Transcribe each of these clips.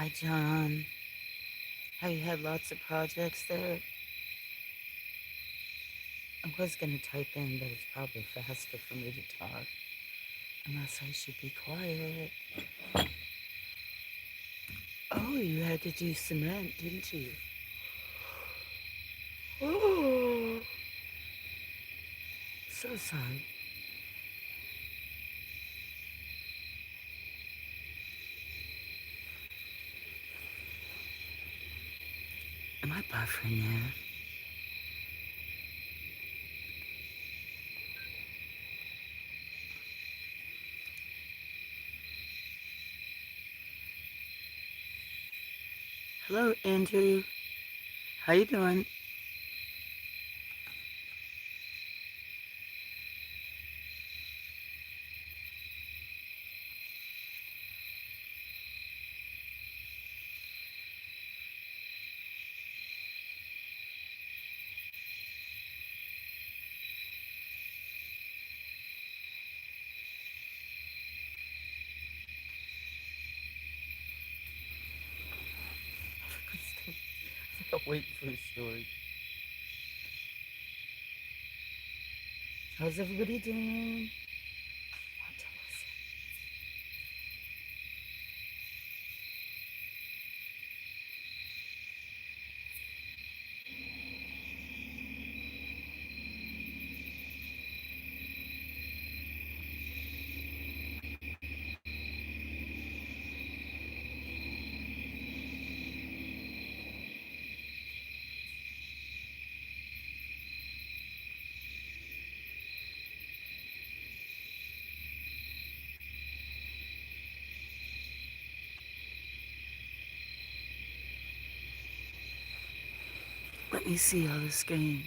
Hi, John. Have you had lots of projects there? I was going to type in, but it's probably faster for me to talk. Unless I should be quiet. Oh, you had to do cement, didn't you? Oh, so sorry. Am I buffering there? Hello, Andrew. How you doing? I'm waiting for a story. How's everybody doing? Let me see how this game.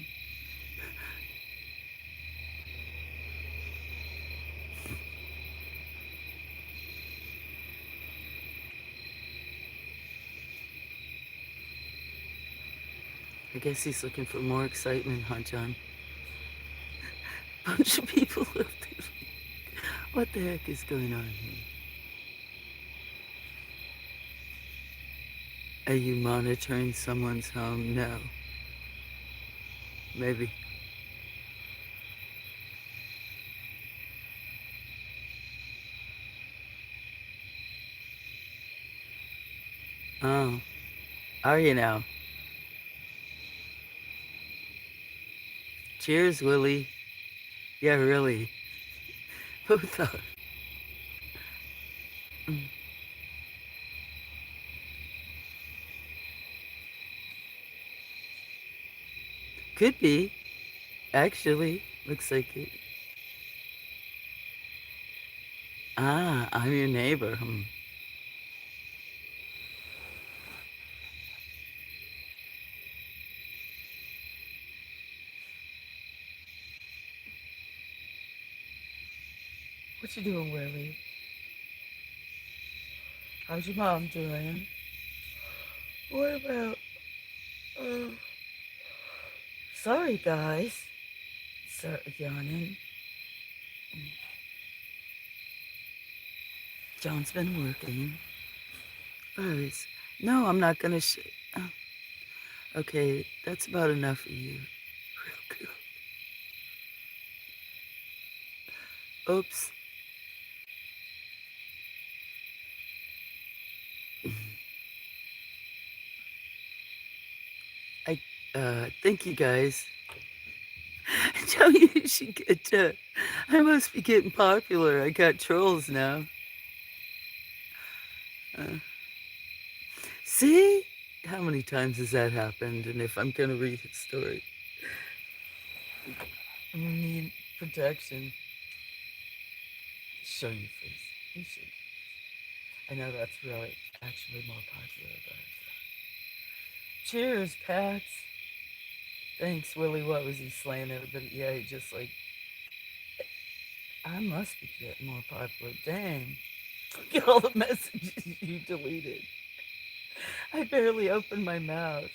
I guess he's looking for more excitement, huh, John? Bunch of people up there. What the heck is going on here? Are you monitoring someone's home? No. Maybe. Oh. Are you now? Cheers, Willie. Yeah, really. Who thought? Mm. Could be. Actually, looks like it. Ah, I'm your neighbor. What you doing, Willie? How's your mom doing? What about, uh, sorry, guys. Sorry, yawning. John's been working. Guys, no, I'm not gonna oh, okay, that's about enough of you. Real good. Oops. I, thank you guys. Tell you should get, I must be getting popular. I got trolls now. Uh, see? How many times has that happened? And if I'm gonna read a story, I need protection. Show your face. You should. I know that's really actually more popular, but cheers, Pax. Thanks, Willie. What was he slaying everybody? Yeah, he just like I must be getting more popular. Dang. Look at all the messages you deleted. I barely opened my mouth.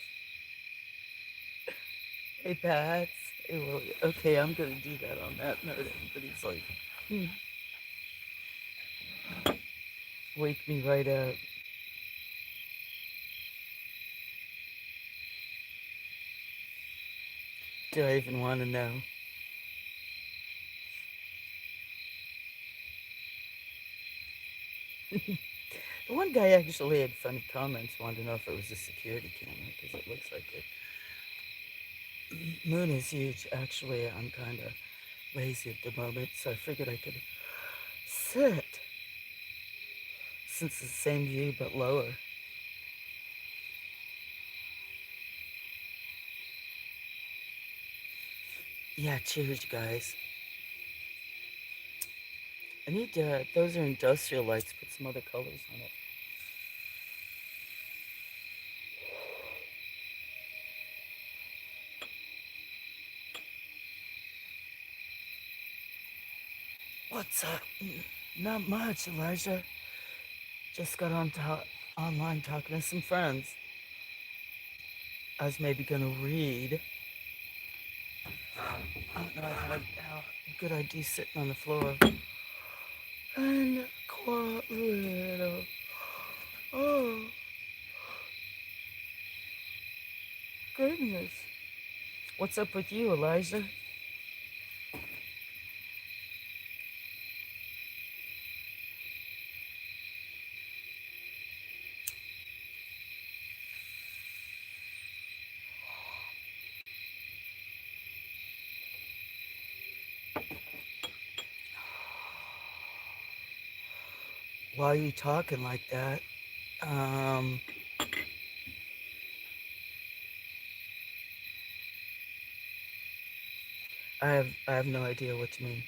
Hey, Pax. Hey, Willie. Okay, I'm gonna do that on that note. Everybody's like, hmm, wake me right up. Do I even want to know? The one guy actually had funny comments, wanted to know if it was a security camera because it looks like it. Moon is huge. Actually, I'm kind of lazy at the moment, so I figured I could sit since it's the same view but lower. Yeah, cheers, guys. I need those are industrial lights, put some other colors on it. What's up? Not much, Elijah. Just got on online talking to some friends. I was maybe gonna read. I don't know how good I do sitting on the floor. And quiet little. Oh, goodness. What's up with you, Elijah? Why are you talking like that? Um, I have no idea what you mean.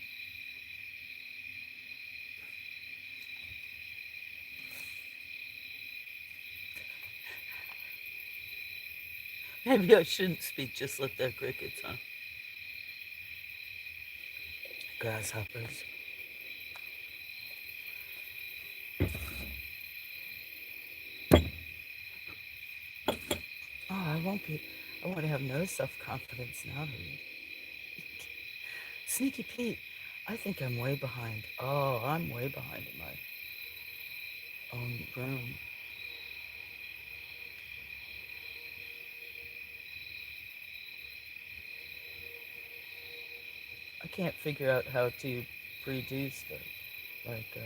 Maybe I shouldn't speak, just let the crickets, huh? Grasshoppers. Oh, I won't have no self-confidence now to read. Sneaky Pete, I think I'm way behind. Oh, I'm way behind in my own room. I can't figure out how to produce the, like,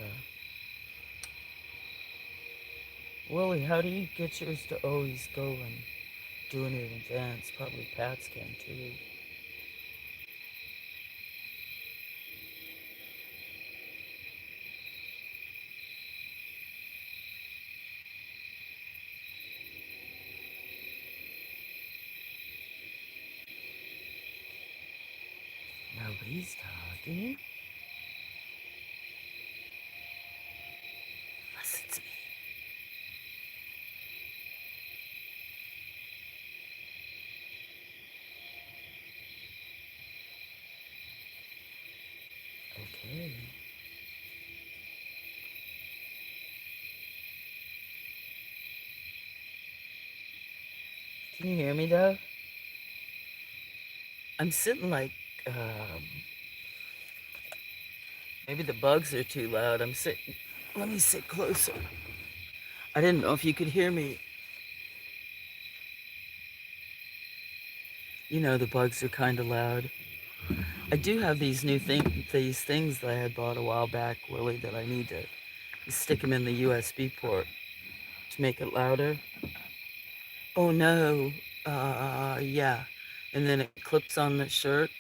Willie, how do you get yours to always go and doing it in advance? Probably Pat's can too. Nobody's talking. Listen to me. Okay. Can you hear me though? I'm sitting like, um, maybe the bugs are too loud. I'm sitting. Let me sit closer. I didn't know if you could hear me. You know, the bugs are kind of loud. I do have these things that I had bought a while back, Willie, that I need to stick them in the USB port to make it louder. Oh no. Yeah. And then it clips on the shirt.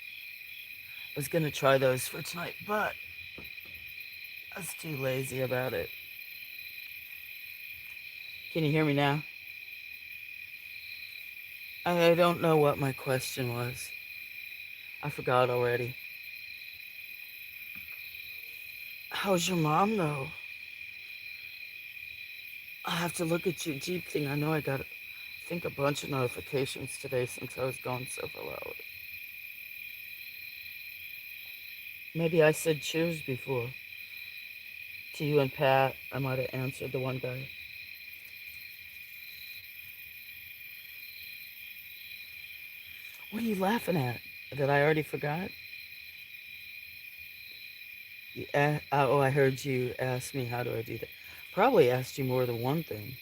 I was gonna try those for tonight, but I was too lazy about it. Can you hear me now? I don't know what my question was. I forgot already. How's your mom though? I have to look at your Jeep thing. I know I got, I think, a bunch of notifications today since I was gone several hours. Maybe I said cheers before to you and Pat. I might have answered the one guy. What are you laughing at? That I already forgot? Oh, I heard you ask me how do I do that. Probably asked you more than one thing.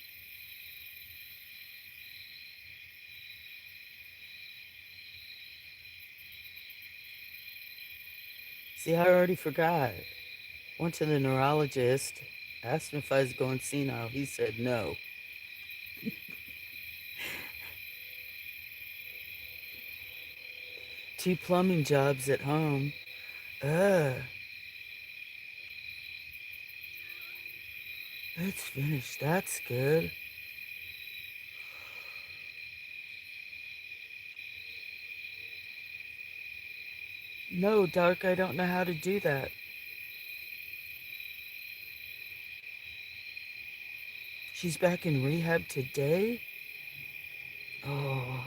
See, I already forgot. Went to the neurologist, asked him if I was going senile. He said no. 2 plumbing jobs at home. Ugh. It's finished. That's good. No, Dark, I don't know how to do that. She's back in rehab today? Oh,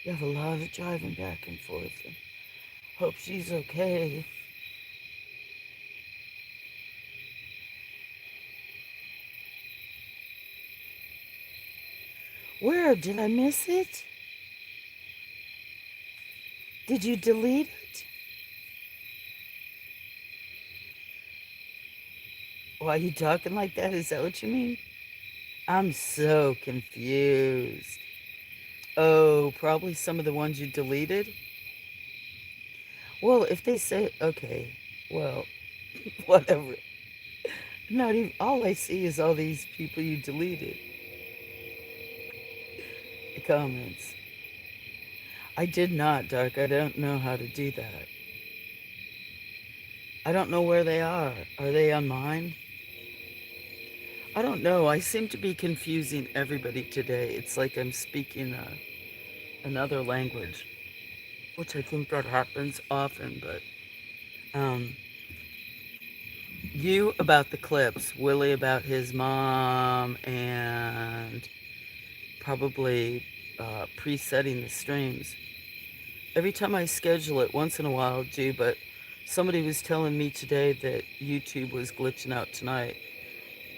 you have a lot of driving back and forth. And hope she's okay. Where? Did I miss it? Did you delete it? Why are you talking like that? Is that what you mean? I'm so confused. Oh, probably some of the ones you deleted? Well, if they say, okay, well, whatever. Not even, all I see is all these people you deleted. The comments. I did not, Dark. I don't know how to do that. I don't know where they are. Are they on mine? I don't know. I seem to be confusing everybody today. It's like I'm speaking another language, which I think that happens often, but um, you about the clips, Willie about his mom, and probably presetting the streams. Every time I schedule it, once in a while I'll do, but somebody was telling me today that YouTube was glitching out tonight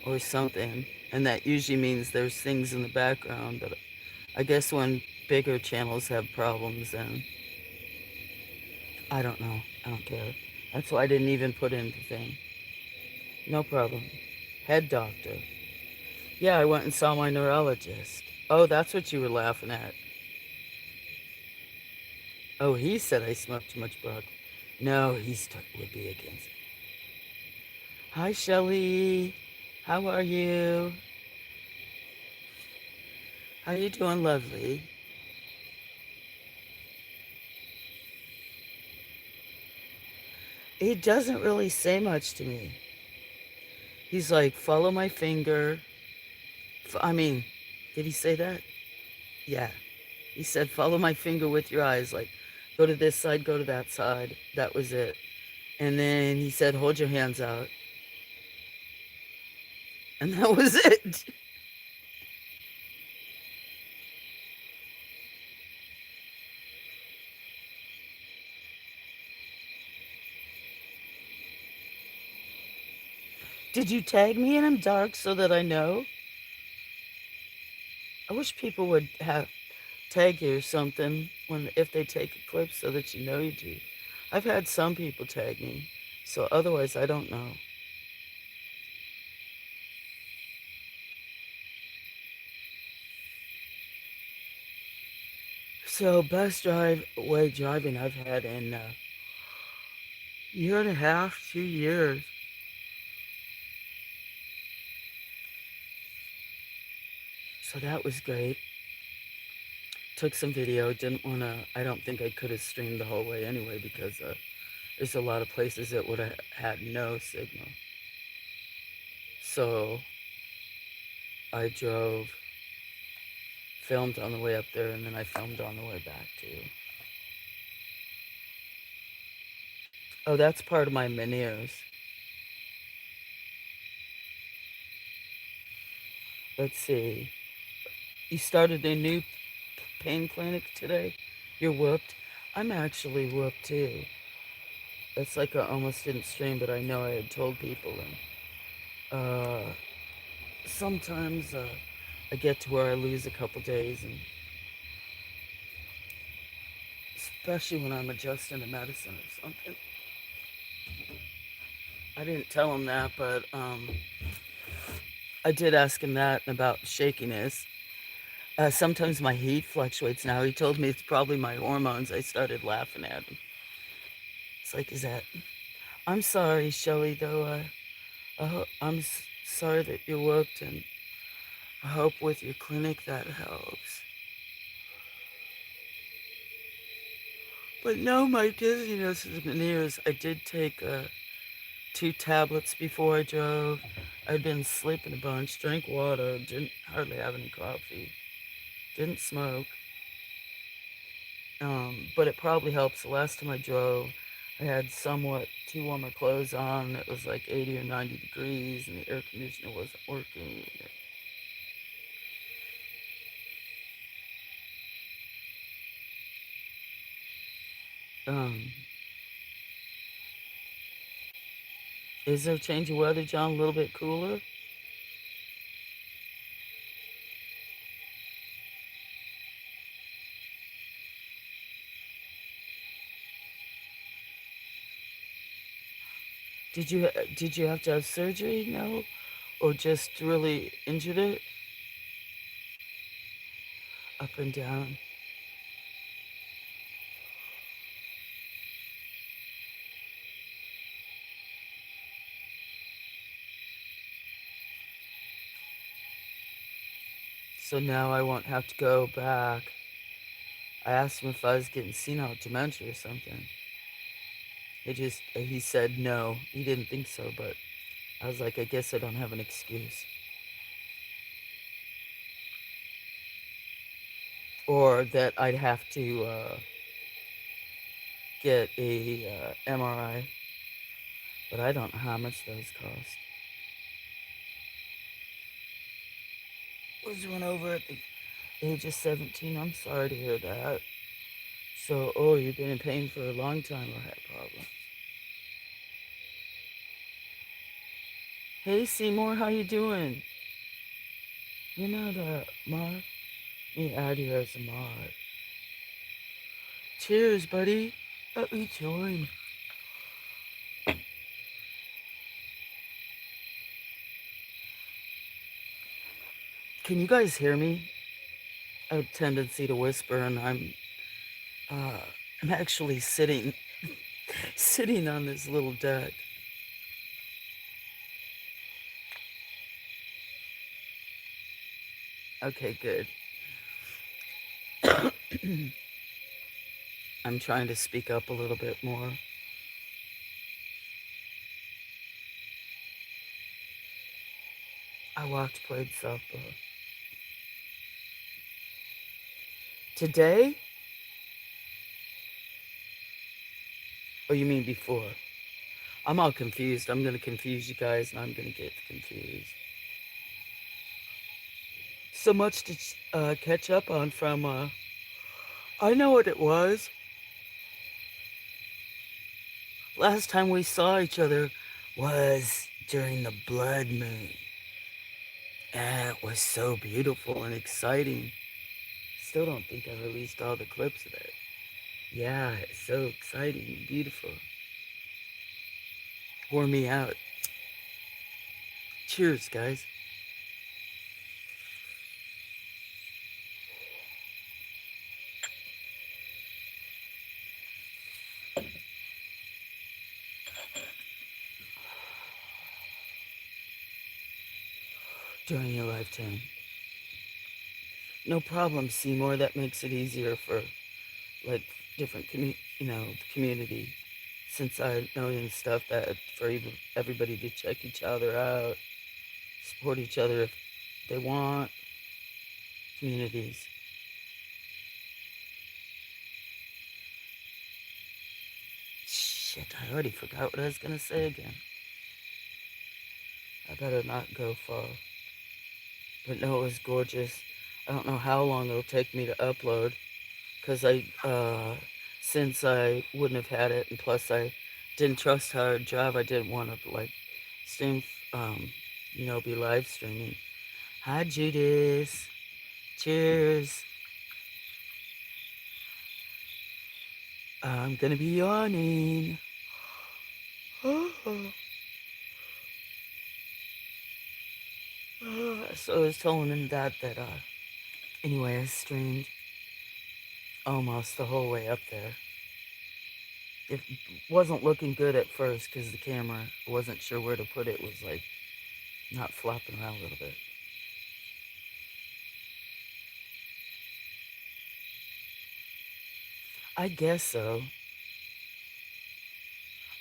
or something, and that usually means there's things in the background, but I guess when bigger channels have problems, then I don't know. I don't care. That's why I didn't even put in the thing. No problem. Head doctor. Yeah, I went and saw my neurologist. Oh, that's what you were laughing at. Oh, he said I smoked too much broccoli. No, would be against it. Hi, Shelly. How are you? How you doing, lovely? He doesn't really say much to me. He's like, follow my finger. I mean, did he say that? Yeah. He said, follow my finger with your eyes. Like, go to this side, go to that side. That was it. And then he said, hold your hands out. And that was it. Did you tag me in him, Dark, so that I know? I wish people would have tag you or something if they take a clip so that you know you do. I've had some people tag me, so otherwise I don't know. So best way driving I've had in a year and a half, 2 years. So that was great. Took some video. Didn't want to. I don't think I could have streamed the whole way anyway because there's a lot of places that would have had no signal. So I drove, filmed on the way up there, and then I filmed on the way back too. Oh, that's part of my veneers. Let's see. You started a new pain clinic today? You're whooped? I'm actually whooped too. It's like I almost didn't stream, but I know I had told people. And sometimes I get to where I lose a couple days, and especially when I'm adjusting to medicine or something. I didn't tell him that, but I did ask him that about shakiness. Sometimes my heat fluctuates now. He told me it's probably my hormones. I started laughing at him. It's like, is that? I'm sorry, Shelley, though. Sorry that you worked, and I hope with your clinic that helps. But no, my dizziness has been years. I did take 2 tablets before I drove. I'd been sleeping a bunch, drank water, didn't hardly have any coffee, didn't smoke. But it probably helps. The last time I drove, I had somewhat too warmer clothes on. It was like 80 or 90 degrees, and the air conditioner wasn't working. Um, is there a change of weather, John? A little bit cooler? Did you have to have surgery? No, or just really injured it? Up and down. So now I won't have to go back. I asked him if I was getting senile dementia or something. He said no. He didn't think so, but I was like, I guess I don't have an excuse. Or that I'd have to get a MRI, but I don't know how much those cost. Was one over at the age of 17. I'm sorry to hear that. So, oh, you've been in pain for a long time or had problems. Hey, Seymour, how you doing? You're not a mod? Me add you as a mod. Cheers, buddy. Let me join. Can you guys hear me? I have a tendency to whisper, and uh, I'm actually sitting on this little deck. Okay, good. I'm trying to speak up a little bit more. I walked, played softball. Today? Or you mean before? I'm all confused. I'm going to confuse you guys, and I'm going to get confused. So much to catch up on from, I know what it was. Last time we saw each other was during the blood moon. And it was so beautiful and exciting. Still don't think I released all the clips of it. Yeah, it's so exciting and beautiful. Wore me out. Cheers, guys. During your lifetime. No problem, Seymour. That makes it easier for like different the community. Since I know and stuff that for everybody to check each other out, support each other if they want, communities. Shit, I already forgot what I was gonna say again. I better not go far. But no, it was gorgeous. I don't know how long it'll take me to upload, because since I wouldn't have had it, and plus I didn't trust how I'd drive, I didn't want to like stream, be live streaming. Hi, Judas. Cheers. I'm gonna be yawning. So I was telling him that anyway, I streamed almost the whole way up there. It wasn't looking good at first because the camera wasn't sure where to put it. It was like not flopping around a little bit. I guess so.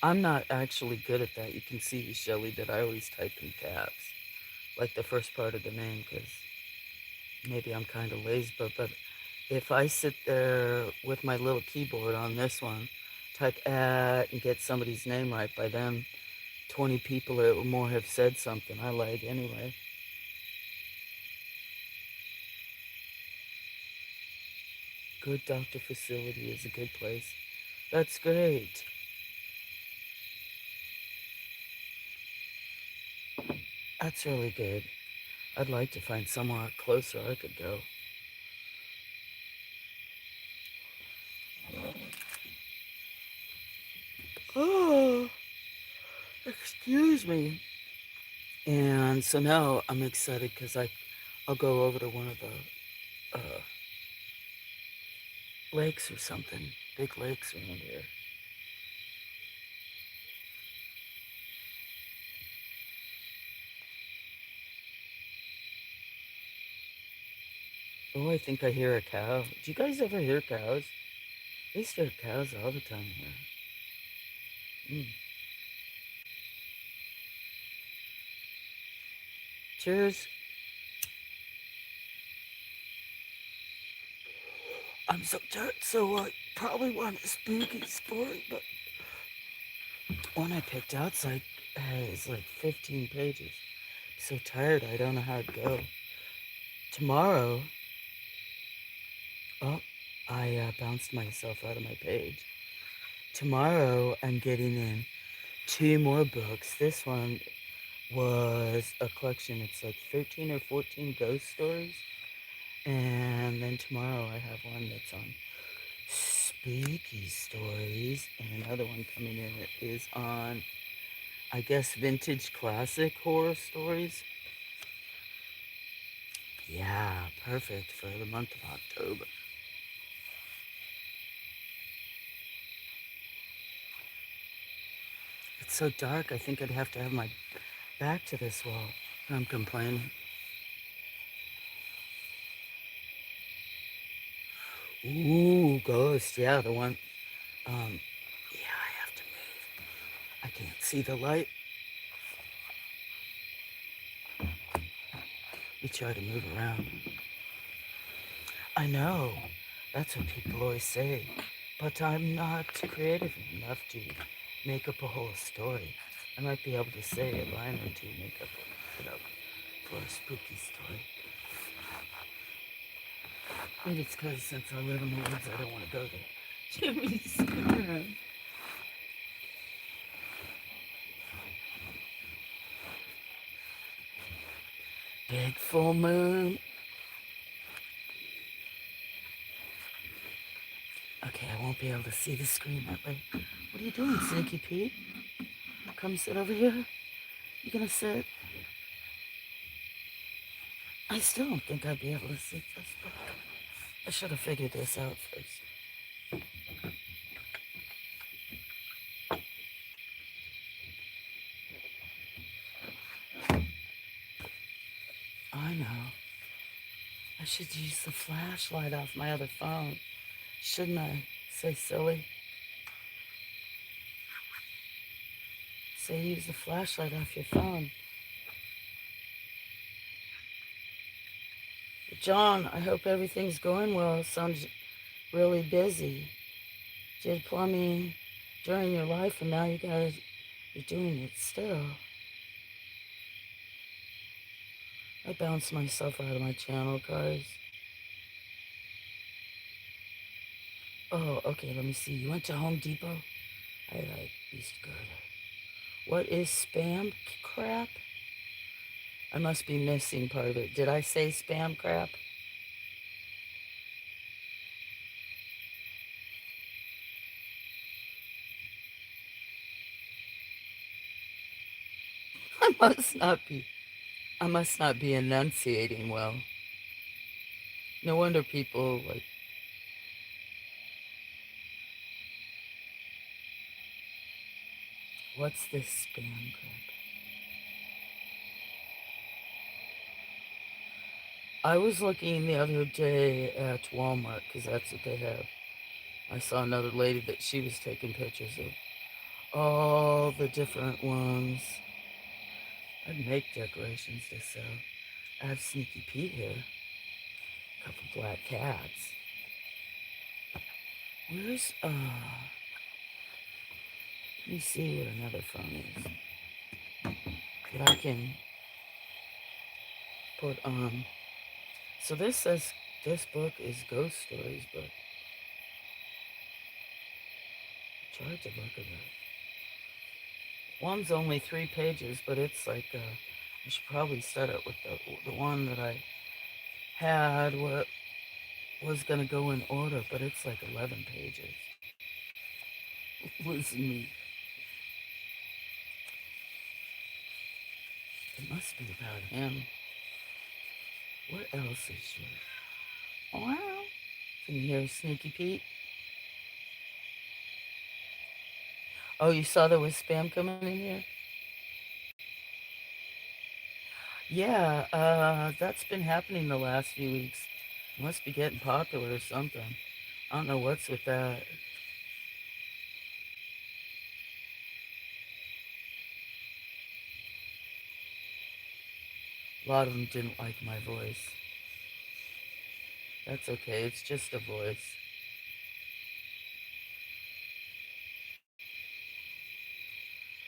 I'm not actually good at that. You can see, Shelly, that I always type in caps, like the first part of the name, because maybe I'm kind of lazy. But if I sit there with my little keyboard on this one, type at and get somebody's name right, by then 20 people or more have said something. I lag anyway. Good doctor facility is a good place. That's great. That's really good. I'd like to find somewhere closer I could go. Oh, excuse me. And so now I'm excited because I'll go over to one of the lakes or something. Big lakes around here. Oh, I think I hear a cow. Do you guys ever hear cows? I used to hear cows all the time here. Mm. Cheers. I'm so tired, so I probably want a spooky story, but one I picked out's like, it's like 15 pages. So tired, I don't know how to go. Tomorrow, oh, I bounced myself out of my page. Tomorrow, I'm getting in 2 more books. This one was a collection. It's like 13 or 14 ghost stories. And then tomorrow, I have one that's on spooky stories. And another one coming in is on, I guess, vintage classic horror stories. Yeah, perfect for the month of October. It's so dark, I think I'd have to have my back to this wall. I'm complaining. Ooh, ghost. Yeah, the one. Yeah, I have to move. I can't see the light. We try to move around. I know. That's what people always say. But I'm not creative enough to make up a whole story. I might be able to say a line or two, make up it up for a spooky story. Maybe it's because since I live in the woods, I don't want to go there. Jimmy's around. Big full moon. Okay, I won't be able to see the screen that way. What are you doing, Sneaky Pete? Come sit over here. You gonna sit? I still don't think I'd be able to see this, but I should have figured this out first. I know. I should use the flashlight off my other phone. Shouldn't I? Say silly. Say use the flashlight off your phone. John, I hope everything's going well. Sounds really busy. Did plumbing during your life, and now you're doing it still. I bounced myself out of my channel, guys. Oh, okay, let me see. You went to Home Depot? I used to go there. What is spam crap? I must be missing part of it. Did I say spam crap? I must not be. I must not be enunciating well. No wonder people like. What's this spam crap? I was looking the other day at Walmart because that's what they have. I saw another lady that she was taking pictures of all the different ones. I'd make decorations to sell. I have Sneaky Pete here. A couple black cats. Where's, let me see what another phone is that I can put on. So this says this book is ghost stories, but I tried to look at it. One's only 3 pages, but it's like, I should probably start it with the one that I had, what was going to go in order, but it's like 11 pages. Listen to me. It must be about him. What else is there? Wow. Can you hear Sneaky Pete? Oh, you saw there was spam coming in here? Yeah, that's been happening the last few weeks. Must be getting popular or something. I don't know what's with that. A lot of them didn't like my voice. That's okay, it's just a voice.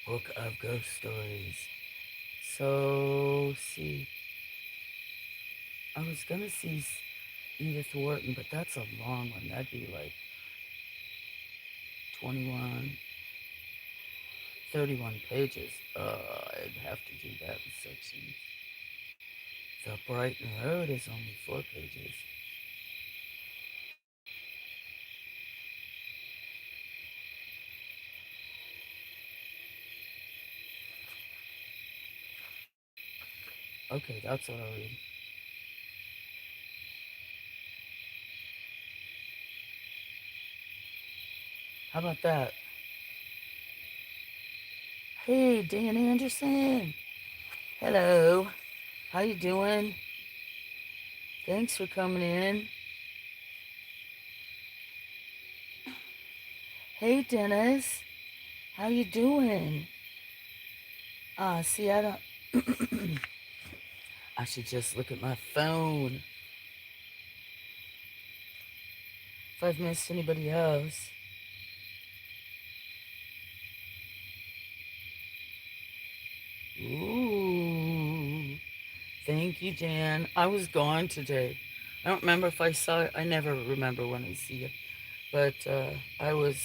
Book of Ghost Stories. So, see, I was gonna see Edith Wharton, but that's a long one. That'd be like 21, 31 pages. I'd have to do that in sections. The Brighton Road is only 4 pages. Okay, that's what I'll read. How about that? Hey, Dan Anderson. Hello. How you doing? Thanks for coming in. Hey, Dennis. How you doing? See, I don't... I should just look at my phone. If I've missed anybody else. Ooh. Thank you, Jan. I was gone today. I don't remember if I saw it. I never remember when I see it. But I was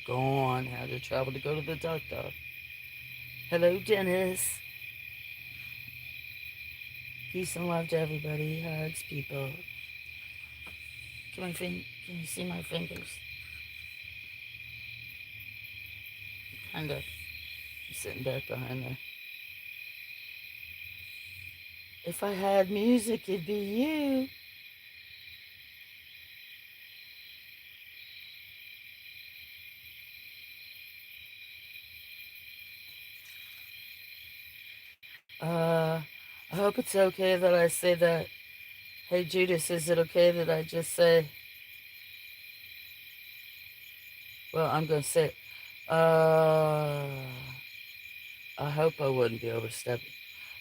gone. Had to travel to go to the doctor. Hello, Dennis. Peace and love to everybody. Hugs, people. Can you see my fingers? Kind of. I'm sitting back behind there. If I had music, it'd be you. I hope it's okay that I say that. Hey, Judas, is it okay that I just say, well, I'm going to say, uh, I hope I wouldn't be overstepping.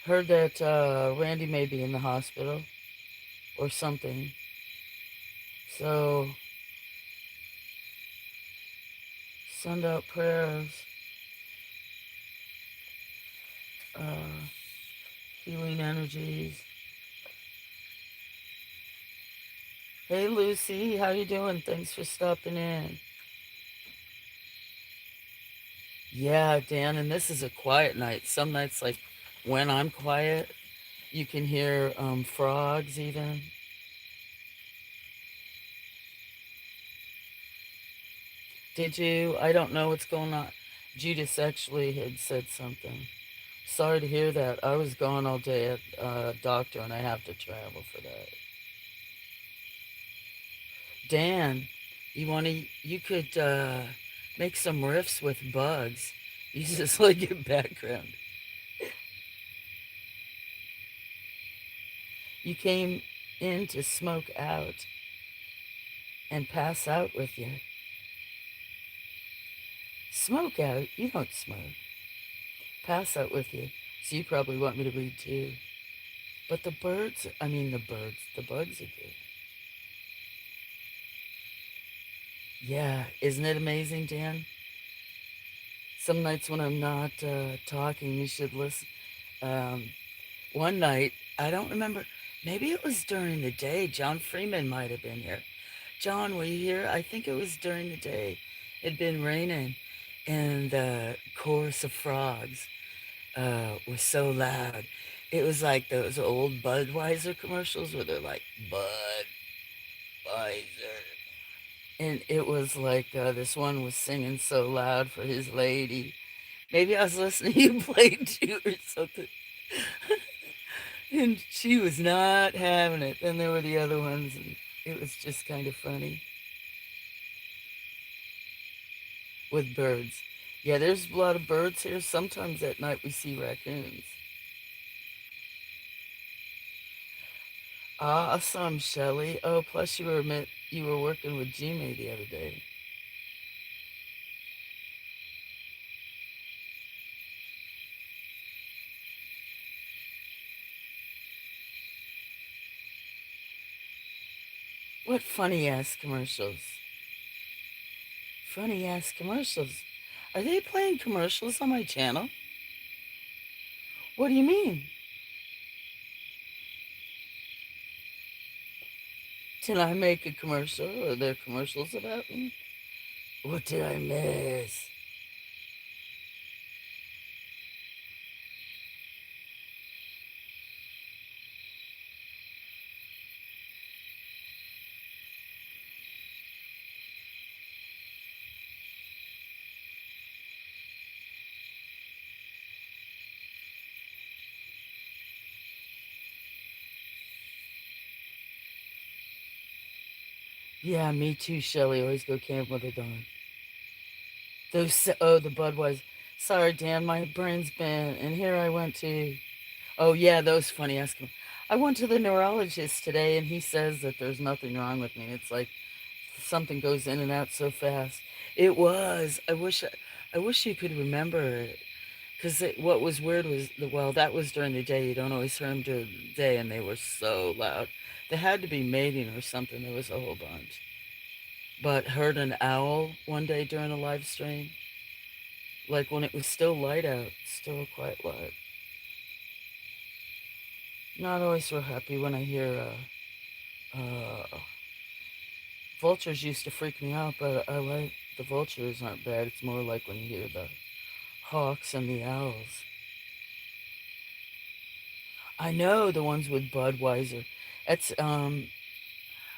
Heard that Randy may be in the hospital or something. So, send out prayers, uh, healing energies. Hey, Lucy, how you doing? Thanks for stopping in. Yeah, Dan, and this is a quiet night. Some nights, like when I'm quiet, you can hear frogs even. Did you? I don't know what's going on. Judas actually had said something. Sorry to hear that. I was gone all day at doctor and I have to travel for that. Dan, you could make some riffs with bugs. You just like your background. You came in to smoke out and pass out with you. Smoke out? You don't smoke. Pass out with you. So you probably want me to read too. But the birds, I mean the bugs are good. Yeah, isn't it amazing, Dan? Some nights when I'm not talking, you should listen. Um, One night, I don't remember, maybe it was during the day. John Freeman might have been here. John, were you here? I think it was during the day. It'd been raining, and the chorus of frogs was so loud. It was like those old Budweiser commercials where they're like, Budweiser. And it was like this one was singing so loud for his lady. Maybe I was listening to you play too or something. And she was not having it. Then there were the other ones, and it was just kind of funny with birds. Yeah, there's a lot of birds here. Sometimes at night we see raccoons. Awesome, Shelley. Oh, plus you were working with Jimmy the other day. What funny ass commercials? Funny ass commercials. Are they playing commercials on my channel? What do you mean? Did I make a commercial? Are there commercials about me? What did I miss? Yeah, me too, Shelley. Always go camp with a dog. The Budweiser. Sorry, Dan, my brain's been. And here I went to. Oh, yeah, those funny ass. I went to the neurologist today, and he says that there's nothing wrong with me. It's like something goes in and out so fast. It was. I wish you could remember it. Because what was weird was, well, that was during the day. You don't always hear them during the day, and they were so loud. They had to be mating or something. There was a whole bunch. But heard an owl one day during a live stream, like when it was still light out, still quite light. Not always so happy when I hear vultures used to freak me out, but I like the vultures aren't bad. It's more like when you hear the hawks and the owls. I know the ones with Budweiser. It's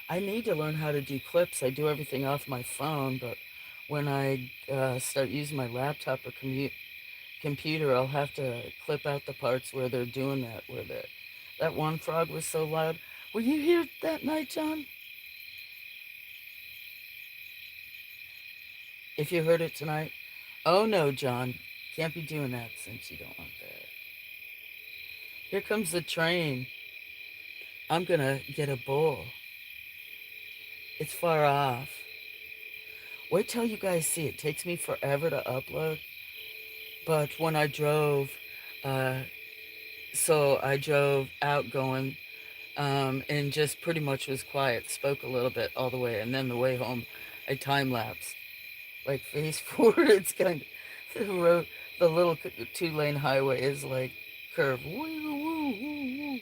I need to learn how to do clips. I do everything off my phone, but when I start using my laptop or computer, I'll have to clip out the parts where they're doing that. That one frog was so loud. Were you here that night, John? If you heard it tonight, oh no, John, can't be doing that since you don't want that. Here comes the train. I'm gonna get a bull. It's far off. Wait till you guys see it. It takes me forever to upload. But when I drove, uh, so I drove outgoing and just pretty much was quiet, spoke a little bit all the way, and then the way home, I time lapsed. Like phase forward, it's kind of the road, the little 2-lane highway is like curved. Woo, woo, woo, woo.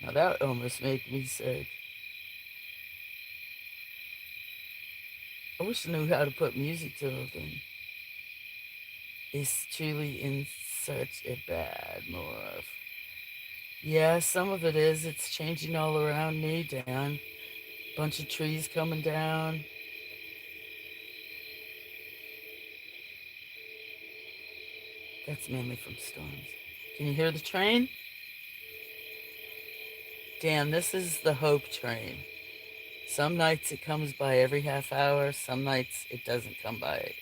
Now that almost made me sick. I wish I knew how to put music to the thing. It's truly in such a bad morph. Yeah, some of it is. It's changing all around me, Dan. Bunch of trees coming down. That's mainly from storms. Can you hear the train? Dan, this is the Hope train. Some nights it comes by every half hour, some nights it doesn't come by.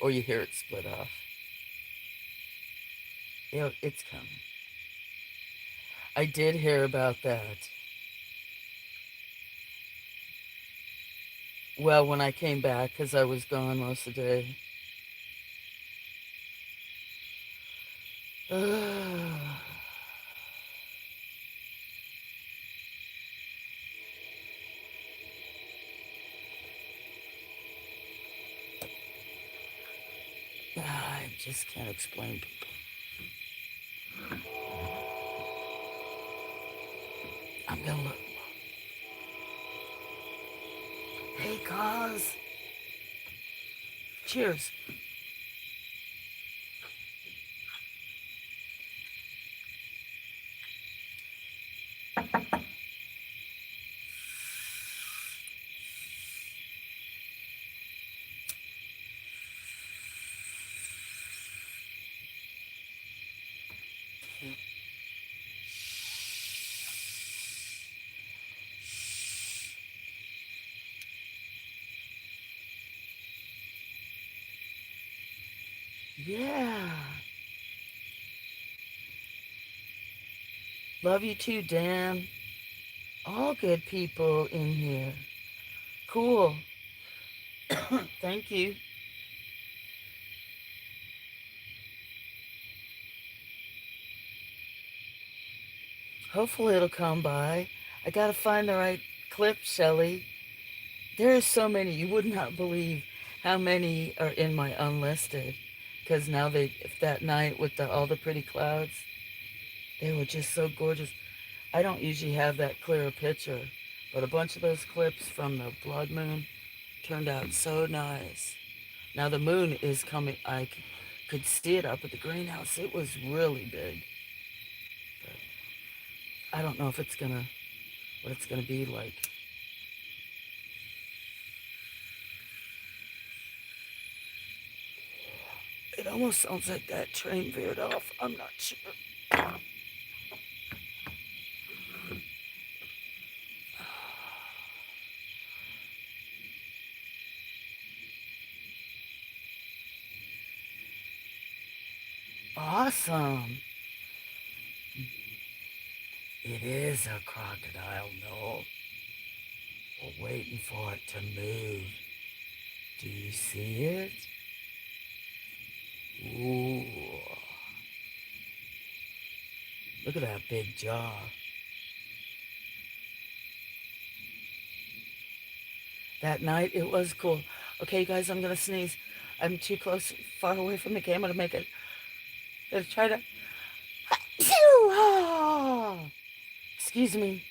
or you hear it split off. It's coming. I did hear about that. Well, when I came back, because I was gone most of the day. I just can't explain people. I'm gonna look. Hey, cuz. Cheers. Yeah. Love you too, Dan. All good people in here. Cool. Thank you. Hopefully it'll come by. I gotta find the right clip, Shelly. There are so many. You would not believe how many are in my unlisted. Because now that night with all the pretty clouds, they were just so gorgeous. I don't usually have that clear a picture, but a bunch of those clips from the blood moon turned out so nice. Now the moon is coming. Could see it up at the greenhouse. It was really big. But I don't know if what it's gonna be like. It almost sounds like that train veered off. I'm not sure. Awesome. It is a crocodile, no. We're waiting for it to move. Do you see it? Ooh. Look at that big jaw. That night, it was cool. Okay, guys, I'm going to sneeze. I'm too far away from the camera to make it. Let's try to... Excuse me.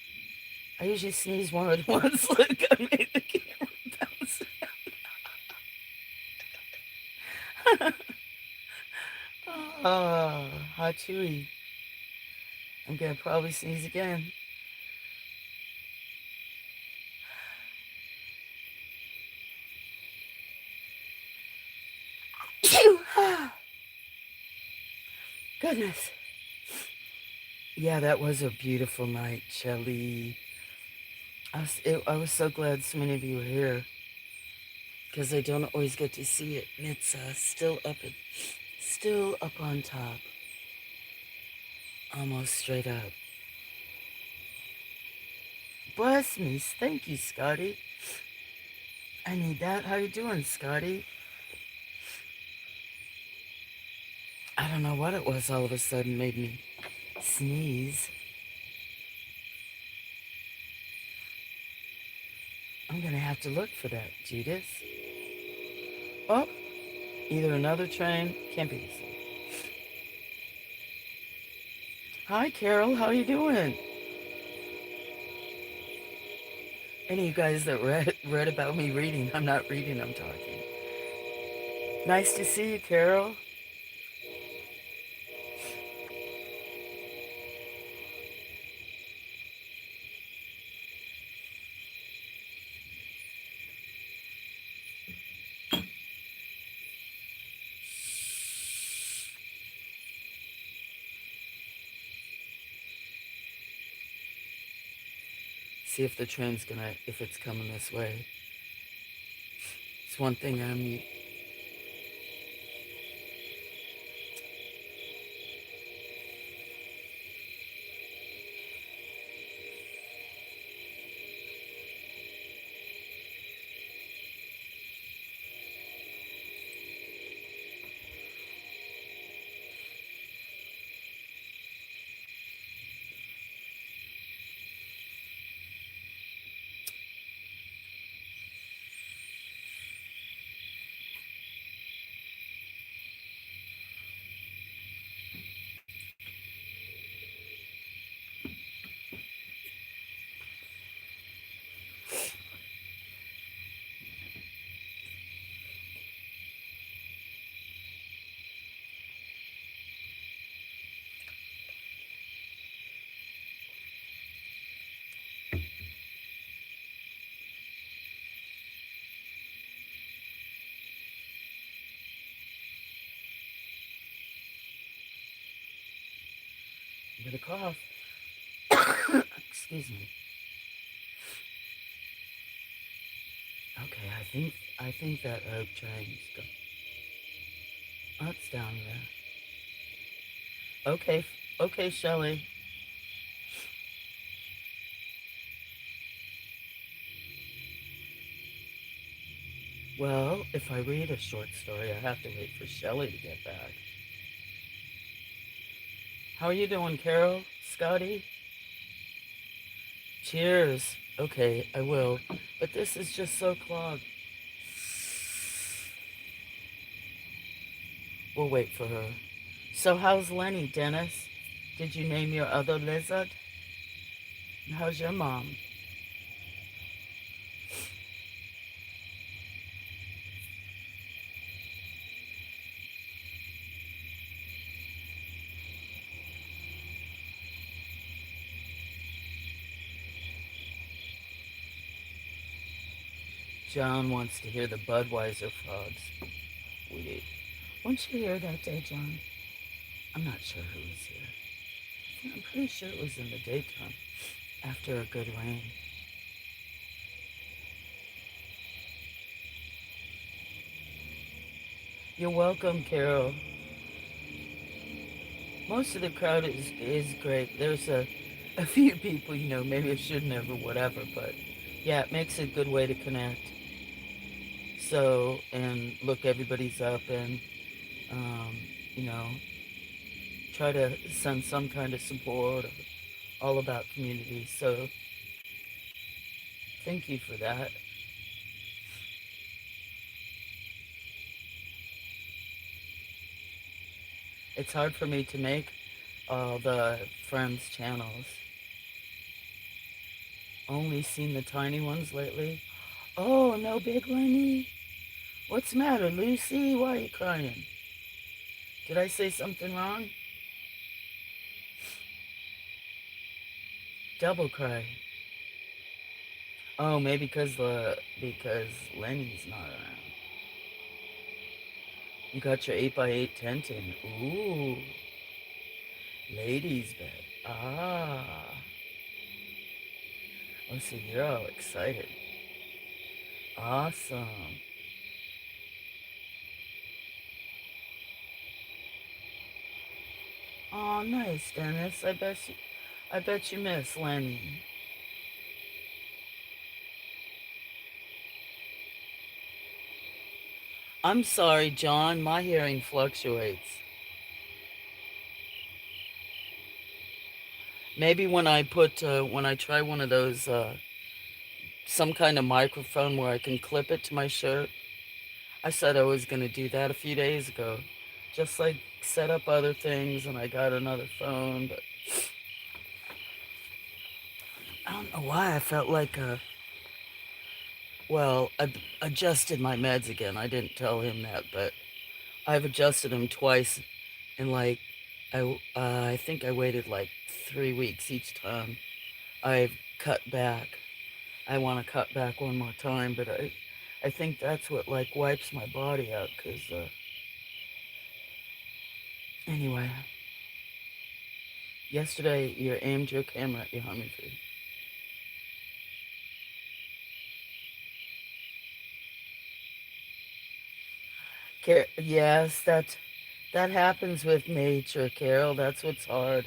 I usually sneeze more at once. Look, I made the camera bounce. How chewy. I'm going to probably sneeze again. Goodness. Yeah, that was a beautiful night, Shelly. I was so glad so many of you were here because I don't always get to see it, and it's still up on top, almost straight up. Bless me, thank you, Scotty. I need that. How you doing, Scotty? I don't know what it was. All of a sudden, made me sneeze. I'm gonna have to look for that, Judith. Oh, either another train. Can't be the same. Hi, Carol. How you doing? Any of you guys that read about me reading, I'm not reading, I'm talking. Nice to see you, Carol. See if the train's if it's coming this way. It's one thing get a cough. Excuse me. Okay, I think that herb train's go. Oh, it's down there. Okay, okay, Shelley. Well, if I read a short story, I have to wait for Shelley to get back. How are you doing, Carol? Scotty? Cheers. Okay, I will. But this is just so clogged. We'll wait for her. So how's Lenny, Dennis? Did you name your other lizard? How's your mom? John wants to hear the Budweiser frogs. Wait, won't you hear that day, John? I'm not sure who was here. I'm pretty sure it was in the daytime, after a good rain. You're welcome, Carol. Most of the crowd is great. There's a few people, maybe I shouldn't have or whatever, but yeah, it makes a good way to connect. So, and look, everybody's up and, um, you know, try to send some kind of support, all about community. So, thank you for that. It's hard for me to make all the friends' channels. Only seen the tiny ones lately. Oh, no big Lenny. What's the matter, Lucy? Why are you crying? Did I say something wrong? Double cry. Oh, maybe because Lenny's not around. You got your 8x8 tent in. Ooh, ladies' bed. Ah. Let's see, you're all excited. Awesome. Oh, nice, Dennis. I bet you miss Lenny. I'm sorry, John. My hearing fluctuates. Maybe when I try one of those, some kind of microphone where I can clip it to my shirt. I said I was going to do that a few days ago. Just like set up other things, and I got another phone, but I don't know why I felt like, well, I adjusted my meds again. I didn't tell him that, but I've adjusted them twice, and like, I think I waited like 3 weeks each time. I've cut back. I want to cut back one more time, but I think that's what like wipes my body out. Cause anyway, yesterday you aimed your camera at your hummingbird. Yes, that happens with nature, Carol. That's what's hard.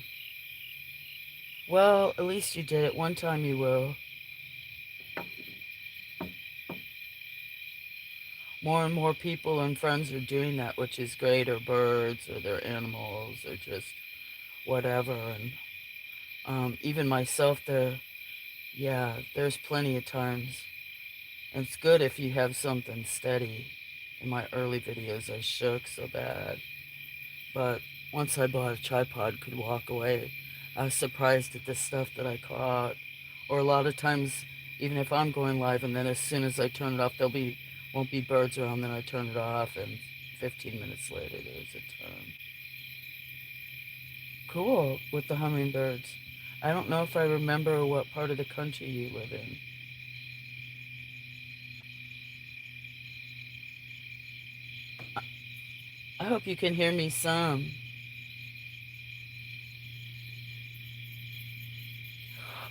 Well, at least you did it. One time you will. More and more people and friends are doing that, which is great, or birds, or their animals, or just whatever. And even myself, yeah, there's plenty of times. And it's good if you have something steady. In my early videos, I shook so bad. But once I bought a tripod, could walk away, I was surprised at the stuff that I caught. Or a lot of times, even if I'm going live, and then as soon as I turn it off, won't be birds around. Then I turn it off, and 15 minutes later, there's a ton. Cool with the hummingbirds. I don't know if I remember what part of the country you live in. I hope you can hear me some.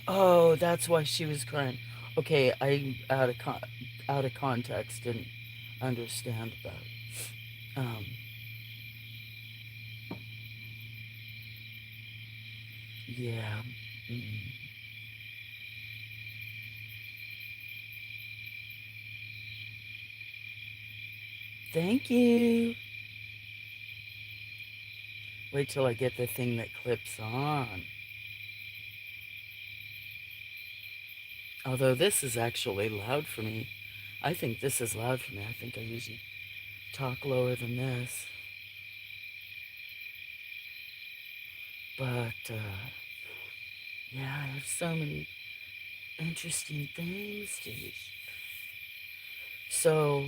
Oh, that's why she was crying. Okay, I out of context didn't understand that. Yeah. Mm. Thank you. Wait till I get the thing that clips on. Although this is actually loud for me. I think this is loud for me. I think I usually talk lower than this. But, yeah, I have so many interesting things to use. So,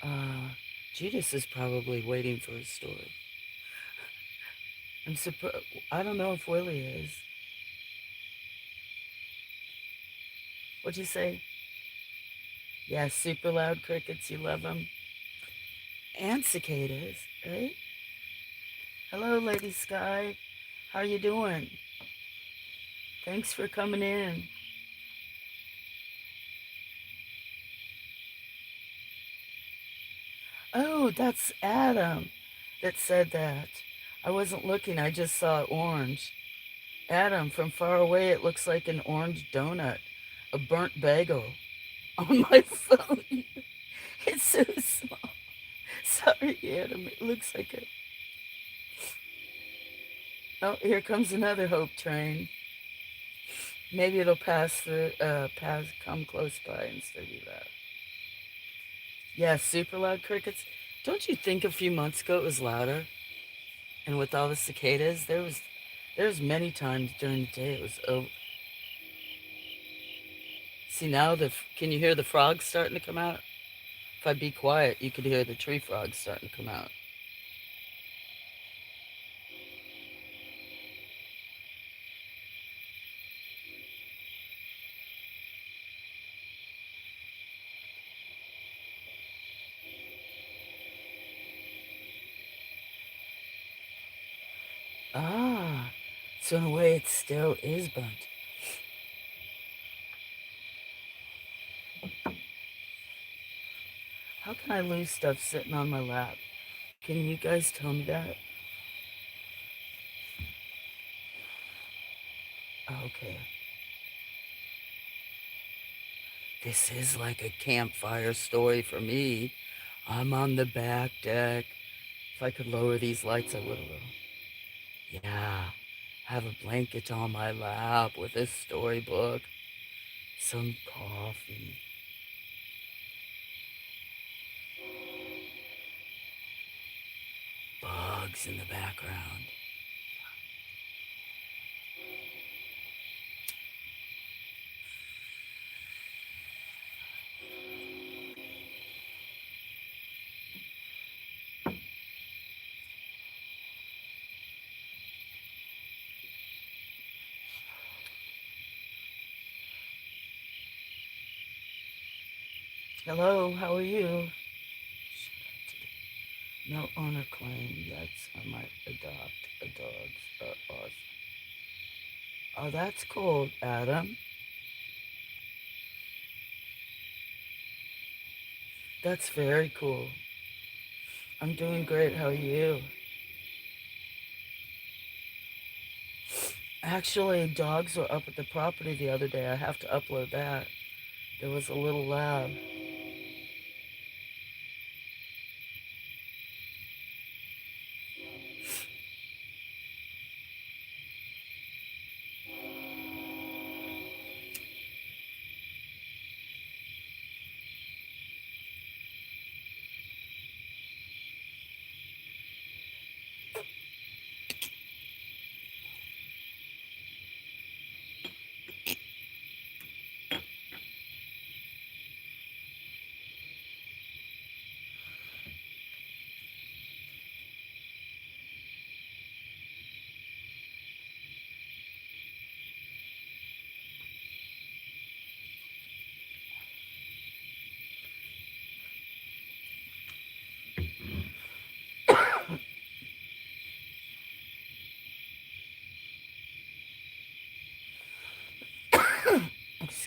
uh, Judas is probably waiting for his story. I'm surprised. I don't know if Willie is. What'd you say? Yeah, super loud crickets. You love them. And cicadas, right? Hello, Lady Sky. How you doing? Thanks for coming in. Oh, that's Adam that said that. I wasn't looking. I just saw orange. Adam, from far away, it looks like an orange donut, a burnt bagel on my phone. It's so small. Sorry, Adam. It looks like a. Oh, here comes another hope train. Maybe it'll come close by instead of that. Yeah, super loud crickets. Don't you think a few months ago it was louder? And with all the cicadas, there was many times during the day it was. Oh, see now can you hear the frogs starting to come out? If I be quiet, you could hear the tree frogs starting to come out. Ah, so in a way it still is burnt. How can I lose stuff sitting on my lap? Can you guys tell me that? Okay. This is like a campfire story for me. I'm on the back deck. If I could lower these lights, I would have. Yeah. Have a blanket on my lap with a storybook, some coffee. Bugs in the background. Hello, how are you? No owner claim. That's I might adopt a dog. Awesome. Oh, that's cool, Adam. That's very cool. I'm doing great. How are you? Actually, dogs were up at the property the other day. I have to upload that. There was a little lab.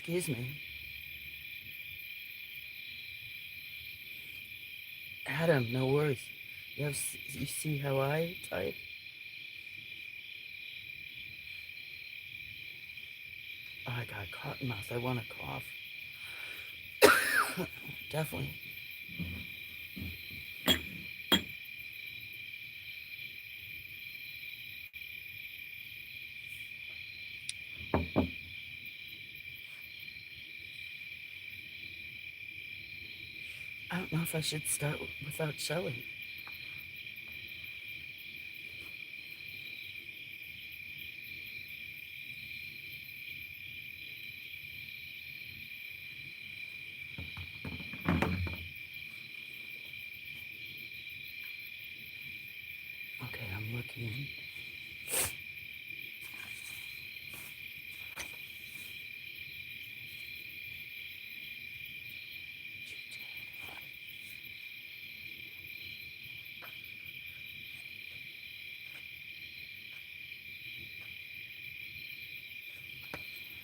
Excuse me. Adam, no worries. You see how I type? Oh, I got cotton mouth. I want to cough. Definitely. I don't know if I should start without Shelley. Okay, I'm looking.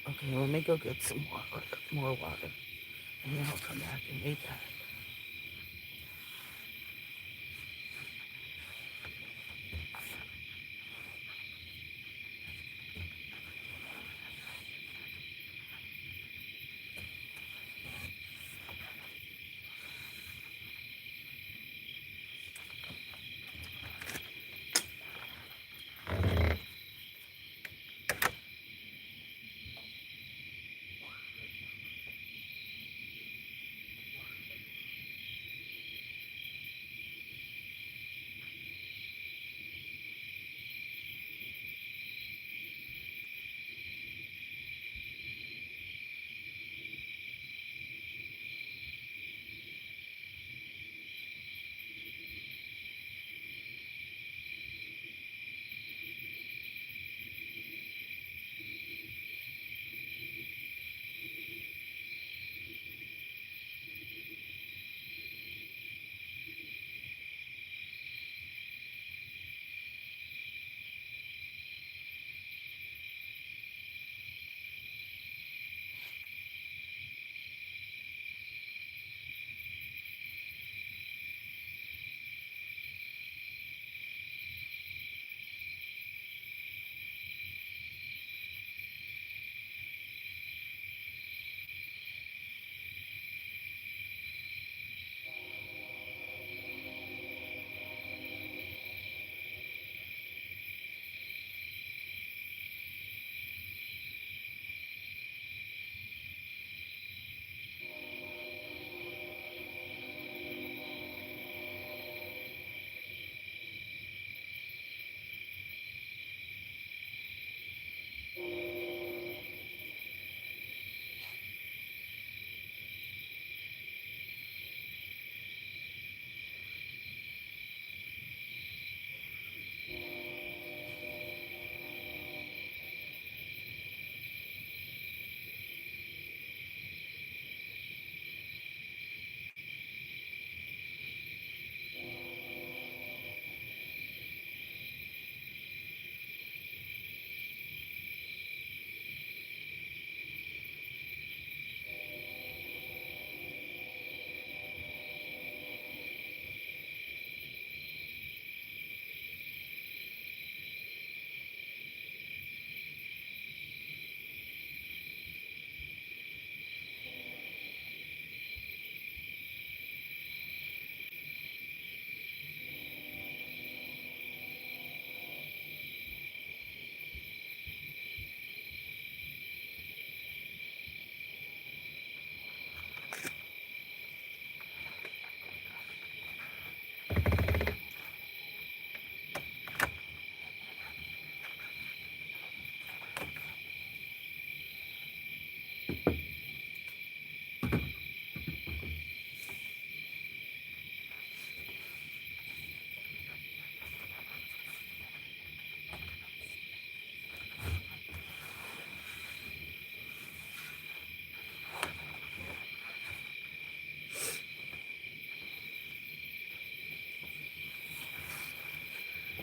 Okay, let me go get some more water, and then I'll come back and read that.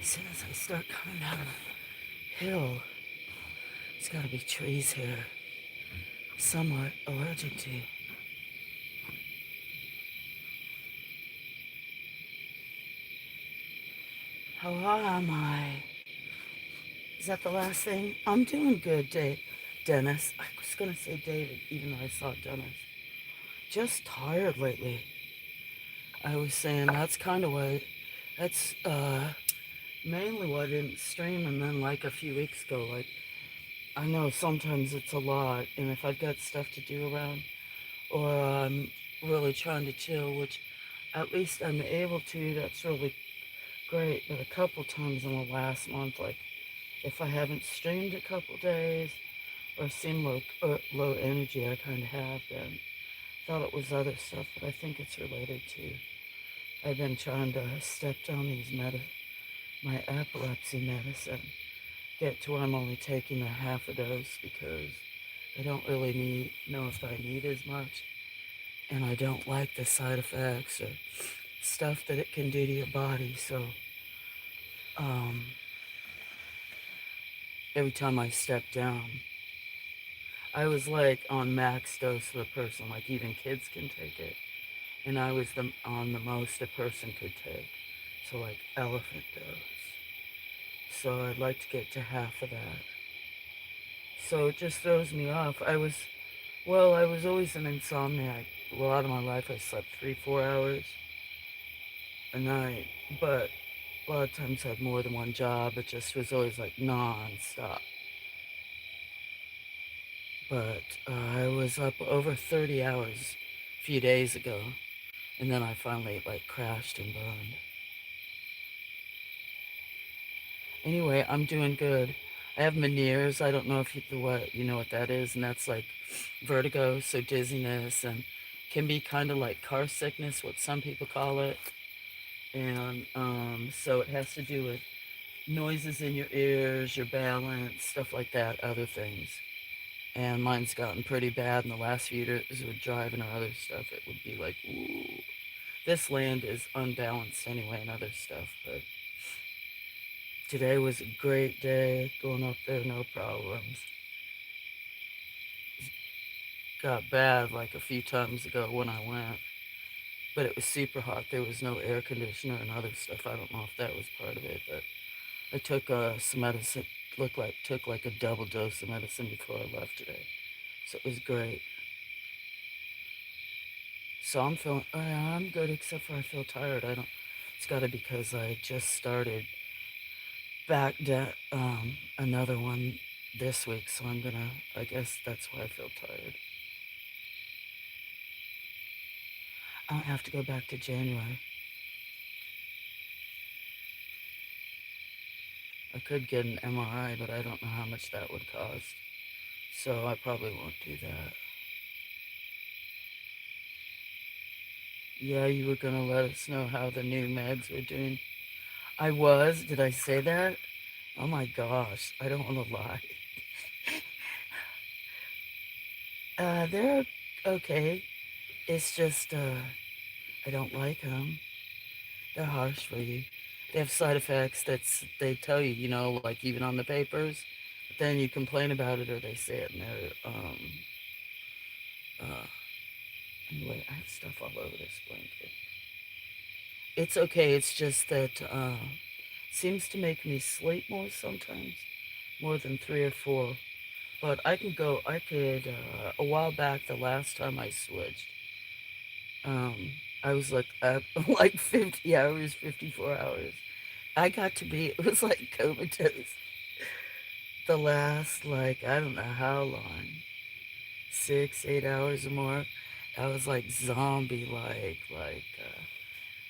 As soon as I start coming down the hill, there's gotta be trees here. somewhat allergic to. How am I? Is that the last thing? I'm doing good, Dennis. I was gonna say David, even though I saw Dennis. Just tired lately. I was saying that's kind of what. That's mainly why I didn't stream, and then like a few weeks ago, like I know sometimes it's a lot, and if I've got stuff to do around, or I'm really trying to chill, which at least I'm able to, that's really great. But a couple times in the last month, like if I haven't streamed a couple days or seem low energy, I kind of have been. Thought it was other stuff, but I think it's related to. I've been trying to step down my epilepsy medicine, get to where I'm only taking a half a dose because I don't really know if I need as much, and I don't like the side effects or stuff that it can do to your body. So um, every time I step down, I was like on max dose for the person, like even kids can take it, and I was on the most a person could take, so like elephant dose. So I'd like to get to half of that. So it just throws me off. I was always an insomniac. A lot of my life I slept 3, 4 hours a night, but a lot of times I had more than one job. It just was always like non-stop. But I was up over 30 hours a few days ago, and then I finally like crashed and burned. Anyway, I'm doing good. I have Meniere's. I don't know if you know what that is, and that's like vertigo, so dizziness, and can be kind of like car sickness, what some people call it. And so it has to do with noises in your ears, your balance, stuff like that, other things. And mine's gotten pretty bad in the last few years with driving or other stuff. It would be like, ooh, this land is unbalanced anyway and other stuff. But today was a great day going up there, no problems. Got bad like a few times ago when I went, but it was super hot. There was no air conditioner and other stuff. I don't know if that was part of it, but I took some medicine. Took like a double dose of medicine before I left today, so it was great. So I'm good except for I feel tired. I don't. It's got to be because I just started another one this week, so I'm gonna. I guess that's why I feel tired. I don't have to go back to January. I could get an MRI, but I don't know how much that would cost. So I probably won't do that. Yeah, you were gonna let us know how the new meds were doing. I was. Did I say that? Oh my gosh, I don't want to lie. They're okay. It's just I don't like them. They're harsh for you. They have side effects they tell you, like even on the papers. But then you complain about it or they say it in their uh anyway, I have stuff all over this blanket. It's okay, it's just that seems to make me sleep more sometimes, more than 3 or 4. But I could a while back the last time I switched, I was like up like 50 hours, 54 hours. I got to be, it was like comatose the last, like, I don't know how long, 6, 8 hours or more. I was like zombie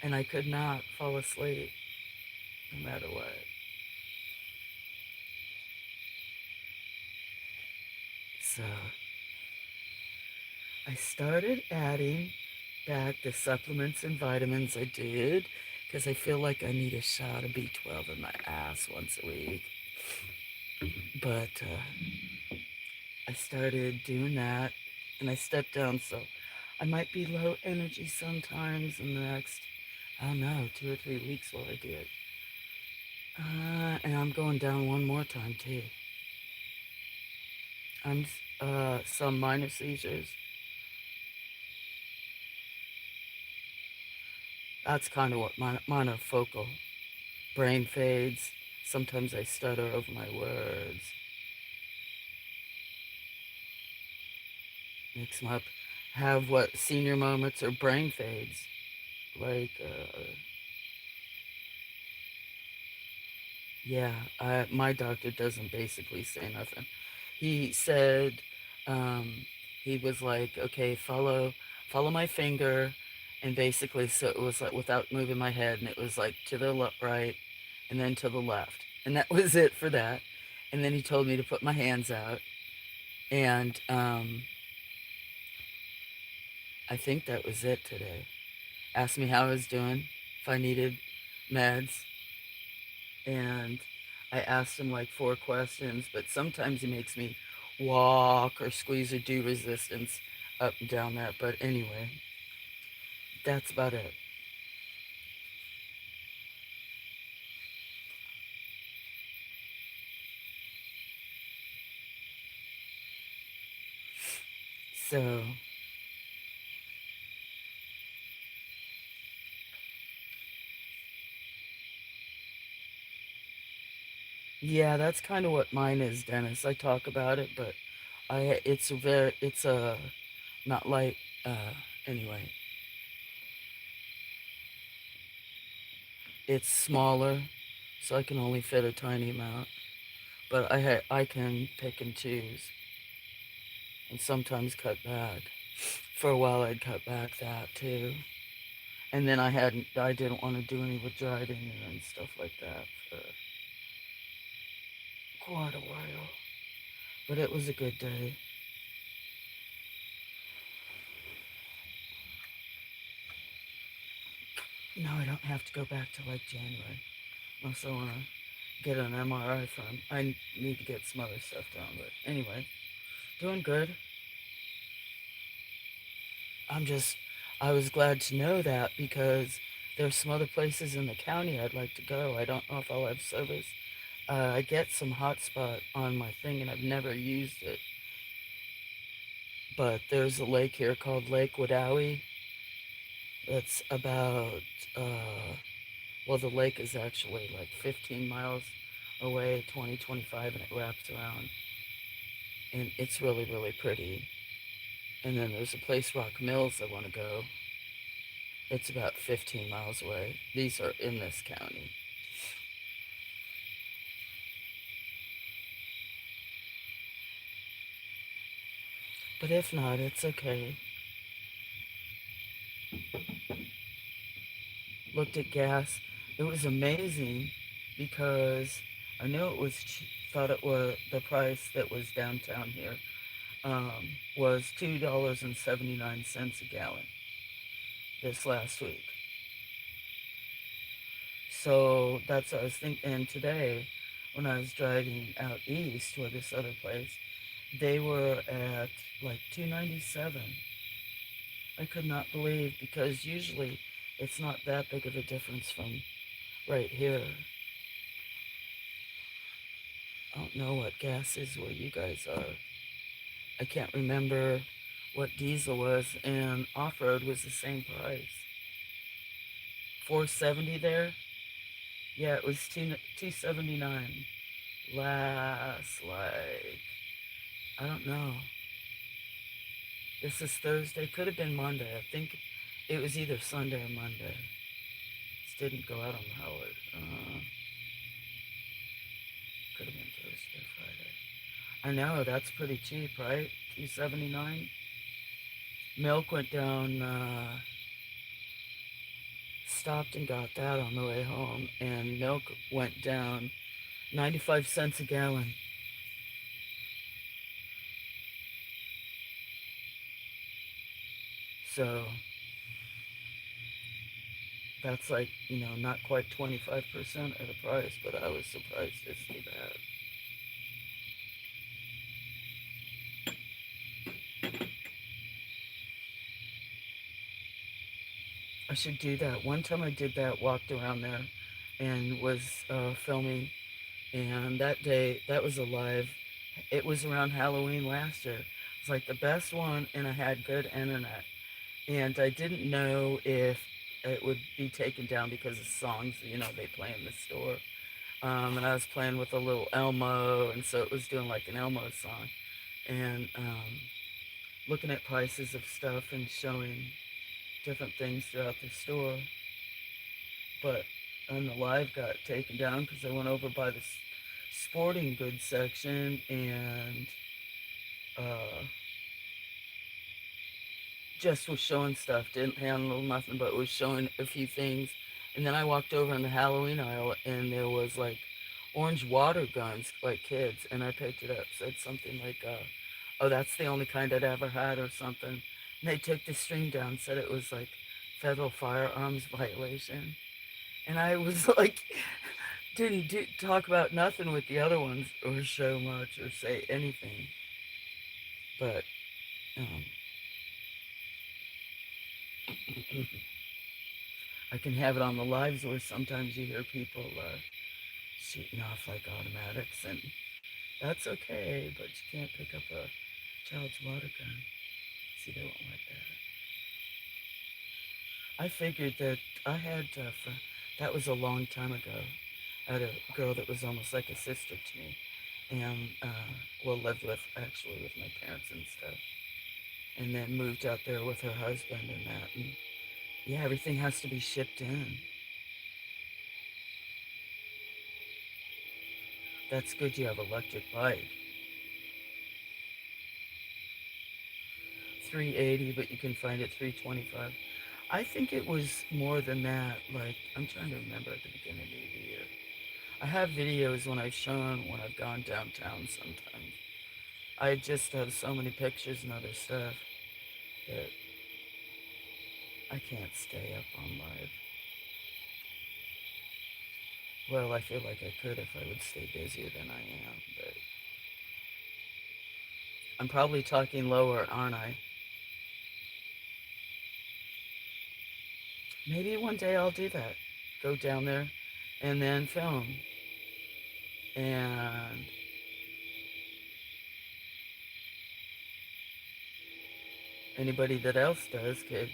and I could not fall asleep no matter what. So I started adding back the supplements and vitamins I did because I feel like I need a shot of B12 in my ass once a week. But I started doing that and I stepped down, so I might be low energy sometimes in the next, I don't know, 2 or 3 weeks while I do it. And I'm going down one more time too. I'm some minor seizures. That's kind of what mine are focal. Brain fades. Sometimes I stutter over my words. Mix them up. Have what senior moments or brain fades. Like, yeah, my doctor doesn't basically say nothing. He said, um, he was like, okay, follow my finger, and basically, so it was like without moving my head, and it was like to the right, and then to the left, and that was it for that. And then he told me to put my hands out, and I think that was it today. Asked me how I was doing, if I needed meds, and I asked him like 4 questions, but sometimes he makes me walk or squeeze or do resistance up and down that. But anyway, that's about it. So, yeah, that's kind of what mine is, Dennis. I talk about it, but it's a, not like, anyway, it's smaller, so I can only fit a tiny amount. But I can pick and choose, and sometimes cut back. For a while, I'd cut back that too. And then I didn't want to do any with driving and stuff like that for quite a while. But it was a good day. Now I don't have to go back to like January unless I want to get an MRI from. I need to get some other stuff done. But anyway, doing good. I'm just, I was glad to know that because there's some other places in the county I'd like to go. I don't know if I'll have service. I get some hotspot on my thing and I've never used it. But there's a lake here called Lake Wadawi. It's about, uh, well, the lake is actually like 15 miles away, 20, 25, and it wraps around. And it's really, really pretty. And then there's a place, Rock Mills, I want to go. It's about 15 miles away. These are in this county. But if not, it's okay. Looked at gas. It was amazing because I knew it was thought it was the price that was downtown here, was $2.79 a gallon this last week. So that's what I was thinking. And today, when I was driving out east to this other place, they were at like 297. I could not believe because usually it's not that big of a difference from right here. I don't know what gas is where you guys are. I can't remember what diesel was, and off-road was the same price. 470 there. Yeah, it was 279 last, like, I don't know. This is Thursday. Could have been Monday. I think it was either Sunday or Monday. This didn't go out on Howard. Could have been Thursday or Friday. I know, that's pretty cheap, right? 279. Milk went down, stopped and got that on the way home, and milk went down 95 cents a gallon. So that's like, not quite 25% of the price, but I was surprised to see that. I should do that. One time I did that, walked around there and was filming, and that day, that was alive. It was around Halloween last year. It's like the best one, and I had good internet. And I didn't know if it would be taken down because of songs, they play in the store. And I was playing with a little Elmo, and so it was doing like an Elmo song. And looking at prices of stuff and showing different things throughout the store. But and the live got taken down because I went over by the sporting goods section and uh, just was showing stuff. Didn't handle nothing, but was showing a few things. And then I walked over in the Halloween aisle, and there was like orange water guns, like kids. And I picked it up. Said something like, "Oh, that's the only kind I'd ever had," or something. And they took the string down, said it was like federal firearms violation. And I was like, didn't talk about nothing with the other ones, or show much, or say anything. But um, I can have it on the lives where sometimes you hear people shooting off like automatics, and that's okay, but you can't pick up a child's water gun. See, they won't like that. I figured that I had, that was a long time ago. I had a girl that was almost like a sister to me, and, well, lived with, actually, with my parents and stuff, and then moved out there with her husband and that, and yeah, everything has to be shipped in. That's good you have electric bike. 380, but you can find it 325. I think it was more than that. Like, I'm trying to remember at the beginning of the year. I have videos when I've shown when I've gone downtown sometimes. I just have so many pictures and other stuff that I can't stay up on live. Well, I feel like I could if I would stay busier than I am, but I'm probably talking lower, aren't I? Maybe one day I'll do that. Go down there and then film. And anybody that else does could,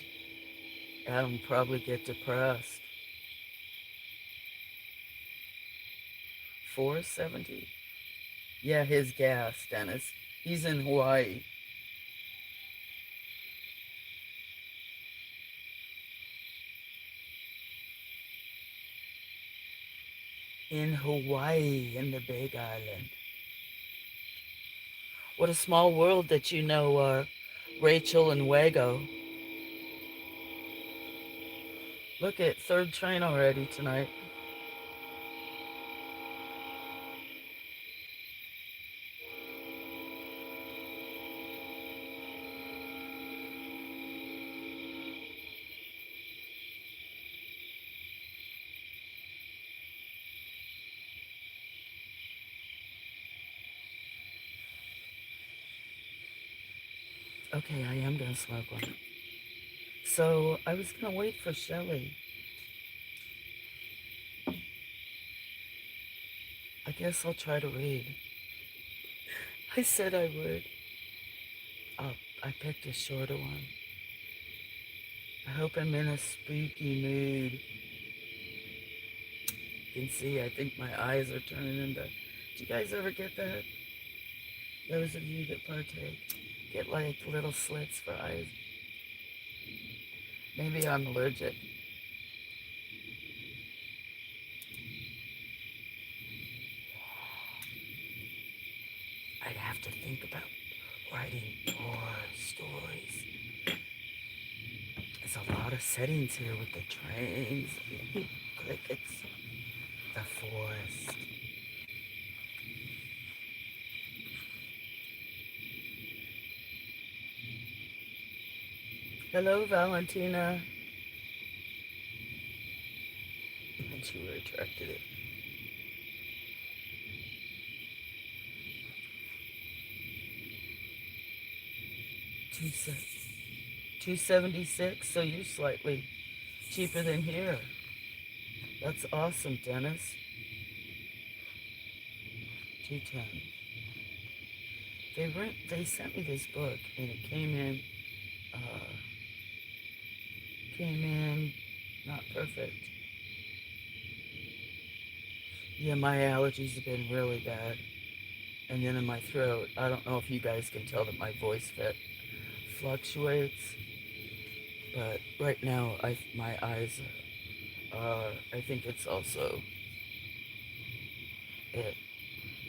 Adam probably get depressed. 470? Yeah, his gas, Dennis. He's in Hawaii. In Hawaii, in the Big Island. What a small world that you know, Rachel and Wago. Look at third train already tonight. Okay, I am gonna smoke one. So I was gonna wait for Shelly. I guess I'll try to read. I said I would. Oh, I picked a shorter one. I hope I'm in a spooky mood. You can see, I think my eyes are turning into... Do you guys ever get that? Those of you that partake get like little slits for eyes. Maybe I'm allergic. I'd have to think about writing more stories. There's a lot of settings here with the trains, the crickets, the forest. Hello, Valentina. And she retracted it. Two se- 276, so you're slightly cheaper than here. That's awesome, Dennis. 210. They sent me this book, and it uh, came in not perfect. Yeah, my allergies have been really bad, and then in my throat. I don't know if you guys can tell that my voice fit fluctuates, but right now my eyes are. I think it's also it.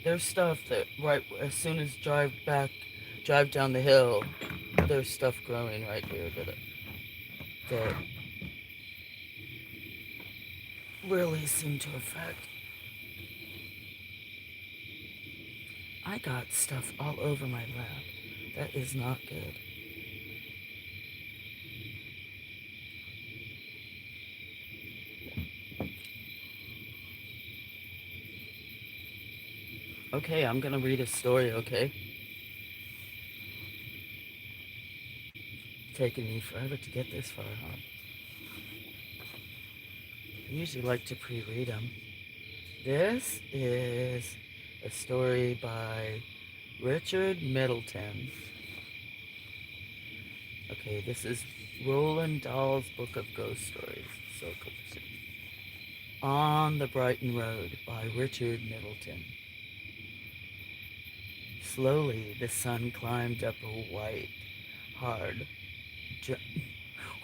There's stuff that right as soon as drive down the hill, there's stuff growing right here that really seem to affect. I got stuff all over my lap. That is not good. Okay, I'm gonna read a story. Okay, taking me forever to get this far, huh? I usually like to pre-read them. This is a story by Richard Middleton. Okay, this is Roald Dahl's Book of Ghost Stories. So cool. On the Brighton Road by Richard Middleton. Slowly, the sun climbed up a white, hard.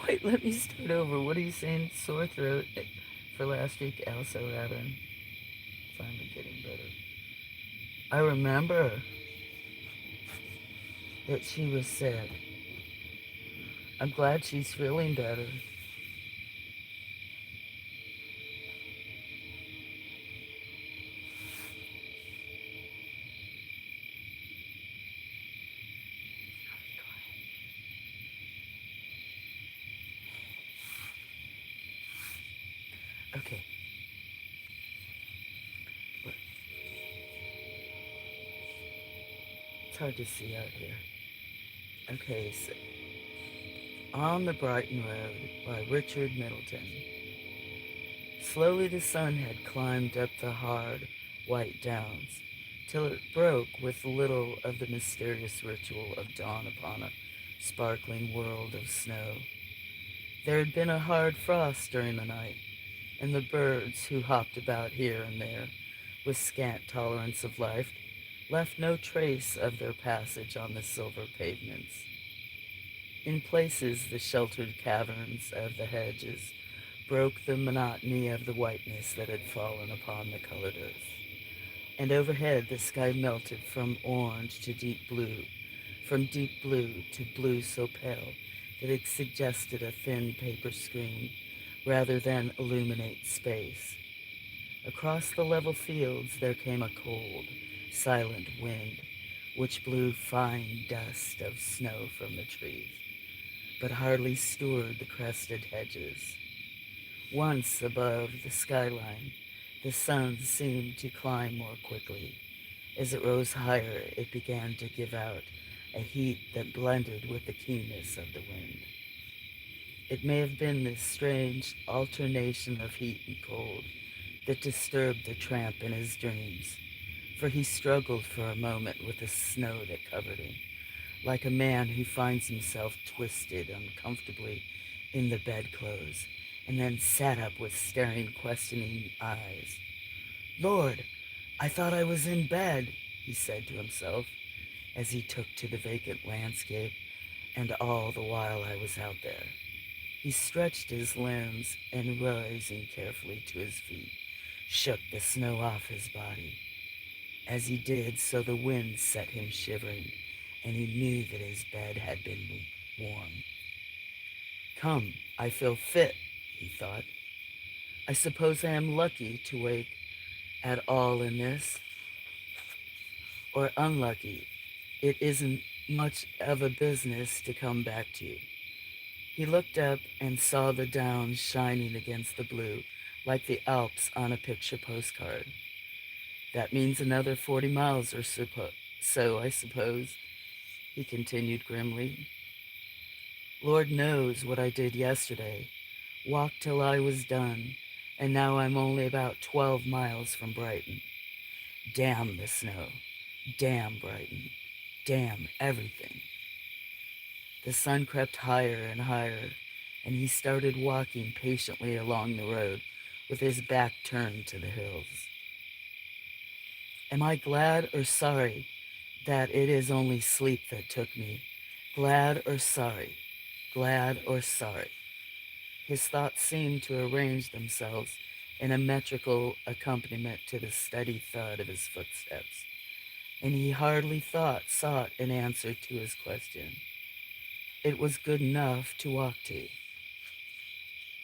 Wait, let me start over. What are you saying? Sore throat for last week. Also, having finally getting better. I remember that she was sick. I'm glad she's feeling better. Okay, it's hard to see out here. Okay, so On the Brighton Road by Richard Middleton. Slowly the sun had climbed up the hard, white downs, till it broke with little of the mysterious ritual of dawn upon a sparkling world of snow. There had been a hard frost during the night, and the birds who hopped about here and there with scant tolerance of life left no trace of their passage on the silver pavements. In places, the sheltered caverns of the hedges broke the monotony of the whiteness that had fallen upon the colored earth. And overhead, the sky melted from orange to deep blue, from deep blue to blue so pale that it suggested a thin paper screen rather than illuminate space. Across the level fields there came a cold, silent wind, which blew fine dust of snow from the trees, but hardly stirred the crested hedges. Once above the skyline, the sun seemed to climb more quickly. As it rose higher, it began to give out a heat that blended with the keenness of the wind. It may have been this strange alternation of heat and cold that disturbed the tramp in his dreams, for he struggled for a moment with the snow that covered him, like a man who finds himself twisted uncomfortably in the bedclothes, and then sat up with staring, questioning eyes. "Lord, I thought I was in bed," he said to himself, as he took to the vacant landscape, and all the while I was out there. He stretched his limbs and, rising carefully to his feet, shook the snow off his body. As he did so, the wind set him shivering, and he knew that his bed had been warm. "Come, I feel fit," he thought. "I suppose I am lucky to wake at all in this, or unlucky. It isn't much of a business to come back to you." He looked up and saw the downs shining against the blue, like the Alps on a picture postcard. "That means another 40 miles or so, I suppose," he continued grimly. "Lord knows what I did yesterday. Walked till I was done, and now I'm only about 12 miles from Brighton. Damn the snow. Damn Brighton." Damn everything. The sun crept higher and higher, and he started walking patiently along the road with his back turned to the hills. Am I glad or sorry that it is only sleep that took me? Glad or sorry? Glad or sorry? His thoughts seemed to arrange themselves in a metrical accompaniment to the steady thud of his footsteps, and he hardly sought an answer to his question. It was good enough to walk to.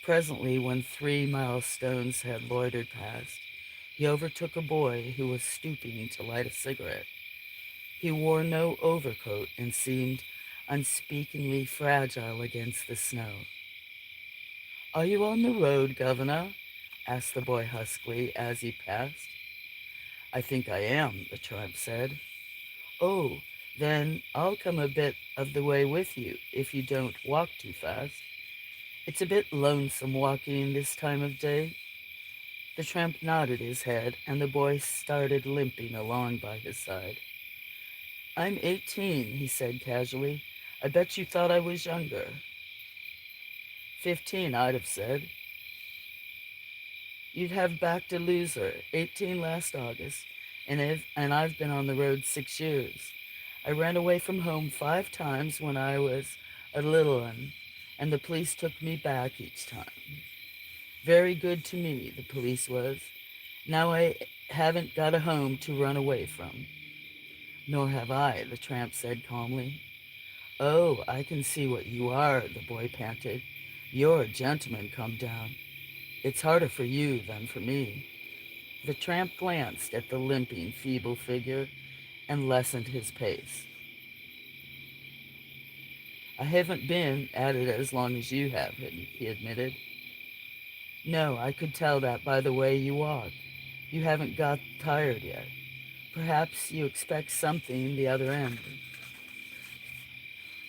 Presently, when 3 milestones had loitered past, he overtook a boy who was stooping to light a cigarette. He wore no overcoat and seemed unspeakingly fragile against the snow. Are you on the road, Governor? Asked the boy huskily as he passed. I think I am, the tramp said. Oh, then I'll come a bit of the way with you if you don't walk too fast. It's a bit lonesome walking this time of day. The tramp nodded his head, and the boy started limping along by his side. I'm 18, he said casually. I bet you thought I was younger. 15, I'd have said. You'd have backed a loser, 18 last August, and I've been on the road 6 years. I ran away from home 5 times when I was a little un, and the police took me back each time. Very good to me, the police was. Now I haven't got a home to run away from. Nor have I, the tramp said calmly. Oh, I can see what you are, the boy panted. You're a gentleman come down. It's harder for you than for me. The tramp glanced at the limping, feeble figure and lessened his pace. I haven't been at it as long as you have, he admitted. No, I could tell that by the way you walk. You haven't got tired yet. Perhaps you expect something the other end.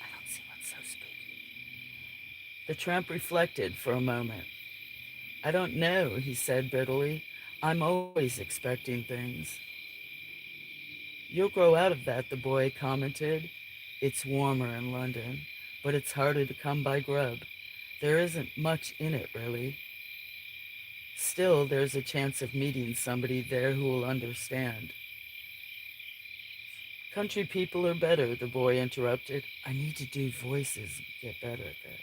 I don't see what's so spooky. The tramp reflected for a moment. I don't know, he said bitterly. I'm always expecting things. You'll grow out of that, the boy commented. It's warmer in London, but it's harder to come by grub. There isn't much in it, really. Still, there's a chance of meeting somebody there who will understand. Country people are better, the boy interrupted. I need to do voices and get better at that.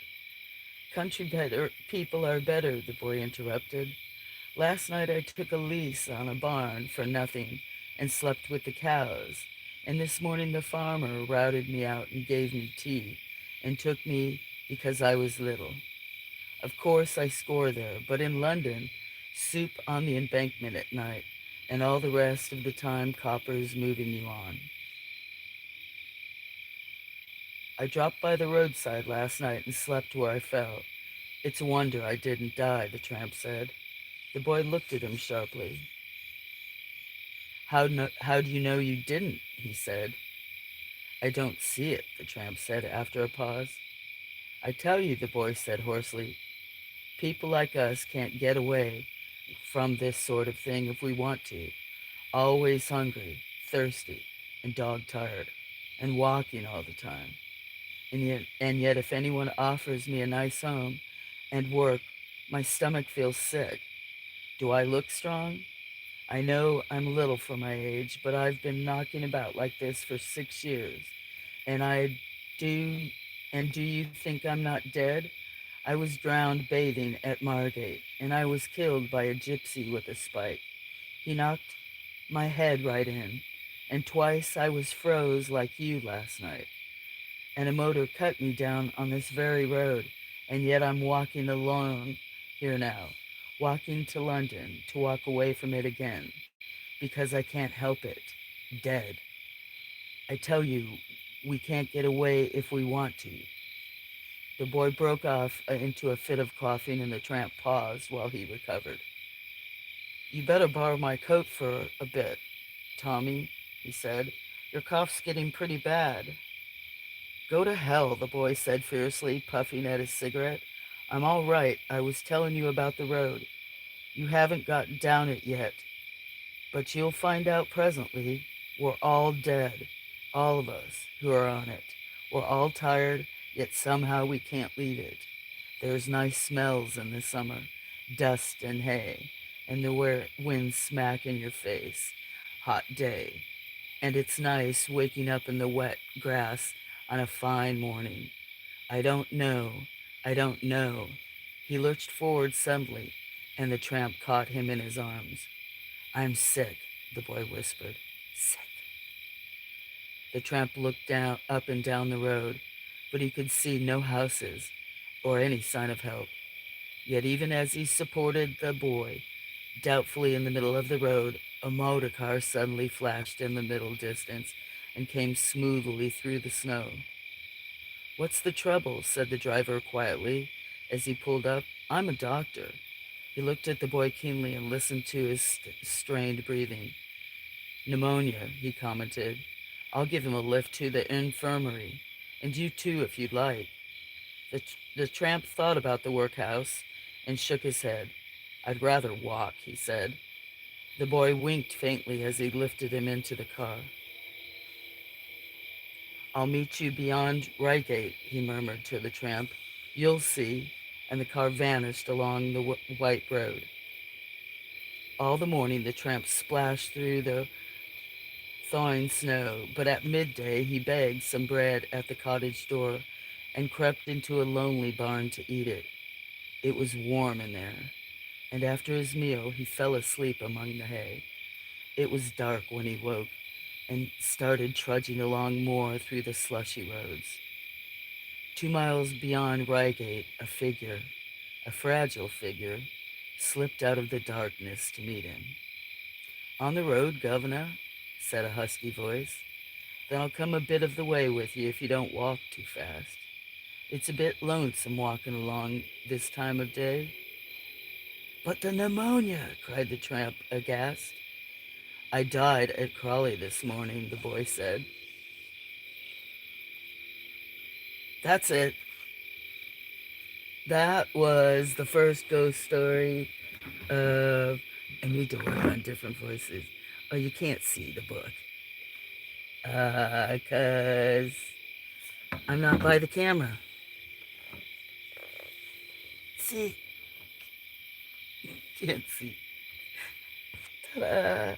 People are better, the boy interrupted. Last night I took a lease on a barn for nothing and slept with the cows. And this morning the farmer routed me out and gave me tea and took me because I was little. Of course I score there, but in London, soup on the embankment at night, and all the rest of the time coppers moving you on. I dropped by the roadside last night and slept where I fell. It's a wonder I didn't die, the tramp said. The boy looked at him sharply. How do you know you didn't? He said. I don't see it, the tramp said after a pause. I tell you, the boy said hoarsely, people like us can't get away from this sort of thing if we want to. Always hungry, thirsty, and dog-tired, and walking all the time. And yet, if anyone offers me a nice home and work, my stomach feels sick. Do I look strong? I know I'm little for my age, but I've been knocking about like this for 6 years. And I do, and do you think I'm not dead? I was drowned bathing at Margate, and I was killed by a gypsy with a spike. He knocked my head right in, and twice I was froze like you last night. And a motor cut me down on this very road, and yet I'm walking alone here now, walking to London to walk away from it again, because I can't help it. Dead. I tell you, we can't get away if we want to. The boy broke off into a fit of coughing, and the tramp paused while he recovered. You better borrow my coat for a bit, Tommy, he said. Your cough's getting pretty bad. Go to hell, the boy said fiercely, puffing at his cigarette. I'm all right. I was telling you about the road. You haven't got down it yet, but you'll find out presently. We're all dead. All of us who are on it. We're all tired, yet somehow we can't leave it. There's nice smells in the summer, dust and hay, and the wind smack in your face. Hot day. And it's nice waking up in the wet grass on a fine morning. I don't know. I don't know. He lurched forward suddenly, and the tramp caught him in his arms. I'm sick, the boy whispered. Sick. The tramp looked down, up and down the road, but he could see no houses or any sign of help. Yet even as he supported the boy, doubtfully in the middle of the road, a motor car suddenly flashed in the middle distance and came smoothly through the snow. What's the trouble? Said the driver quietly as he pulled up. I'm a doctor. He looked at the boy keenly and listened to his strained breathing. Pneumonia, he commented. I'll give him a lift to the infirmary. And you too, if you'd like. The tramp thought about the workhouse and shook his head. I'd rather walk, he said. The boy winked faintly as he lifted him into the car. I'll meet you beyond Reigate, he murmured to the tramp. You'll see. And the car vanished along the white road. All the morning the tramp splashed through the thawing snow, but at midday he begged some bread at the cottage door and crept into a lonely barn to eat it. It was warm in there, and after his meal he fell asleep among the hay. It was dark when he woke and started trudging along more through the slushy roads. 2 miles beyond Reigate, a figure, a fragile figure, slipped out of the darkness to meet him. On the road, Governor, said a husky voice. Then I'll come a bit of the way with you if you don't walk too fast. It's a bit lonesome walking along this time of day. But the pneumonia, cried the tramp, aghast. I died at Crawley this morning, the boy said. That's it. That was the first ghost story of... I need to work on different voices. Oh, you can't see the book. Because I'm not by the camera. See? Can't see. Ta-da!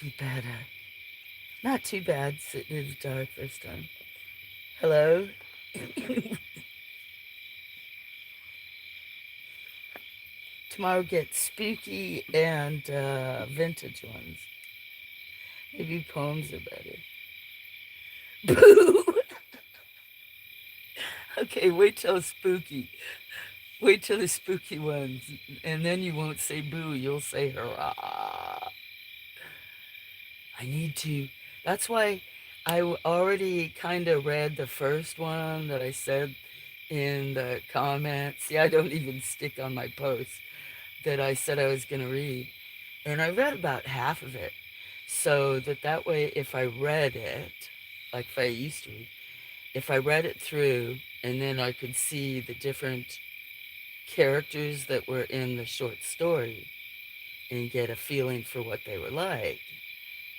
Be better. Not too bad sitting in the dark this time. Hello? Tomorrow get spooky and vintage ones. Maybe poems are better. Boo! Okay, wait till spooky. Wait till the spooky ones. And then you won't say boo, you'll say hurrah. I need to. That's why I already kind of read the first one that I said in the comments. See, I don't even stick on my posts that I said I was going to read. And I read about half of it. So that way, if I read it, like if I used to read, if I read it through and then I could see the different characters that were in the short story and get a feeling for what they were like,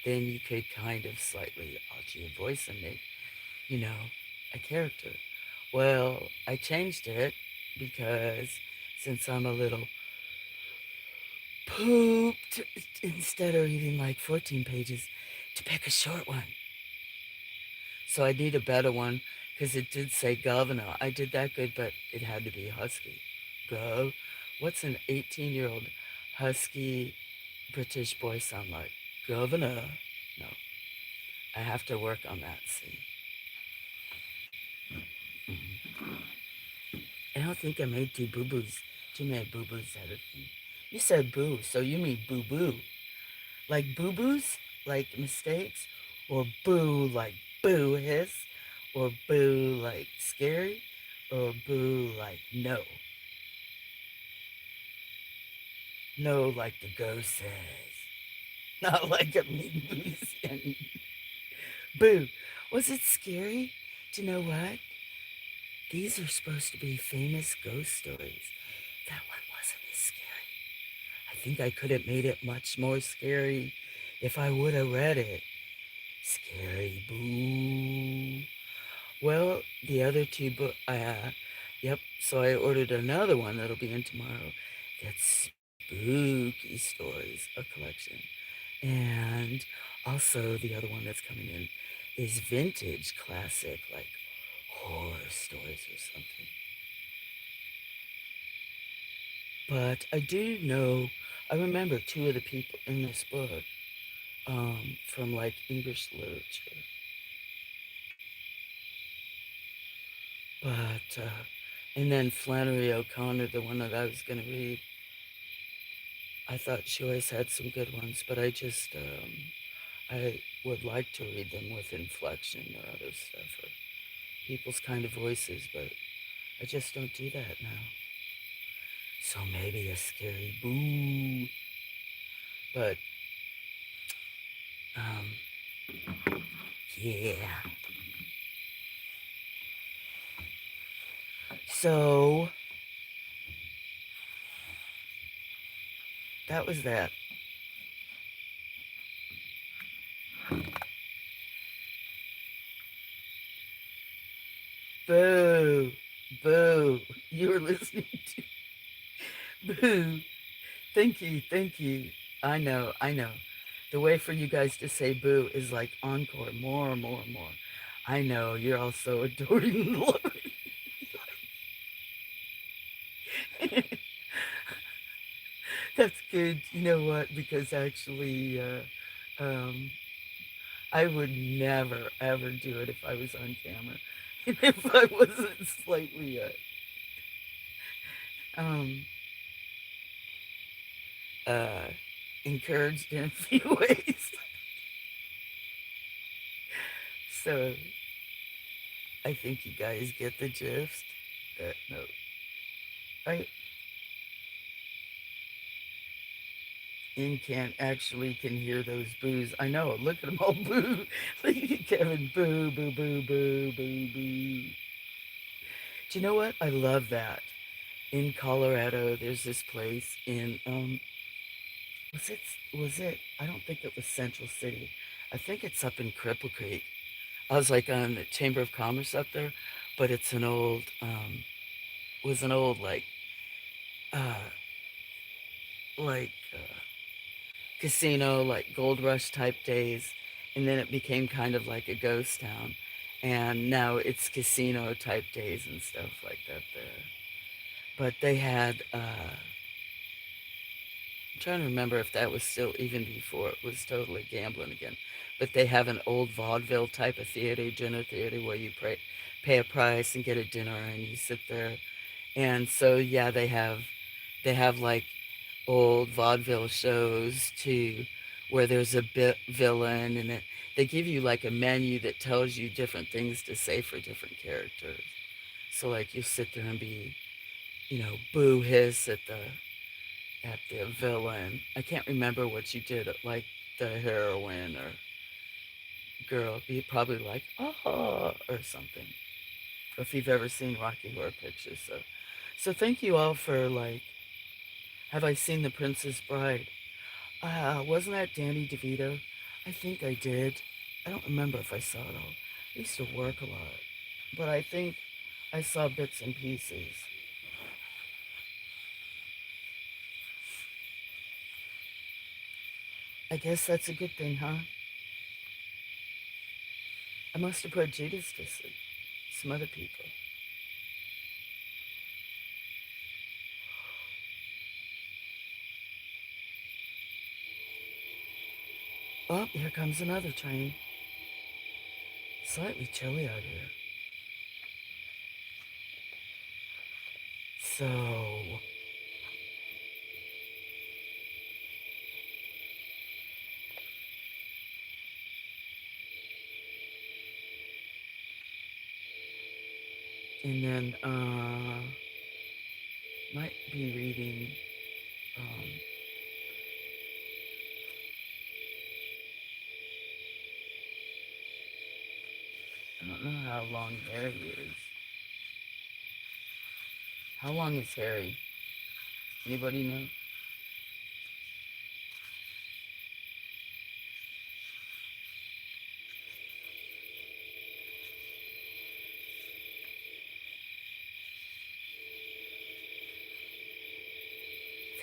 then you could kind of slightly alter your voice and make, a character. Well, I changed it because since I'm a little pooped, instead of reading like 14 pages, to pick a short one. So I need a better one because it did say governor. I did that good, but it had to be husky. Go. What's an 18-year-old husky British boy sound like? Governor. No. I have to work on that, see. Mm-hmm. I don't think I made too many boo-boos out of me. You said boo, so you mean boo-boo. Like boo-boos? Like mistakes? Or boo like boo hiss? Or boo like scary? Or boo like no? No like the ghost says. Not like a mean boo. Boo. Was it scary? Do you know what? These are supposed to be famous ghost stories. That one wasn't as scary. think I could have made it much more scary if I would have read it. Scary boo. Well, the other two book, yep. So I ordered another one that'll be in tomorrow. That's spooky stories, a collection, and also the other one that's coming in is vintage classic, like horror stories or something. But I do know, I remember two of the people in this book from like English literature. But, and then Flannery O'Connor, the one that I was going to read, I thought she always had some good ones, but I would like to read them with inflection or other stuff or people's kind of voices, but I just don't do that now. So maybe a scary boo. But, um, yeah. So that was that. Boo. Boo. You were listening to boo. Thank you. Thank you. I know. I know. The way for you guys to say boo is like encore, more, more, more. I know. You're all so adoring and loving. That's good. You know what? Because actually, um, I would never, ever do it if I was on camera. And if I wasn't slightly um, uh, encouraged in a few ways. So I think you guys get the gist. That no, I in can actually can hear those boos. I know. Look at them all boo. Look at Kevin boo boo boo boo boo boo. Do you know what? I love that. In Colorado, there's this place in was it I don't think it was Central City. I think it's up in Cripple Creek. I was like on the Chamber of Commerce up there, but it's an old was an old uh like casino, like gold rush type days, and then it became kind of like a ghost town, and now it's casino type days and stuff like that there. But they had I'm trying to remember if that was still even before it was totally gambling again. But they have an old vaudeville type of theater, dinner theater, where you pay a price and get a dinner and you sit there. And so yeah, they have like old vaudeville shows too, where there's a villain and they give you like a menu that tells you different things to say for different characters. So like you sit there and be, boo hiss at the villain. I can't remember what you did, like the heroine or girl. Be probably like, oh, or something. If you've ever seen Rocky Horror Picture. So thank you all for like, have I seen The Princess Bride? Wasn't that Danny DeVito? I think I did. I don't remember if I saw it all. I used to work a lot. But I think I saw bits and pieces. I guess that's a good thing, huh? I must have put Judas to sleep. Some other people. Oh, here comes another train. Slightly chilly out here. So, and then, might be reading, um, I don't know how long Harry is. How long is Harry? Anybody know?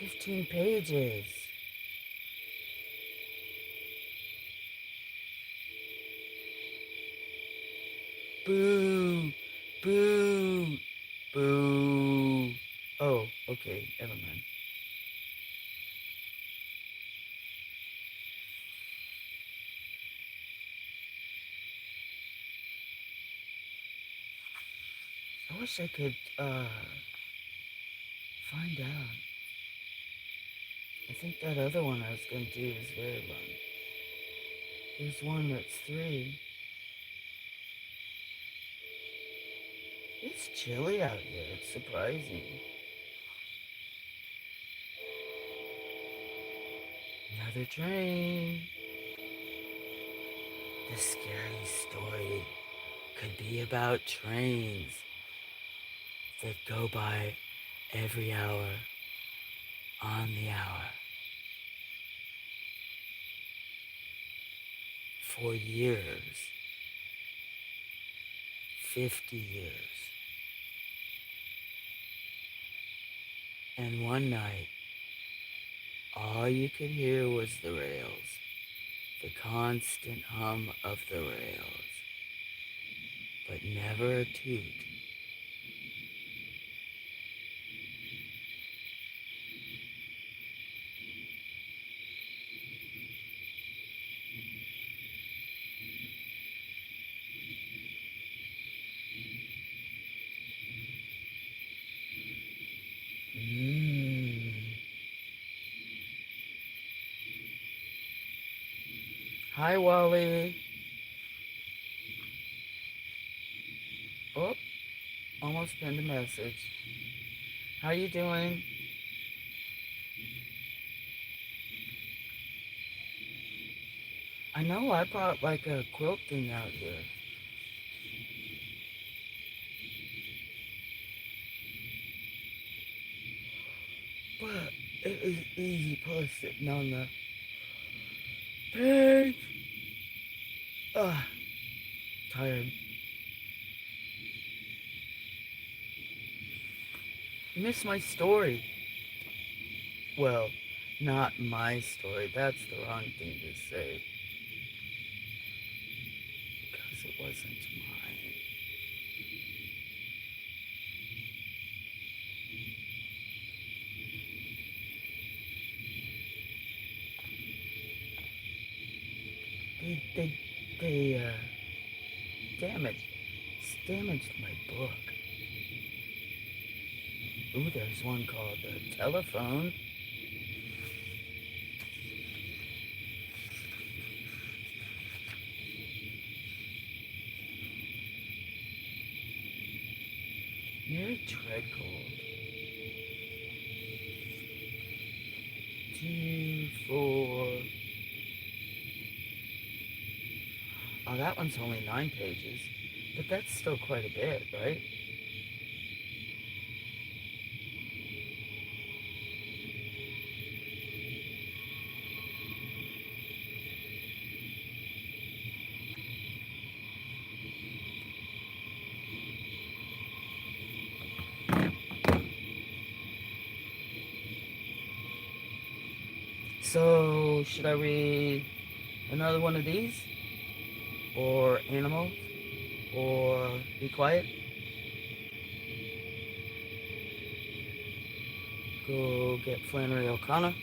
15 pages. Boo! Boo! Boo! Oh, okay, never mind. I wish I could, find out. I think that other one I was gonna do is very long. There's one that's 3. It's chilly out here. It's surprising. Another train. The scary story could be about trains that go by every hour on the hour for years, 50 years. And one night, all you could hear was the rails, the constant hum of the rails, but never a toot. Mmm. Hi, Wally. Oh, almost pinned a message. How you doing? I know I brought like a quilt thing out here. But it was easy posting on the page. Ugh, tired. You missed my story. Well, not my story. That's the wrong thing to say. Because it wasn't mine. They damaged my book. Ooh, there's one called The Telephone. Near Treadcold. 2, 4. Oh, that one's only 9 pages. But that's still quite a bit, right? So, should I read another one of these? Or Animals? Or Be Quiet? Go get Flannery O'Connor?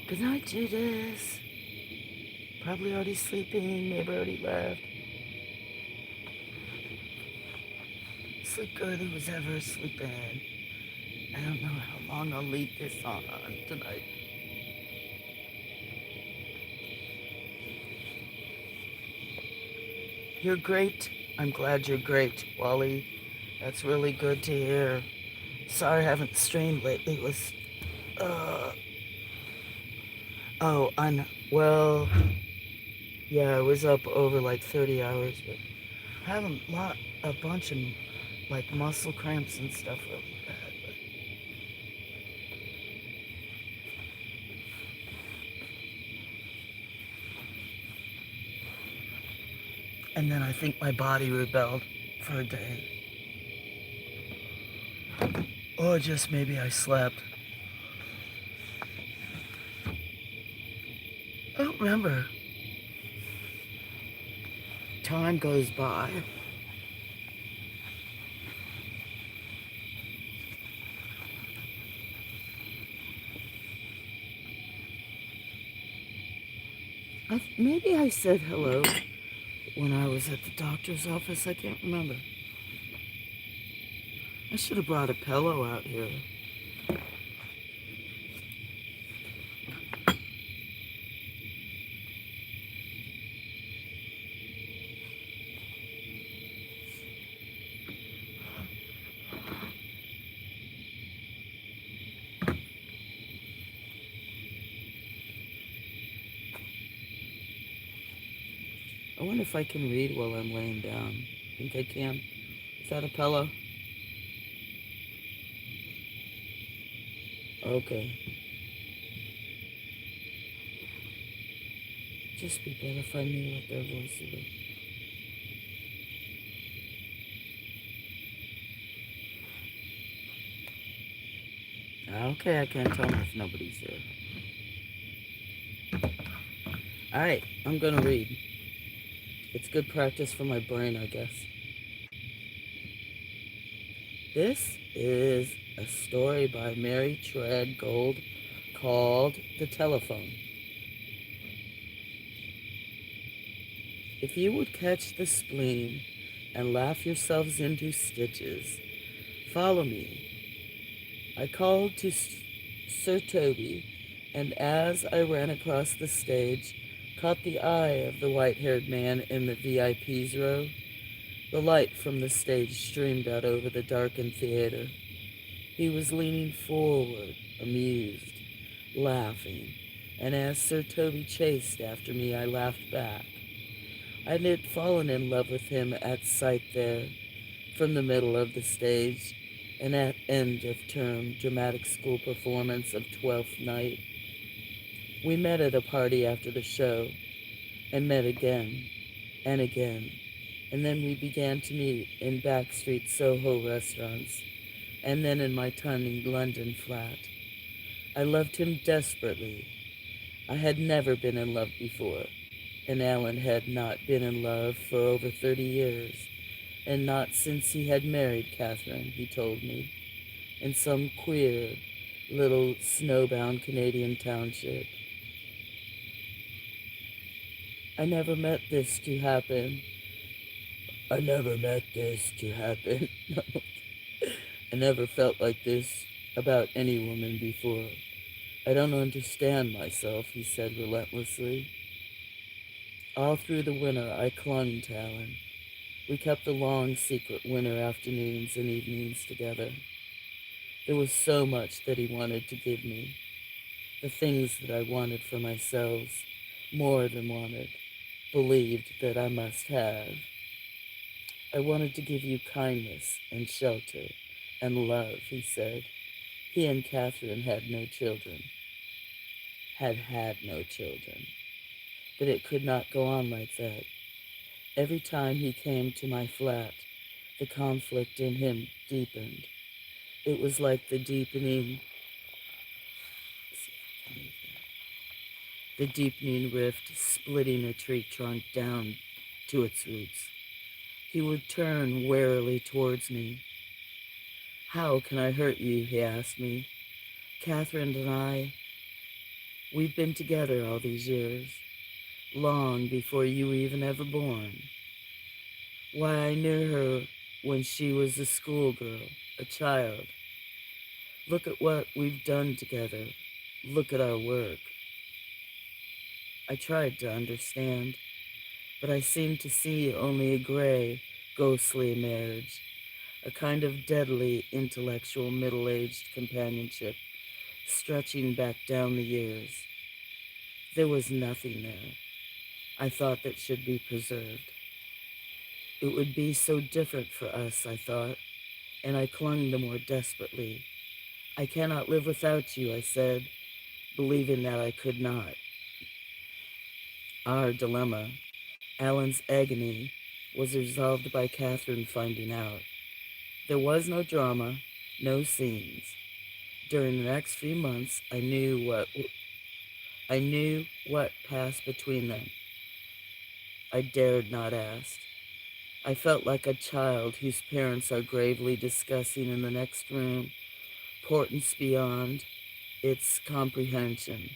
Good night, Judas. Probably already sleeping, maybe already left. Sleep good, who was ever sleeping. I don't know how long I'll leave this on tonight. You're great. I'm glad you're great, Wally. That's really good to hear. Sorry I haven't streamed lately. It was Uh, oh, well, yeah, I was up over like 30 hours, but having a bunch of like muscle cramps and stuff really bad. And then I think my body rebelled for a day. Or just maybe I slept. I don't remember. Time goes by. Maybe I said hello when I was at the doctor's office. I can't remember. I should have brought a pillow out here. I wonder if I can read while I'm laying down. Think I can? Is that a pillow? Okay. Just be better if I knew what their voices were. Okay, I can't tell them if nobody's here. Alright, I'm gonna read. It's good practice for my brain, I guess. This is a story by Mary Tread Gold called The Telephone. If you would catch the spleen and laugh yourselves into stitches, follow me. I called to Sir Toby, and as I ran across the stage, caught the eye of the white-haired man in the VIP's row. The light from the stage streamed out over the darkened theater. He was leaning forward, amused, laughing, and as Sir Toby chased after me, I laughed back. I had fallen in love with him at sight there, from the middle of the stage, an end-of-term dramatic school performance of Twelfth Night. We met at a party after the show, and met again, and again, and then we began to meet in backstreet Soho restaurants, and then in my tiny London flat. I loved him desperately. I had never been in love before, and Alan had not been in love for over 30 years, and not since he had married Catherine, he told me, in some queer little snowbound Canadian township. I never met this to happen. I never met this to happen. I never felt like this about any woman before. I don't understand myself, he said relentlessly. All through the winter, I clung to Alan. We kept the long, secret winter afternoons and evenings together. There was so much that he wanted to give me. The things that I wanted for myself, more than wanted, believed that I must have. I wanted to give you kindness and shelter and love, he said. He and Catherine had no children, had no children. But it could not go on like that. Every time he came to my flat, the conflict in him deepened. It was like the deepening rift splitting a tree trunk down to its roots. He would turn warily towards me. How can I hurt you? He asked me. Catherine and I, we've been together all these years, long before you were even ever born. Why, I knew her when she was a schoolgirl, a child. Look at what we've done together. Look at our work. I tried to understand, but I seemed to see only a gray, ghostly marriage, a kind of deadly, intellectual, middle-aged companionship stretching back down the years. There was nothing there I thought that should be preserved. It would be so different for us, I thought, and I clung the more desperately. I cannot live without you, I said, believing that I could not. Our dilemma, Alan's agony, was resolved by Catherine finding out. There was no drama, no scenes. During the next few months, I knew what passed between them. I dared not ask. I felt like a child whose parents are gravely discussing in the next room portents beyond its comprehension.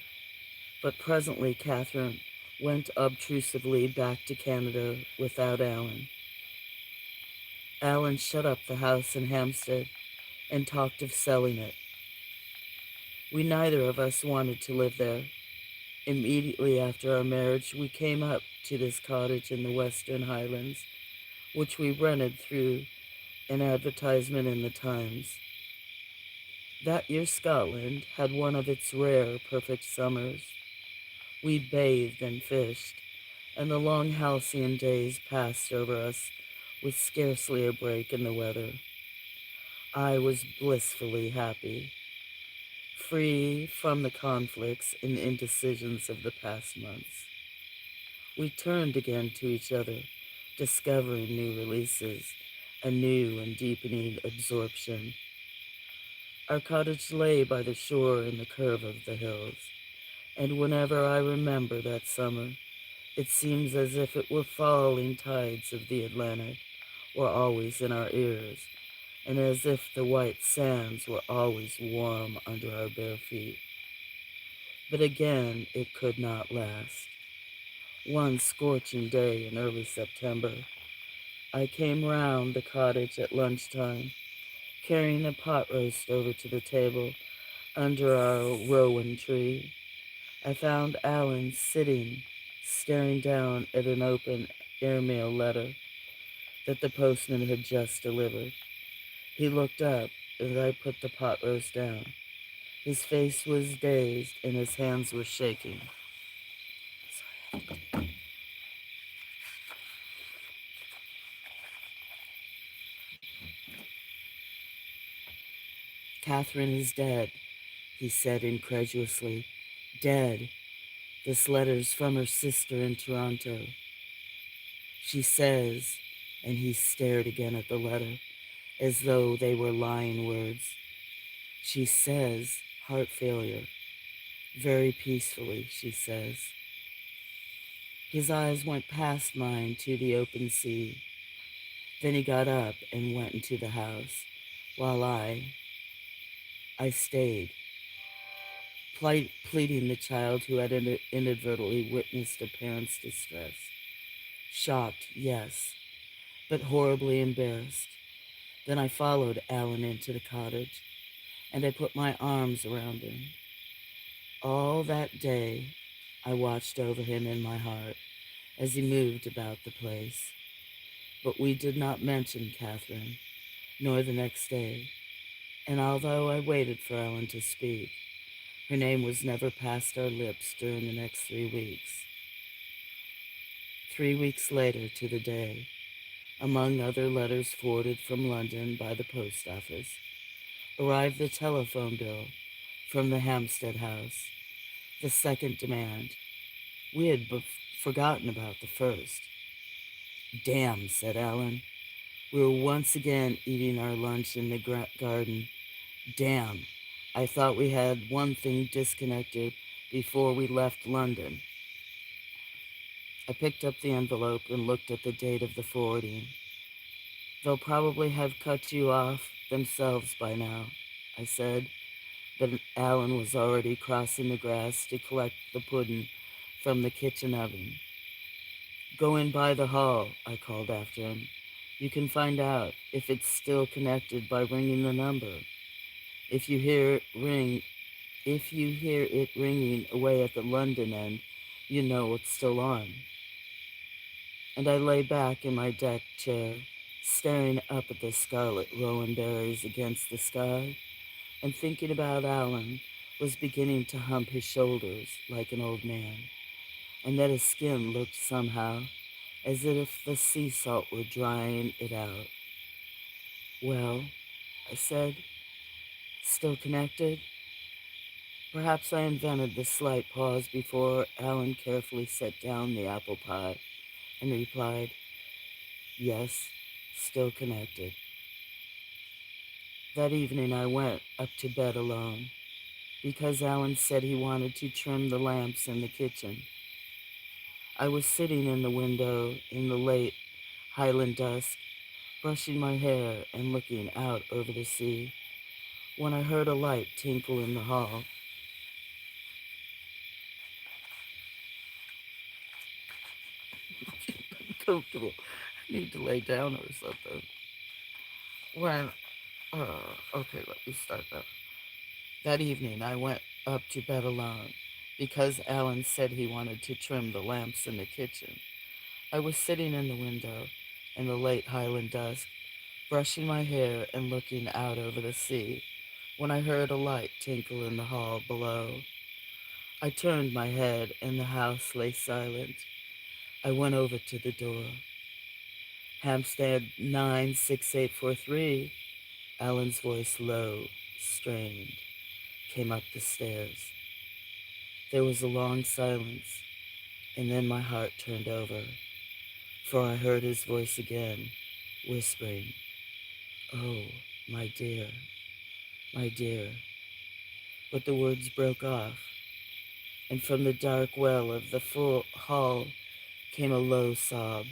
But presently Catherine went obtrusively back to Canada without Alan. Alan shut up the house in Hampstead and talked of selling it. We neither of us wanted to live there. Immediately after our marriage, we came up to this cottage in the Western Highlands, which we rented through an advertisement in the Times. That year Scotland had one of its rare, perfect summers. We bathed and fished, and the long halcyon days passed over us with scarcely a break in the weather. I was blissfully happy, free from the conflicts and indecisions of the past months. We turned again to each other, discovering new releases, a new and deepening absorption. Our cottage lay by the shore in the curve of the hills, and whenever I remember that summer, it seems as if it were falling tides of the Atlantic were always in our ears, and as if the white sands were always warm under our bare feet. But again, it could not last. One scorching day in early September, I came round the cottage at lunchtime, carrying a pot roast over to the table under our rowan tree. I found Alan sitting, staring down at an open airmail letter that the postman had just delivered. He looked up as I put the pot roast down. His face was dazed and his hands were shaking. Catherine is dead, he said incredulously. Dead. This letter's from her sister in Toronto. She says, and he stared again at the letter, as though they were lying words. She says, heart failure. Very peacefully, she says. His eyes went past mine to the open sea. Then he got up and went into the house, while I stayed, pleading the child who had inadvertently witnessed a parent's distress. Shocked, yes, but horribly embarrassed. Then I followed Alan into the cottage, and I put my arms around him. All that day, I watched over him in my heart as he moved about the place. But we did not mention Catherine, nor the next day, and although I waited for Ellen to speak, her name was never past our lips during the next 3 weeks. 3 weeks later to the day, among other letters forwarded from London by the post office, arrived the telephone bill from the Hampstead house, the second demand. We had forgotten about the first. Damn, said Alan. We were once again eating our lunch in the garden. Damn, I thought we had one thing disconnected before we left London. I picked up the envelope and looked at the date of the forwarding. They'll probably have cut you off themselves by now, I said, but Alan was already crossing the grass to collect the pudding from the kitchen oven. Go in by the hall, I called after him. You can find out if it's still connected by ringing the number. If you hear it ringing away at the London end, you know it's still on. And I lay back in my deck chair, staring up at the scarlet rowan berries against the sky, and thinking about Alan was beginning to hump his shoulders like an old man, and that his skin looked somehow as if the sea salt were drying it out. Well, I said, still connected? Perhaps I invented the slight pause before Alan carefully set down the apple pie and replied, yes, still connected. That evening I went up to bed alone because Alan said he wanted to trim the lamps in the kitchen. I was sitting in the window in the late Highland dusk, brushing my hair and looking out over the sea, when I heard a light tinkle in the hall. Uncomfortable. I need to lay down or something. When, okay, let me start that. That evening I went up to bed alone because Alan said he wanted to trim the lamps in the kitchen. I was sitting in the window in the late Highland dusk, brushing my hair and looking out over the sea, when I heard a light tinkle in the hall below. I turned my head and the house lay silent. I went over to the door. Hampstead 96843, Alan's voice low, strained, came up the stairs. There was a long silence, and then my heart turned over, for I heard his voice again, whispering, oh, my dear, my dear. But the words broke off, and from the dark well of the full hall came a low sob.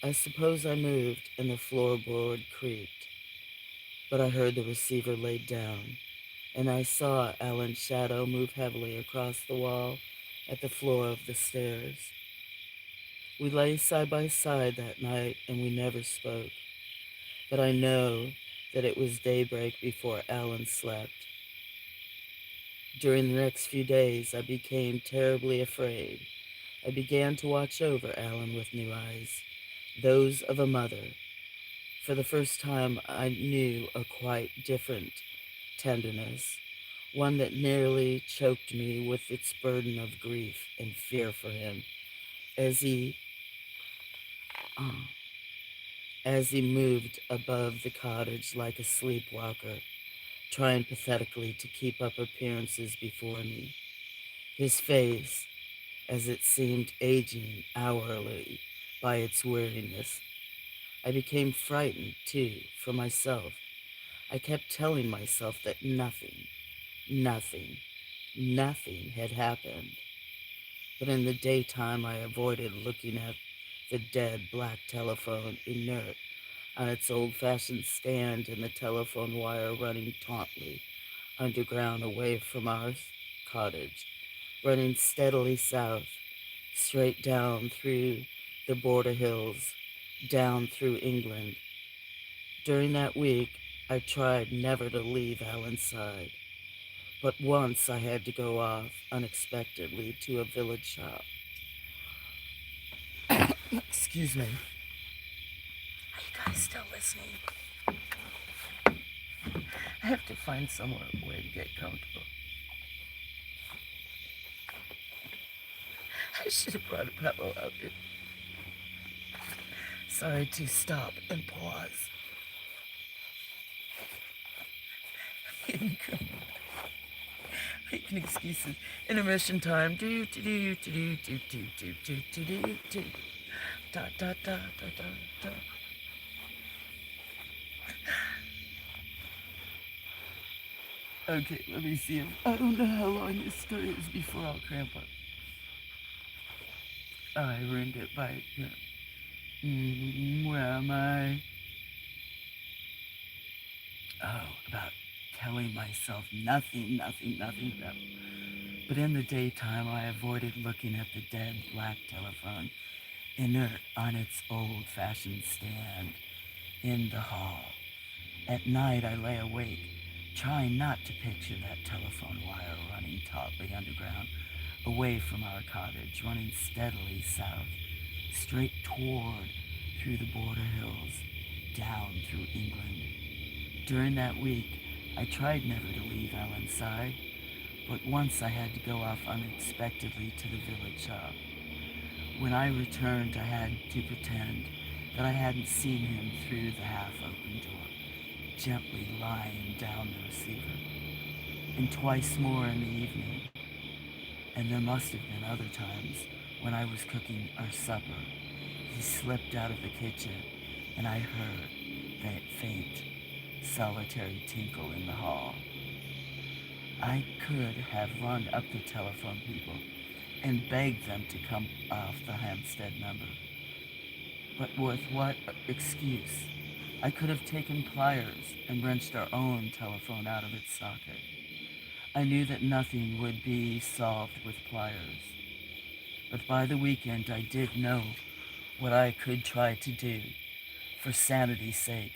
I suppose I moved and the floorboard creaked, but I heard the receiver laid down, and I saw Alan's shadow move heavily across the wall at the floor of the stairs. We lay side by side that night, and we never spoke, but I know that it was daybreak before Alan slept. During the next few days, I became terribly afraid. I began to watch over Alan with new eyes, those of a mother. For the first time, I knew a quite different tenderness, one that nearly choked me with its burden of grief and fear for him as he, uh, as he moved above the cottage like a sleepwalker, trying pathetically to keep up appearances before me. His face, as it seemed aging hourly by its weariness. I became frightened, too, for myself. I kept telling myself that nothing, nothing had happened. But in the daytime, I avoided looking at the dead black telephone inert on its old-fashioned stand and the telephone wire running tautly underground away from our cottage, running steadily south, straight down through the border hills, down through England. During that week, I tried never to leave Alan's side, but once I had to go off unexpectedly to a village shop. Excuse me. Are you guys still listening? I have to find somewhere where to get comfortable. I should have brought a pillow out there. Sorry to stop and pause. Making excuses. Intermission time. Do do do do do do do do do do do. Da da da da da da. Okay, let me see. I don't know how long this story is before I'll cramp up. I ruined it by where am I? Oh, about telling myself nothing about it. But in the daytime, I avoided looking at the dead black telephone, inert on its old-fashioned stand in the hall. At night, I lay awake, trying not to picture that telephone wire running tautly underground, away from our cottage, running steadily south, straight toward through the border hills, down through England. During that week, I tried never to leave Alan's side, But once I had to go off unexpectedly to the village shop. When I returned, I had to pretend that I hadn't seen him through the half-open door, gently lying down the receiver. And twice more in the evening, and there must have been other times when I was cooking our supper, he slipped out of the kitchen, and I heard that faint, solitary tinkle in the hall. I could have rung up the telephone people and begged them to come off the Hampstead number. But with what excuse? I could have taken pliers and wrenched our own telephone out of its socket. I knew that nothing would be solved with pliers. But by the weekend I did know what I could try to do, for sanity's sake,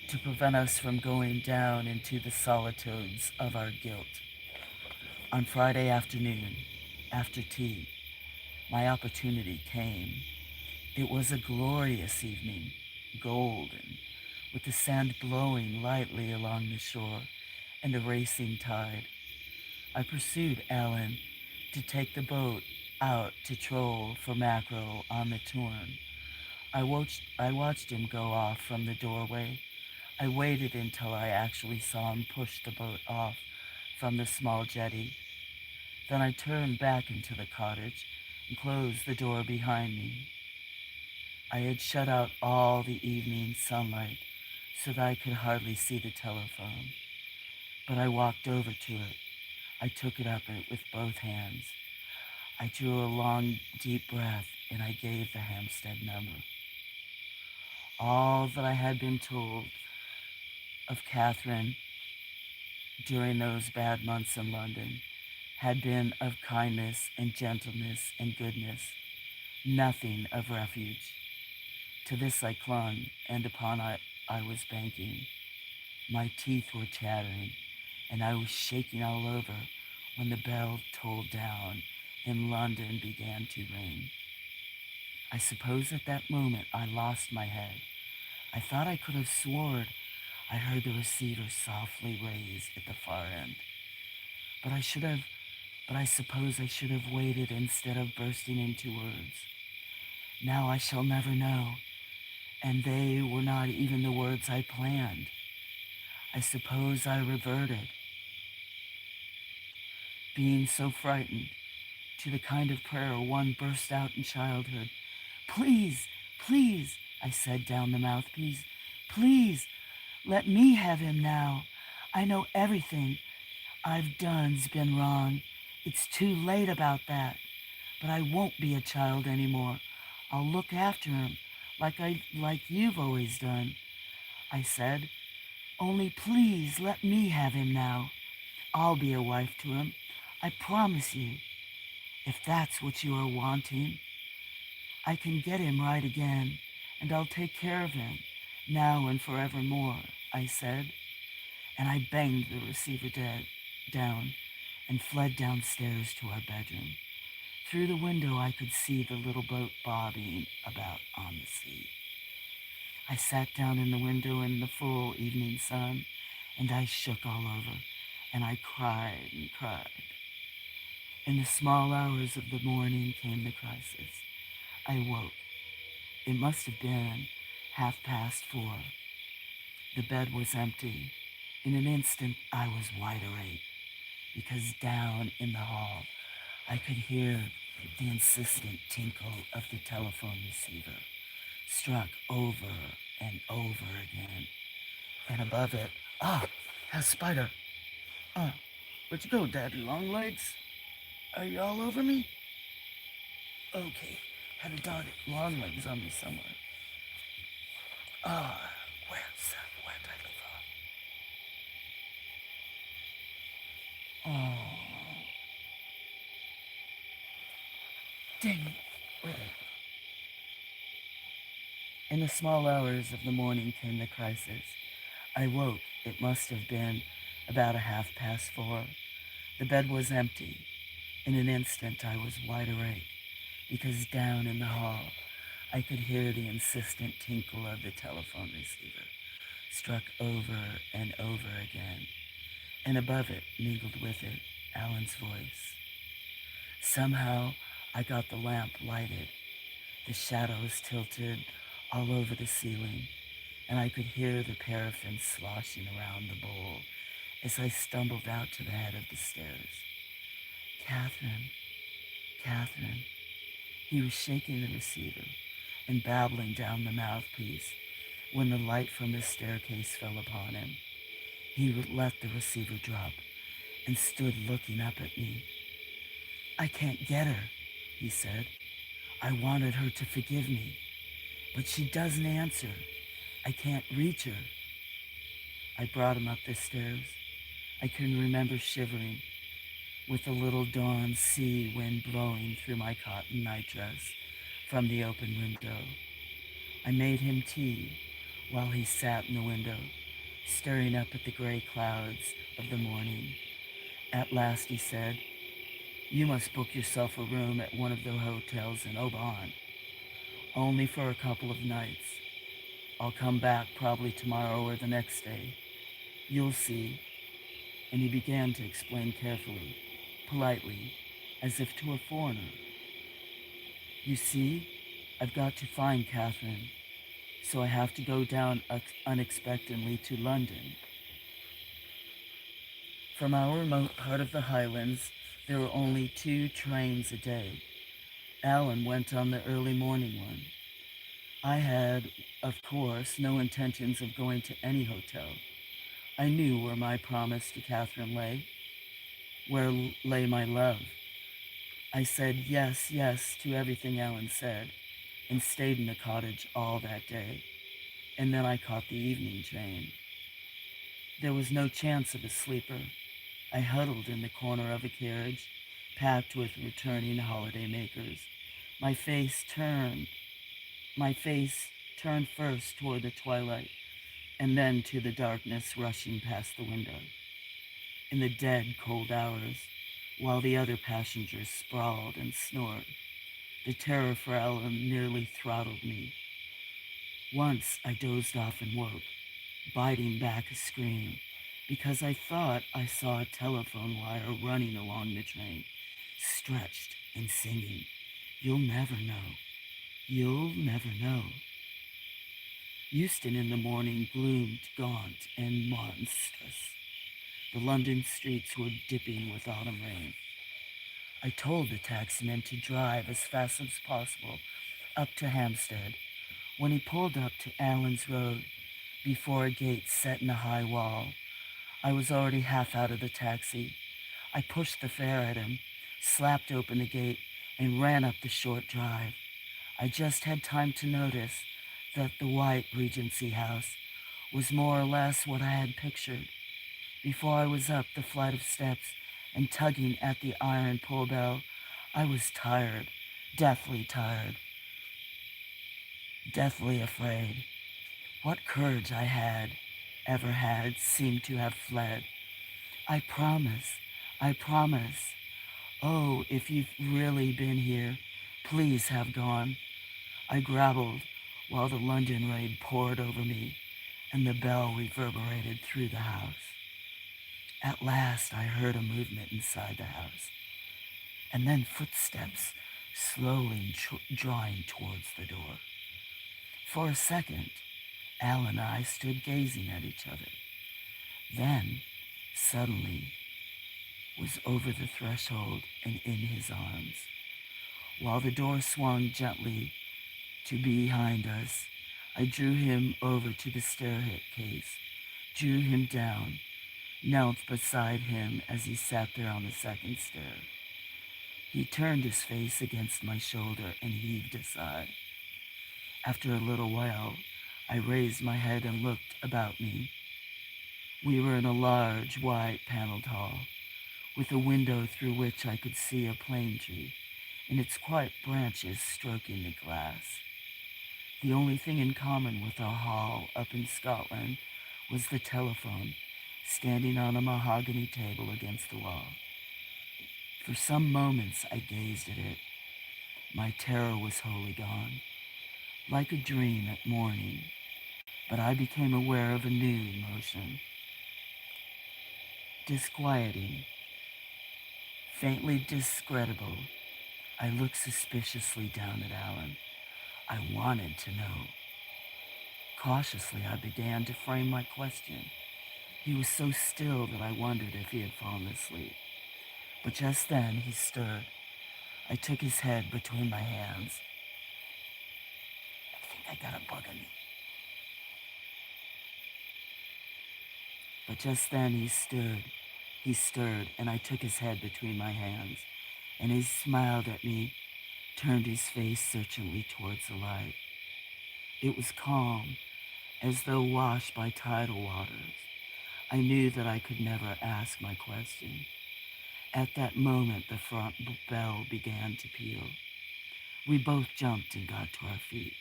to prevent us from going down into the solitudes of our guilt. On Friday afternoon, after tea, my opportunity came. It was a glorious evening, golden, with the sand blowing lightly along the shore and a racing tide. I pursued Alan to take the boat out to troll for mackerel on the Turn. I watched him go off from the doorway. I waited until I actually saw him push the boat off from the small jetty. Then I turned back into the cottage and closed the door behind me. I had shut out all the evening sunlight so that I could hardly see the telephone. But I walked over to it. I took it up with both hands. I drew a long, deep breath and I gave the Hampstead number. All that I had been told of Catherine during those bad months in London had been of kindness and gentleness and goodness, nothing of refuge. To this I clung, and upon I was banking. My teeth were chattering, and I was shaking all over when the bell tolled down and London began to ring. I suppose at that moment I lost my head. I thought I could have sworn I heard the receiver softly raised at the far end. But I should have, but I suppose I should have waited instead of bursting into words. Now I shall never know, and they were not even the words I planned. I suppose I reverted, being so frightened, to the kind of prayer one burst out in childhood. Please, please, I said down the mouthpiece, please, let me have him now. I know everything I've done's been wrong. It's too late about that. But I won't be a child anymore. I'll look after him like you've always done. I said, only please let me have him now. I'll be a wife to him. I promise you, if that's what you are wanting. I can get him right again, and I'll take care of him, now and forevermore, I said, and I banged the receiver down and fled downstairs to our bedroom. Through the window I could see the little boat bobbing about on the sea. I sat down in the window in the full evening sun, and I shook all over, and I cried and cried. In the small hours of the morning came the crisis. I woke. It must have been 4:30. The bed was empty. In an instant I was wide awake, because down in the hall I could hear the insistent tinkle of the telephone receiver, struck over and over again. And above it, a spider. Ah, where'd you go, Daddy Longlegs? Are you all over me? Okay, had a dog Longlegs on me somewhere. Where did I leave off? Oh, dang it. Where did I go? In the small hours of the morning came the crisis. I woke. It must have been about 4:30. The bed was empty. In an instant I was wide awake, because down in the hall I could hear the insistent tinkle of the telephone receiver, struck over and over again, and above it, mingled with it, Alan's voice. Somehow, I got the lamp lighted. The shadows tilted all over the ceiling, and I could hear the paraffin sloshing around the bowl as I stumbled out to the head of the stairs. Catherine, Catherine. He was shaking the receiver and babbling down the mouthpiece when the light from the staircase fell upon him. He let the receiver drop and stood looking up at me. I can't get her, he said. I wanted her to forgive me, but she doesn't answer. I can't reach her. I brought him up the stairs. I can remember shivering with the little dawn sea wind blowing through my cotton nightdress from the open window. I made him tea while he sat in the window, staring up at the gray clouds of the morning. At last he said, "You must book yourself a room at one of the hotels in Oban, only for a couple of nights. I'll come back probably tomorrow or the next day. You'll see." And he began to explain carefully, politely, as if to a foreigner. "You see, I've got to find Catherine, so I have to go down unexpectedly to London. From our remote part of the Highlands, there were only 2 trains a day. Alan went on the early morning one. I had, of course, no intentions of going to any hotel. I knew where my promise to Catherine lay, where lay my love. I said yes, yes to everything Alan said, and stayed in the cottage all that day. And then I caught the evening train. There was no chance of a sleeper. I huddled in the corner of a carriage, packed with returning holidaymakers. My face turned first toward the twilight, and then to the darkness rushing past the window. In the dead, cold hours, while the other passengers sprawled and snored, the terror for Alan nearly throttled me. Once I dozed off and woke, biting back a scream, because I thought I saw a telephone wire running along the train, stretched and singing, "You'll never know. You'll never know." Euston in the morning gloomed gaunt and monstrous. The London streets were dipping with autumn rain. I told the taximan to drive as fast as possible up to Hampstead. When he pulled up to Allen's Road, before a gate set in a high wall, I was already half out of the taxi. I pushed the fare at him, slapped open the gate, and ran up the short drive. I just had time to notice that the white Regency house was more or less what I had pictured. Before I was up the flight of steps and tugging at the iron pull bell, I was tired, deathly tired, deathly afraid. What courage I had, ever had, seemed to have fled. I promise, I promise. Oh, if you've really been here, please have gone. I grabbled while the London rain poured over me and the bell reverberated through the house. At last I heard a movement inside the house, and then footsteps slowly drawing towards the door. For a second, Al and I stood gazing at each other. Then, suddenly, was over the threshold and in his arms. While the door swung gently to behind us, I drew him over to the staircase, drew him down, knelt beside him as he sat there on the second stair. He turned his face against my shoulder and heaved a sigh. After a little while, I raised my head and looked about me. We were in a large, white-paneled hall, with a window through which I could see a plane tree and its quiet branches stroking the glass. The only thing in common with our hall up in Scotland was the telephone, standing on a mahogany table against the wall. For some moments I gazed at it. My terror was wholly gone, like a dream at morning, but I became aware of a new emotion, disquieting, Faintly discreditable, I looked suspiciously down at Alan. I wanted to know. Cautiously, I began to frame my question. He was so still that I wondered if he had fallen asleep. But just then he stirred. I took his head between my hands. I think I got a bug on me. But just then he stirred. He stirred, and I took his head between my hands, and he smiled at me, turned his face searchingly towards the light. It was calm, as though washed by tidal waters. I knew that I could never ask my question. At that moment, the front bell began to peal. We both jumped and got to our feet.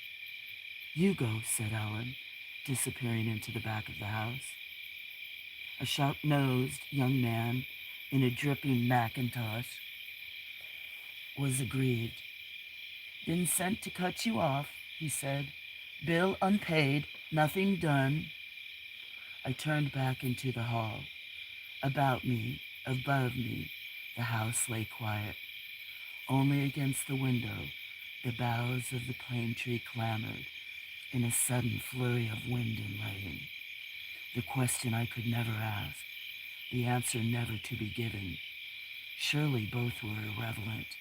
"You go," said Ellen, disappearing into the back of the house. A sharp-nosed young man in a dripping Macintosh was aggrieved. "Been sent to cut you off," he said. "Bill unpaid, nothing done." I turned back into the hall. About me, above me, the house lay quiet. Only against the window, the boughs of the plane tree clamored in a sudden flurry of wind and rain. The question I could never ask, the answer never to be given. Surely both were irrelevant.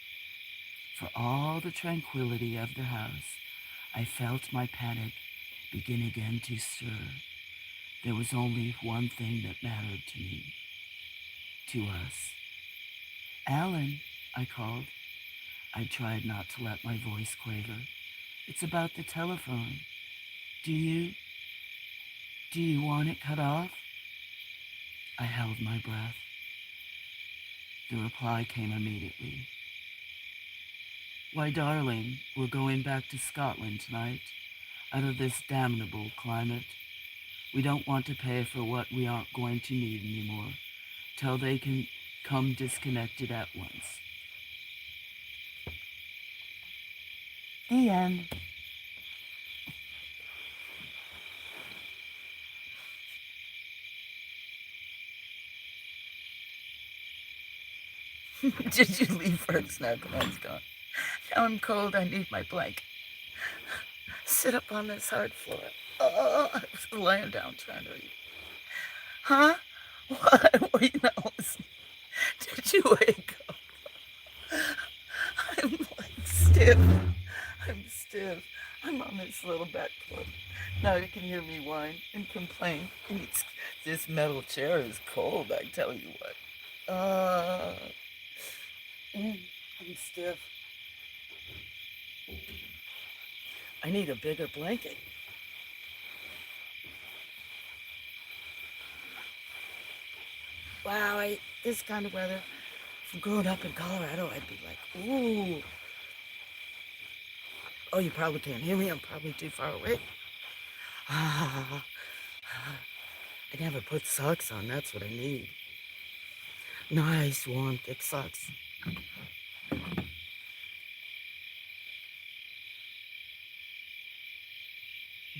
For all the tranquility of the house, I felt my panic begin again to stir. There was only one thing that mattered to me, to us. "Alan," I called. I tried not to let my voice quaver. "It's about the telephone. Do you want it cut off?" I held my breath. The reply came immediately. "Why, darling, we're going back to Scotland tonight, out of this damnable climate. We don't want to pay for what we aren't going to need anymore, till they can come disconnected at once." The end. Did you leave for a snack when I was gone? Now I'm cold. I need my blanket. Sit up on this hard floor. Oh, I was laying down trying to read. Huh? What? Were you not listening? Did you wake up? I'm like stiff. I'm stiff. I'm on this little back porch. Now you can hear me whine and complain. And this metal chair is cold, I tell you what. I'm stiff. I need a bigger blanket. Wow, this kind of weather, from growing up in Colorado, I'd be like, ooh. Oh, you probably can't hear me. I'm probably too far away. I never put socks on. That's what I need. Nice, warm, thick socks.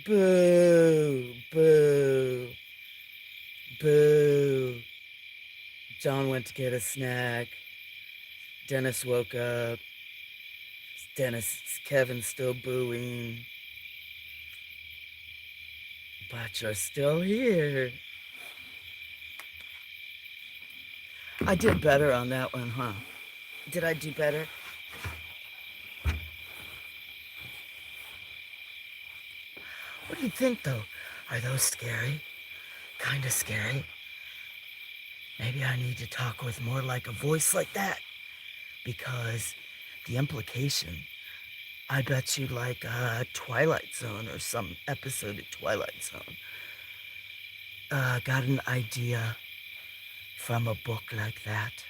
Boo, boo, boo. John went to get a snack. Dennis woke up. Kevin's still booing. But you're still here. I did better on that one, huh? Did I do better? What do you think, though? Are those scary? Kind of scary? Maybe I need to talk with more like a voice like that. Because the implication, I bet you like Twilight Zone or some episode of Twilight Zone. Got an idea from a book like that.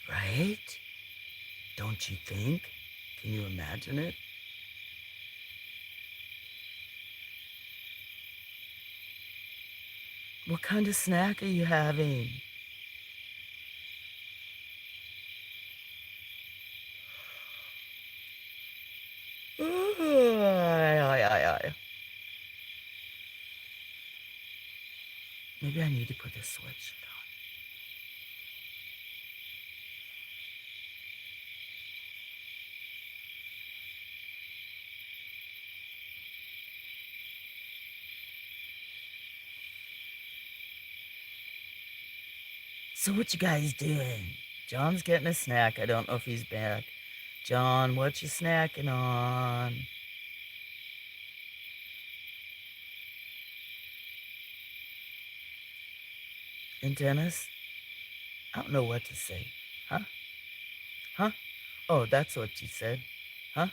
Right? Don't you think? Can you imagine it? What kind of snack are you having? Maybe I need to put a sweatshirt on. So what you guys doing? John's getting a snack. I don't know if he's back. John, what you snacking on? And Dennis? I don't know what to say. Huh? Huh? Oh, that's what you said. Huh?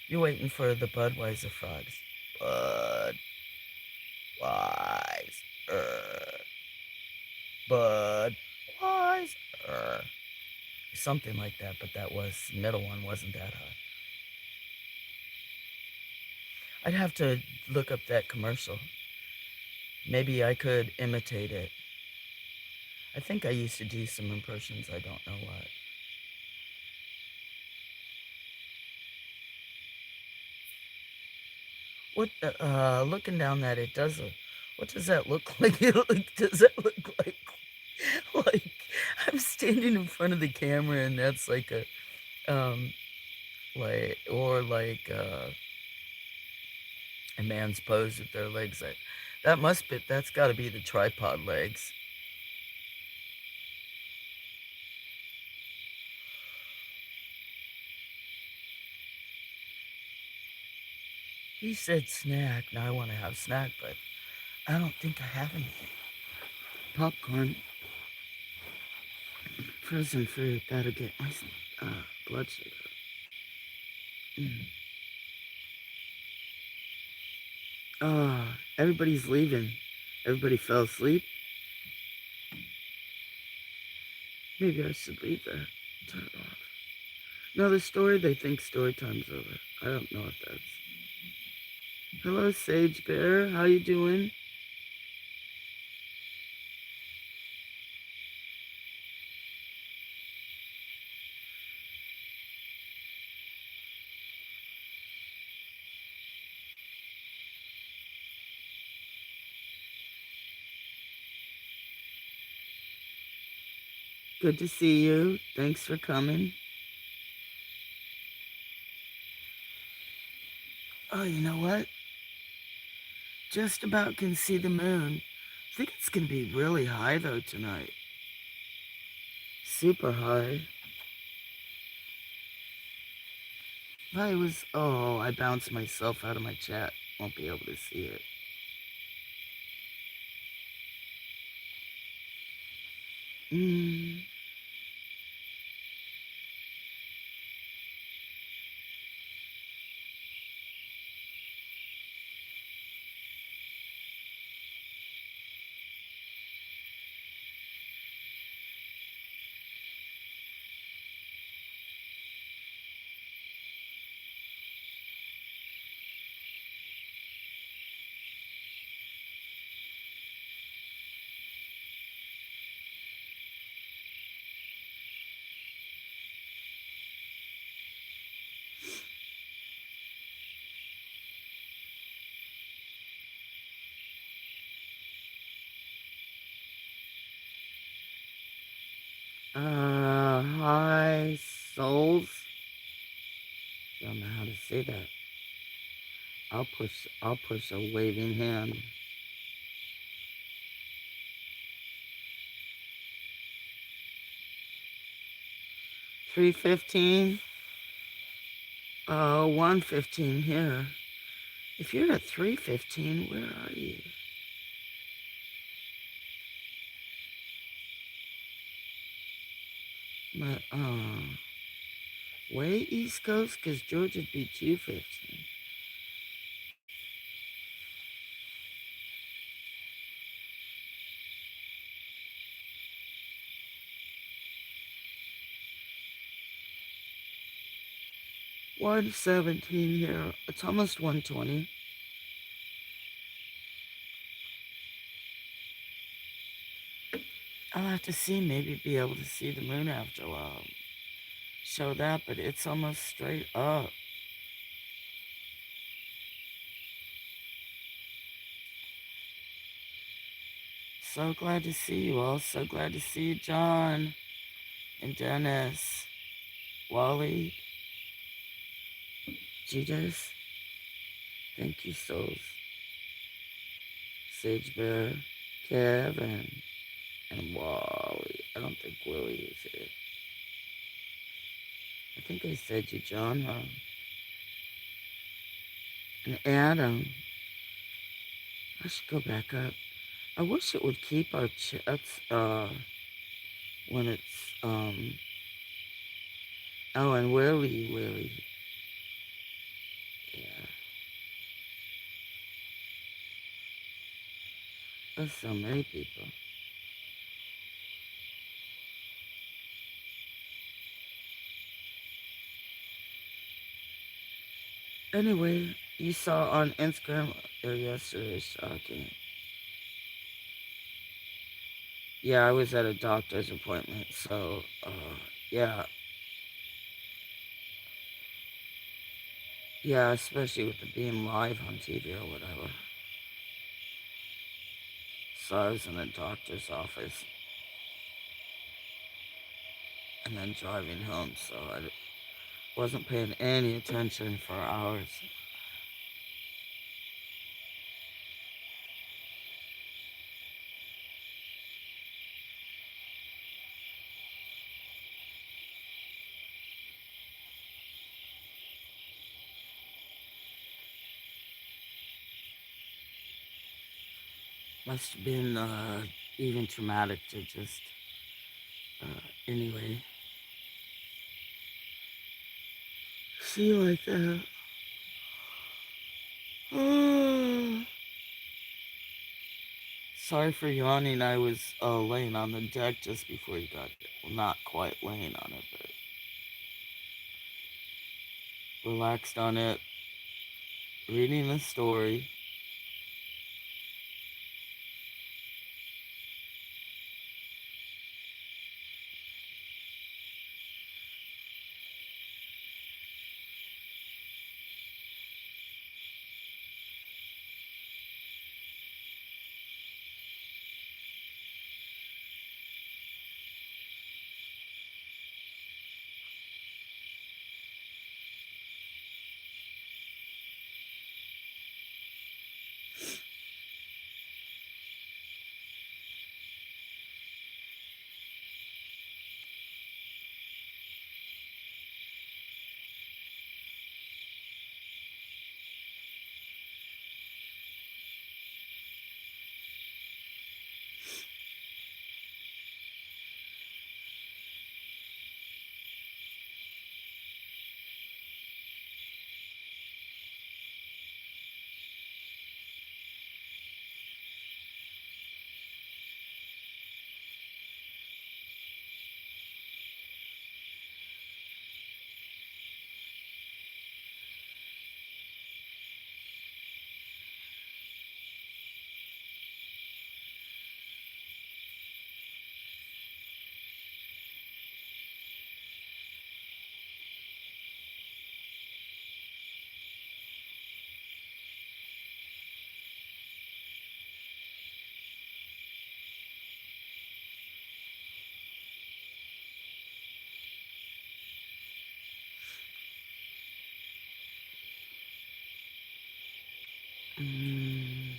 You're waiting for the Budweiser frogs. Budweiser. Budweiser. Something like that, but that was, middle one wasn't that high. I'd have to look up that commercial. Maybe I could imitate it. I think I used to do some impressions, I don't know what. What, looking down that, it does look, what does that look like? Does that look like, I'm standing in front of the camera and that's like a, a man's pose with their legs. That's gotta be the tripod legs. He said snack. Now I want to have snack, but I don't think I have anything. Popcorn, frozen fruit, that'll get my blood sugar. Mm. Everybody's leaving. Everybody fell asleep. Maybe I should leave that. Turn it off. Another story, they think story time's over. I don't know if that's... Hello, Sage Bear. How you doing? Good to see you. Thanks for coming. Oh, you know what? Just about can see the moon. I think it's going to be really high, though, tonight. Super high. I bounced myself out of my chat. Won't be able to see it. Mm. Hi, souls. Don't know how to say that. I'll push a waving hand. 3:15. 1:15 here. If you're at 3:15, where are you? My, way East Coast? Because Georgia'd be 2:15. $1:17 here. It's almost 1:20. I'll have to see, maybe be able to see the moon after a while. Show that, but it's almost straight up. So glad to see you all. So glad to see you, John and Dennis, Wally, Judas. Thank you, souls. Sage Bear, Kevin. And Wally. I don't think Willie is here. I think I said you, John, huh? And Adam. I should go back up. I wish it would keep our chats, when it's, oh, and Willie. Yeah. There's so many people. Anyway, you saw on Instagram or yesterday, shocking. Yeah, I was at a doctor's appointment, so, yeah. Yeah, especially with the being live on TV or whatever. So I was in the doctor's office and then driving home, so I wasn't paying any attention for hours. Must have been even traumatic to just, anyway, see like that. Sorry for yawning. I was laying on the deck just before you got here. Well, not quite laying on it, but relaxed on it, reading a story. Mm.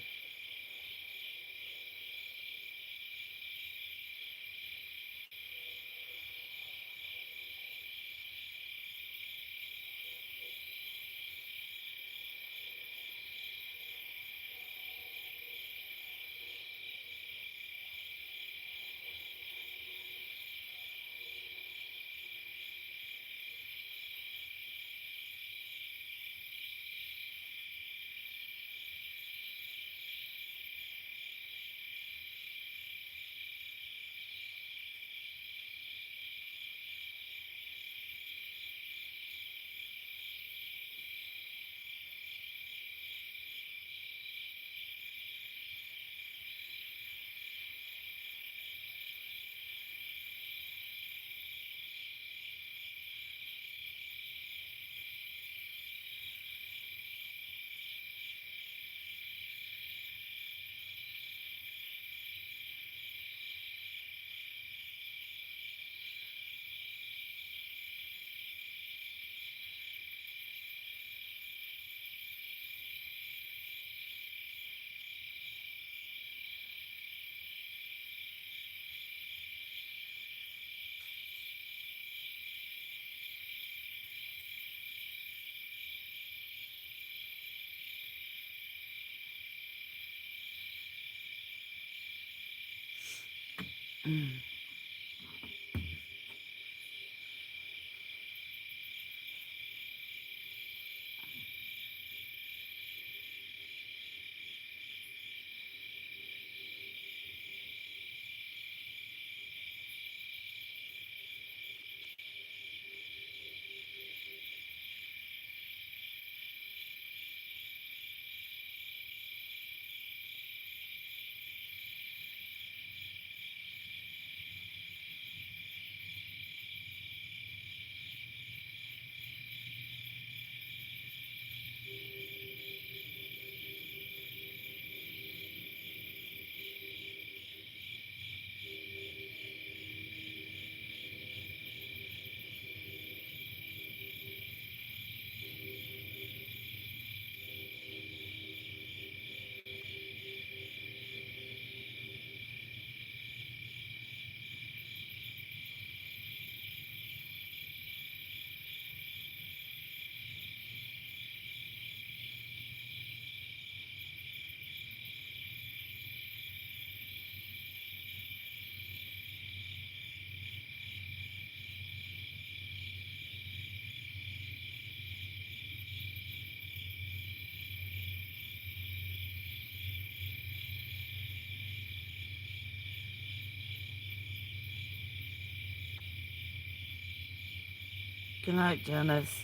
Good night, Dennis.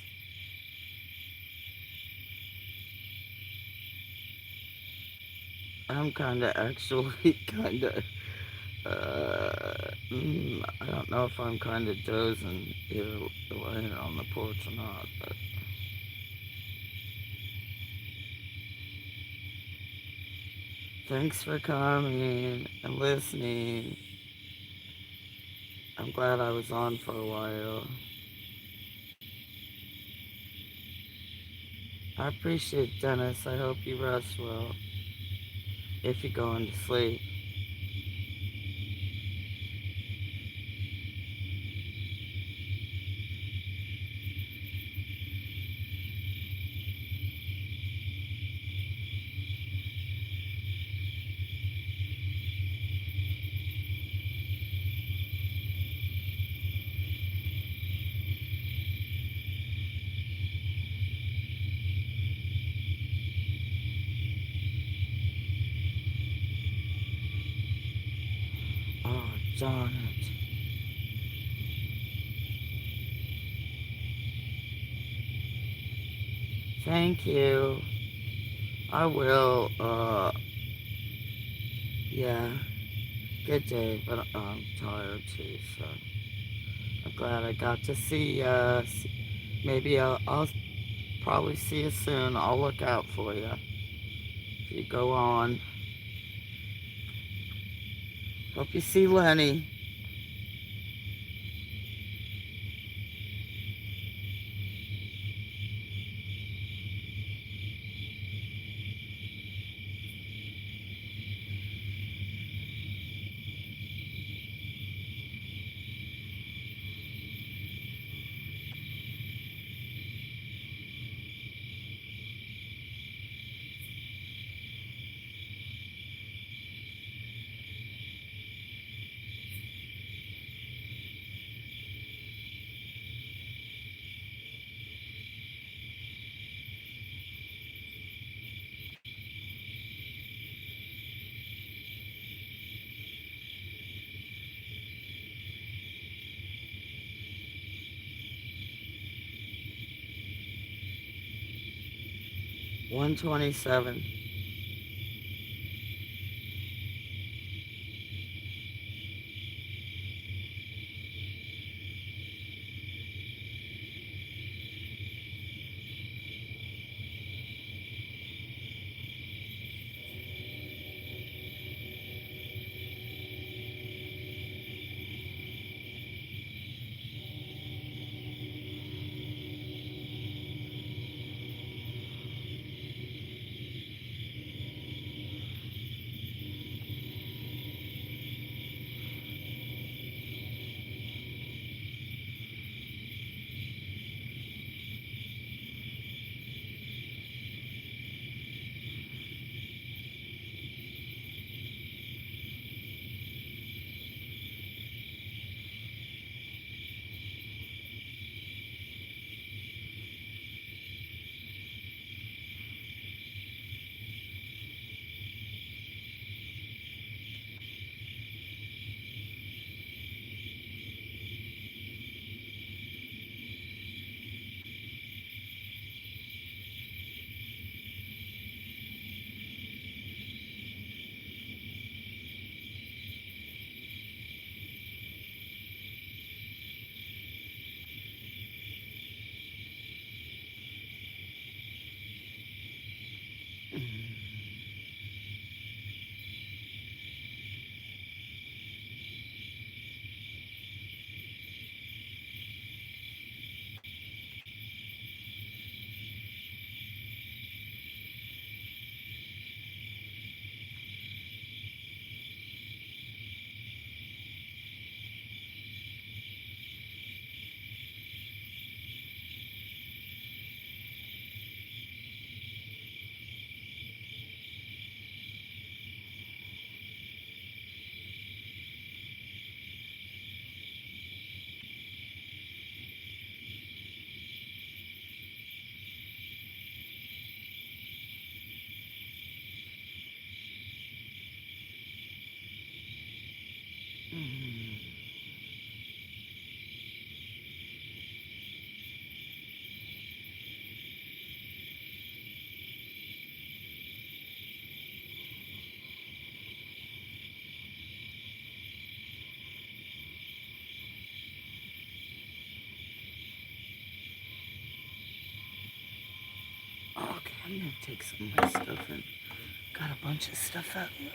I'm actually I don't know if I'm dozing here laying on the porch or not, but thanks for coming and listening. I'm glad I was on for a while. I appreciate it, Dennis. I hope you rest well if you're going to sleep. Oh, darn it. Thank you. I will, yeah. Good day, but I'm tired too, so I'm glad I got to see you. Maybe I'll probably see you soon. I'll look out for you if you go on. Hope you see Lenny. $127. I'm gonna take some of my stuff and got a bunch of stuff out here.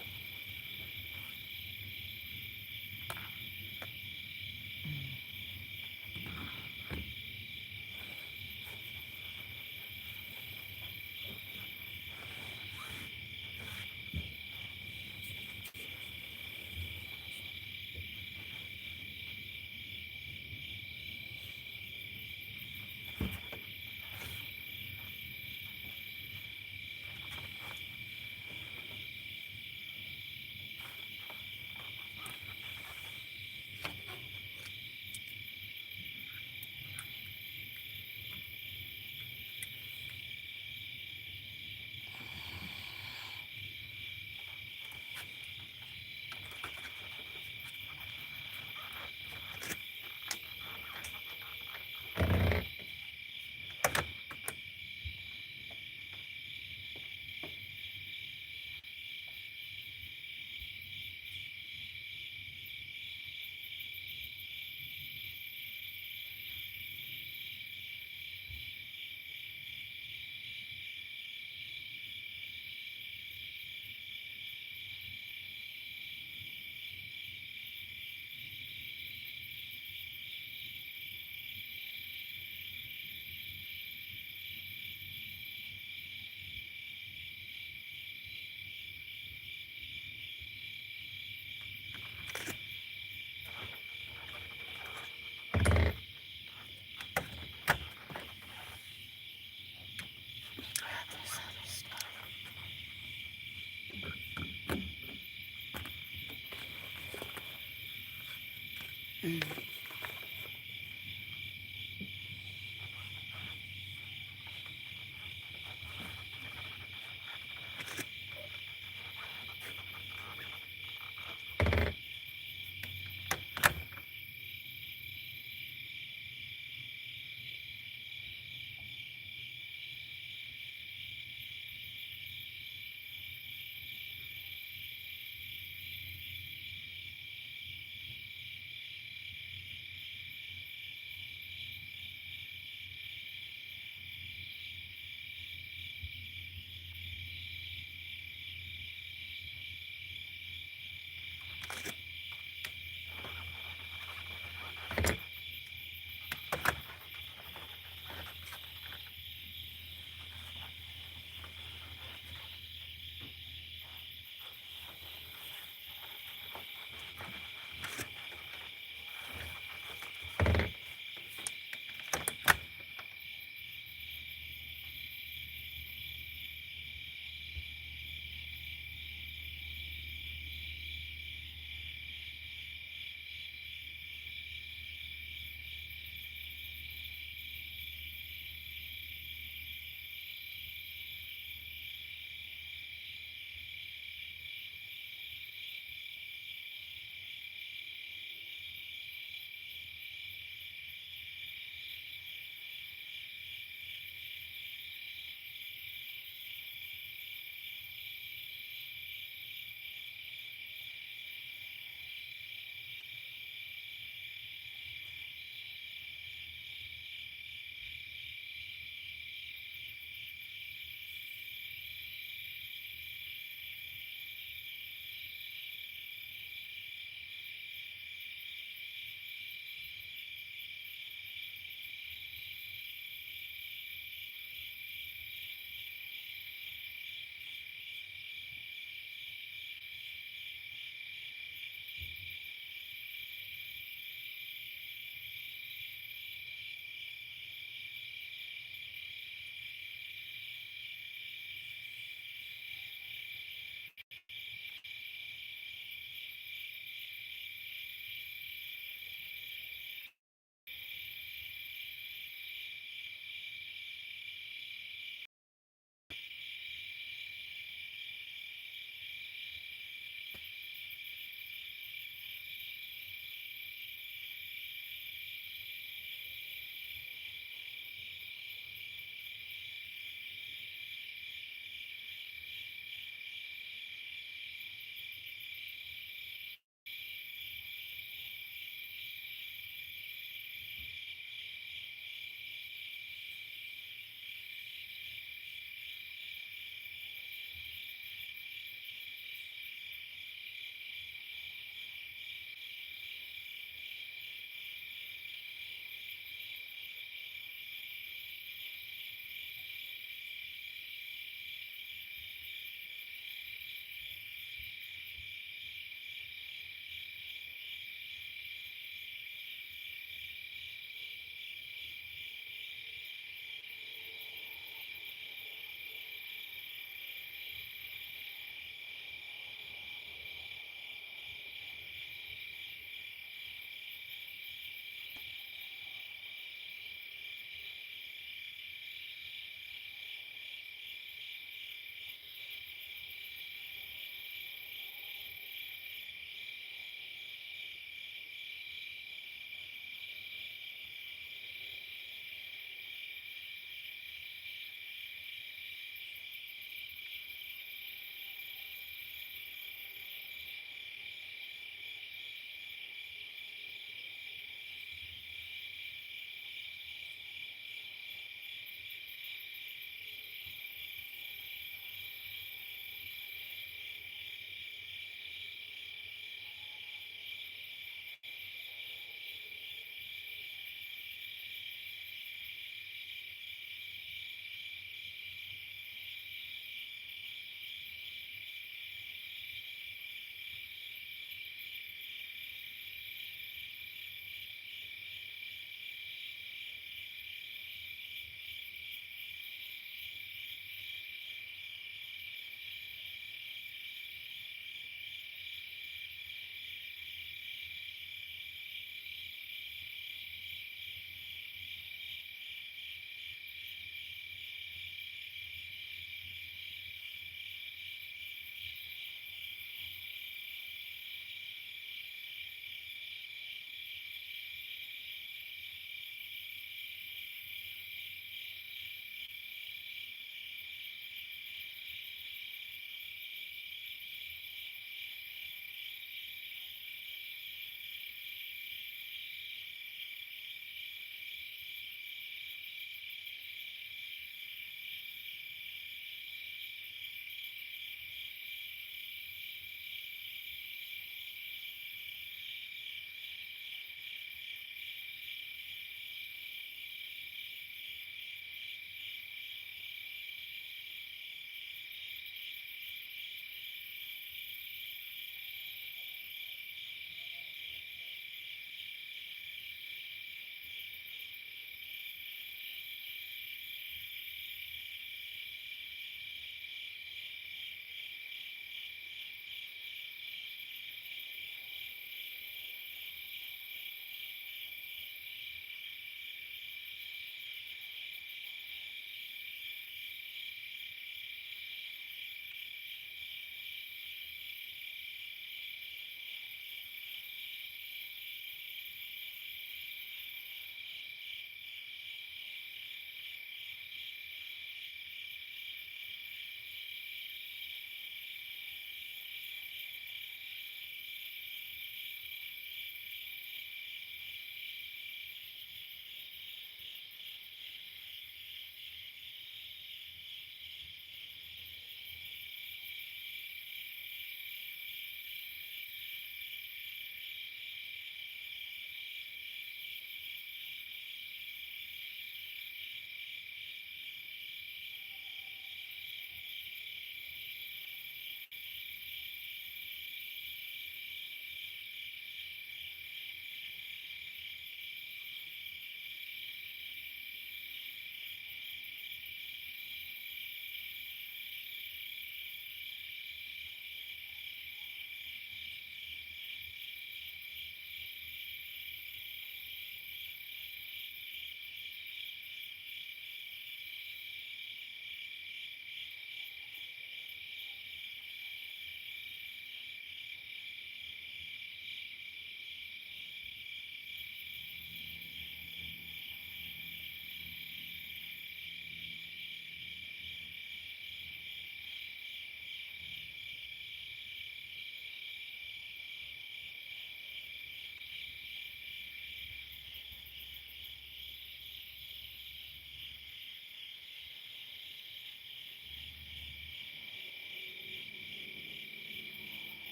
Grab this other stuff.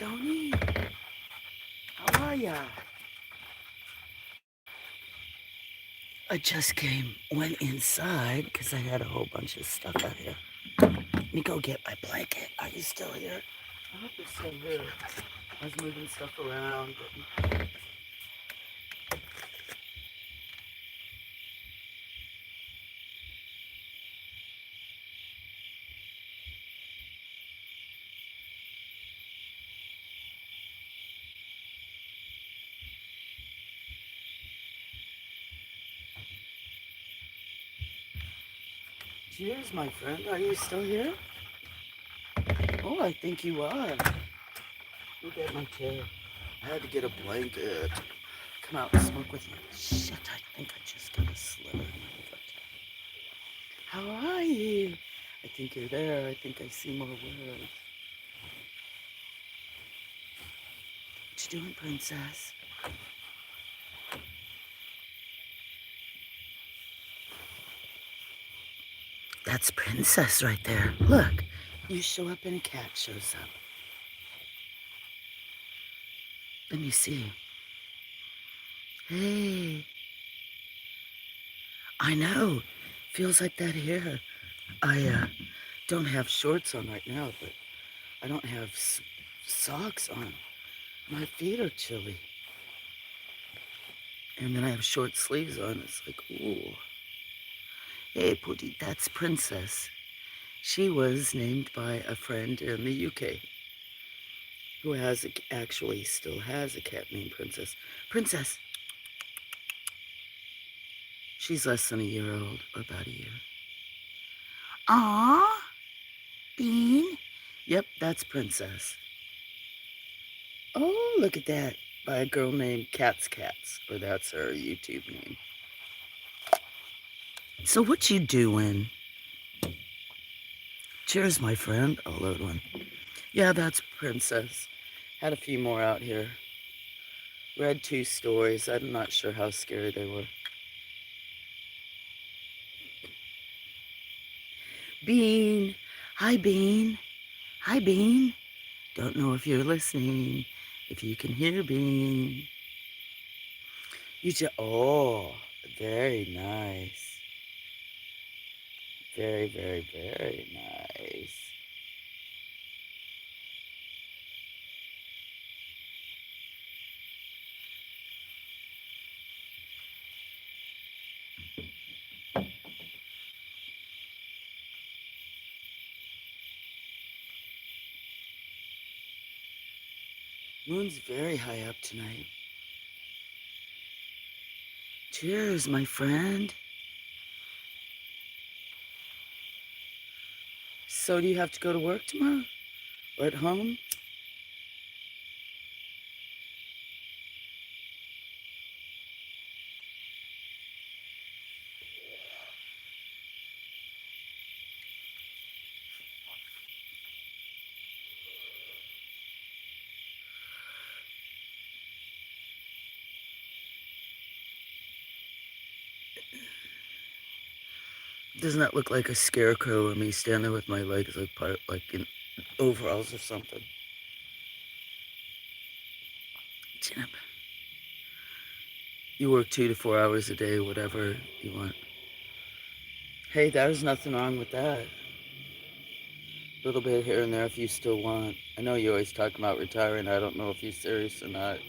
Stony, how are ya? I just went inside because I had a whole bunch of stuff out here. Let me go get my blanket. Are you still here? I hope you're still here. I was moving stuff around. Cheers, my friend. Are you still here? Oh, I think you are. Let me get my chair. I had to get a blanket. Come out and smoke with you. Shit, I think I just got a sliver in my foot. How are you? I think you're there. I think I see more words. What you doing, princess? That's Princess right there. Look, you show up and a cat shows up. Let me see. Hey, I know. Feels like that here. I don't have shorts on right now, but I don't have socks on. My feet are chilly. And then I have short sleeves on. It's like, ooh. Hey, Pootie, that's Princess. She was named by a friend in the UK who actually still has a cat named Princess. Princess. She's less than a year old, or about a year. Aww, Bean. Yep, that's Princess. Oh, look at that. By a girl named Cats, or that's her YouTube name. So what you doing? Cheers, my friend. I'll load one. Yeah, that's Princess. Had a few more out here. Read 2 stories. I'm not sure how scary they were. Bean. Hi, Bean. Hi, Bean. Don't know if you're listening. If you can hear Bean. Oh, very nice. Very, very, very nice. Moon's very high up tonight. Cheers, my friend. So do you have to go to work tomorrow? Or at home? Doesn't that look like a scarecrow or me standing with my legs like in overalls or something? Chin up. You work 2 to 4 hours a day, whatever you want. Hey, there's nothing wrong with that. A little bit here and there if you still want. I know you always talk about retiring. I don't know if you're serious or not.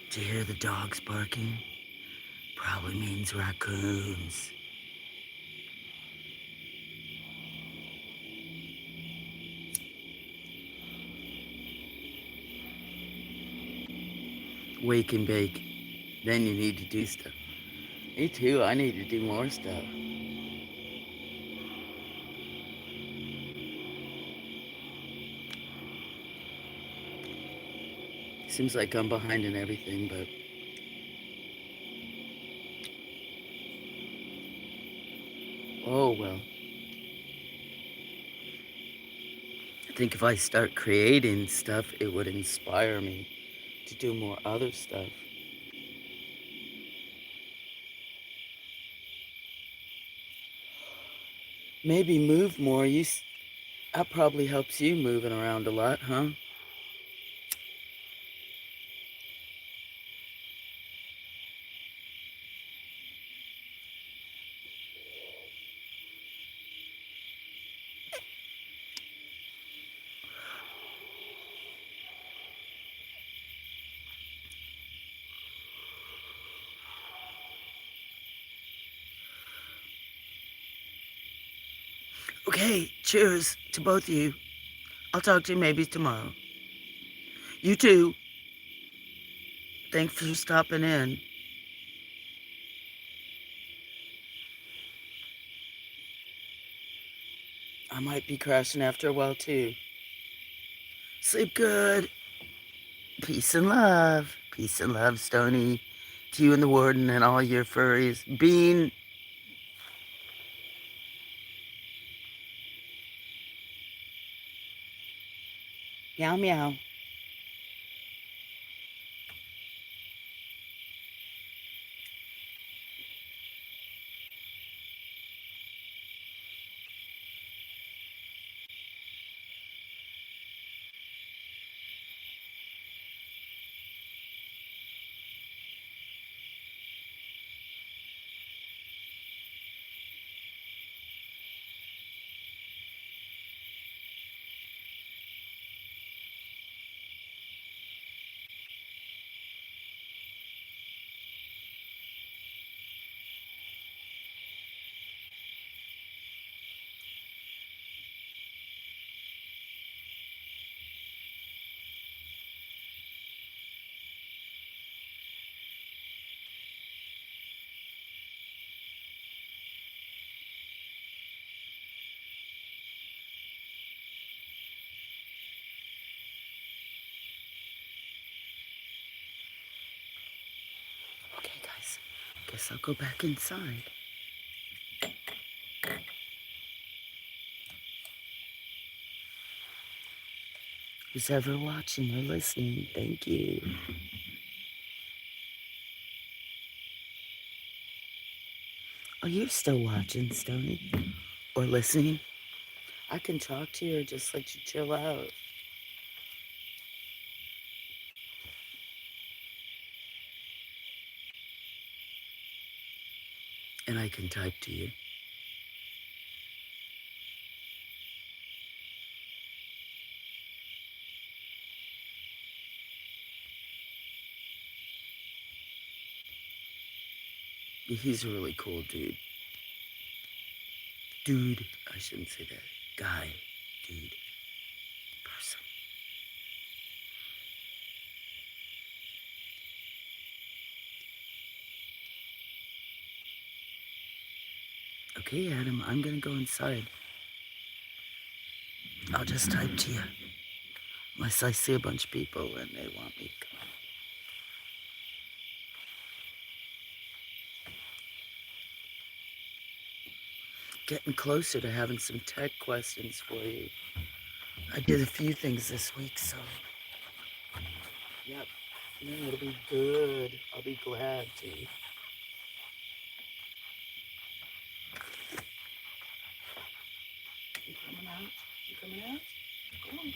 Do you hear the dogs barking? Probably means raccoons. Wake and bake. Then you need to do stuff. Me too. I need to do more stuff. Seems like I'm behind in everything, but oh well. I think if I start creating stuff, it would inspire me to do more other stuff. Maybe move more. That probably helps you moving around a lot, huh? Okay, cheers to both of you. I'll talk to you maybe tomorrow. You too. Thanks for stopping in. I might be crashing after a while too. Sleep good. Peace and love. Peace and love, Stony. To you and the warden and all your furries. Bean. Meow meow. Okay, guys. Guess I'll go back inside. Who's ever watching or listening, thank you. Oh, you're still watching, Stony? Or listening? I can talk to you or just let you chill out. And I can type to you. He's a really cool dude. Dude, I shouldn't say that. Guy, dude, person. Okay, Adam, I'm gonna go inside. I'll just type to you. Unless I see a bunch of people and they want me to come. Getting closer to having some tech questions for you. I did a few things this week, so yep. No, it'll be good. I'll be glad to. You coming out? You coming out? Come on.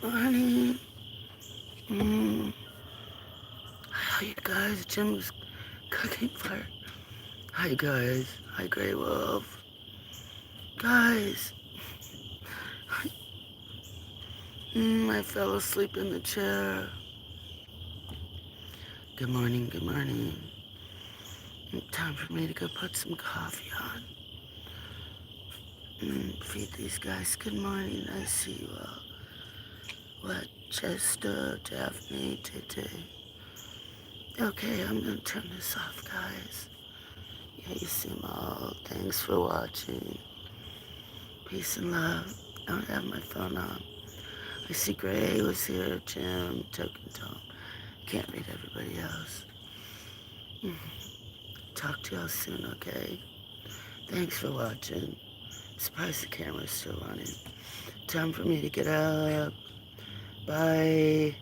Morning. Mm. Hi, you guys. Jim's cooking for. Hi, guys. Hi, Grey Wolf. Guys. I fell asleep in the chair. Good morning, good morning. Time for me to go put some coffee on. Feed these guys. Good morning. I see you all. What? Chester, Daphne, Tete. Okay, I'm gonna turn this off, guys. Yeah, you see them all. Thanks for watching. Peace and love. I don't have my phone on. I see Gray was here, Jim, Token Tom. Can't read everybody else. Talk to y'all soon, okay? Thanks for watching. Surprised the camera's still running. Time for me to get up. Bye.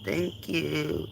Thank you.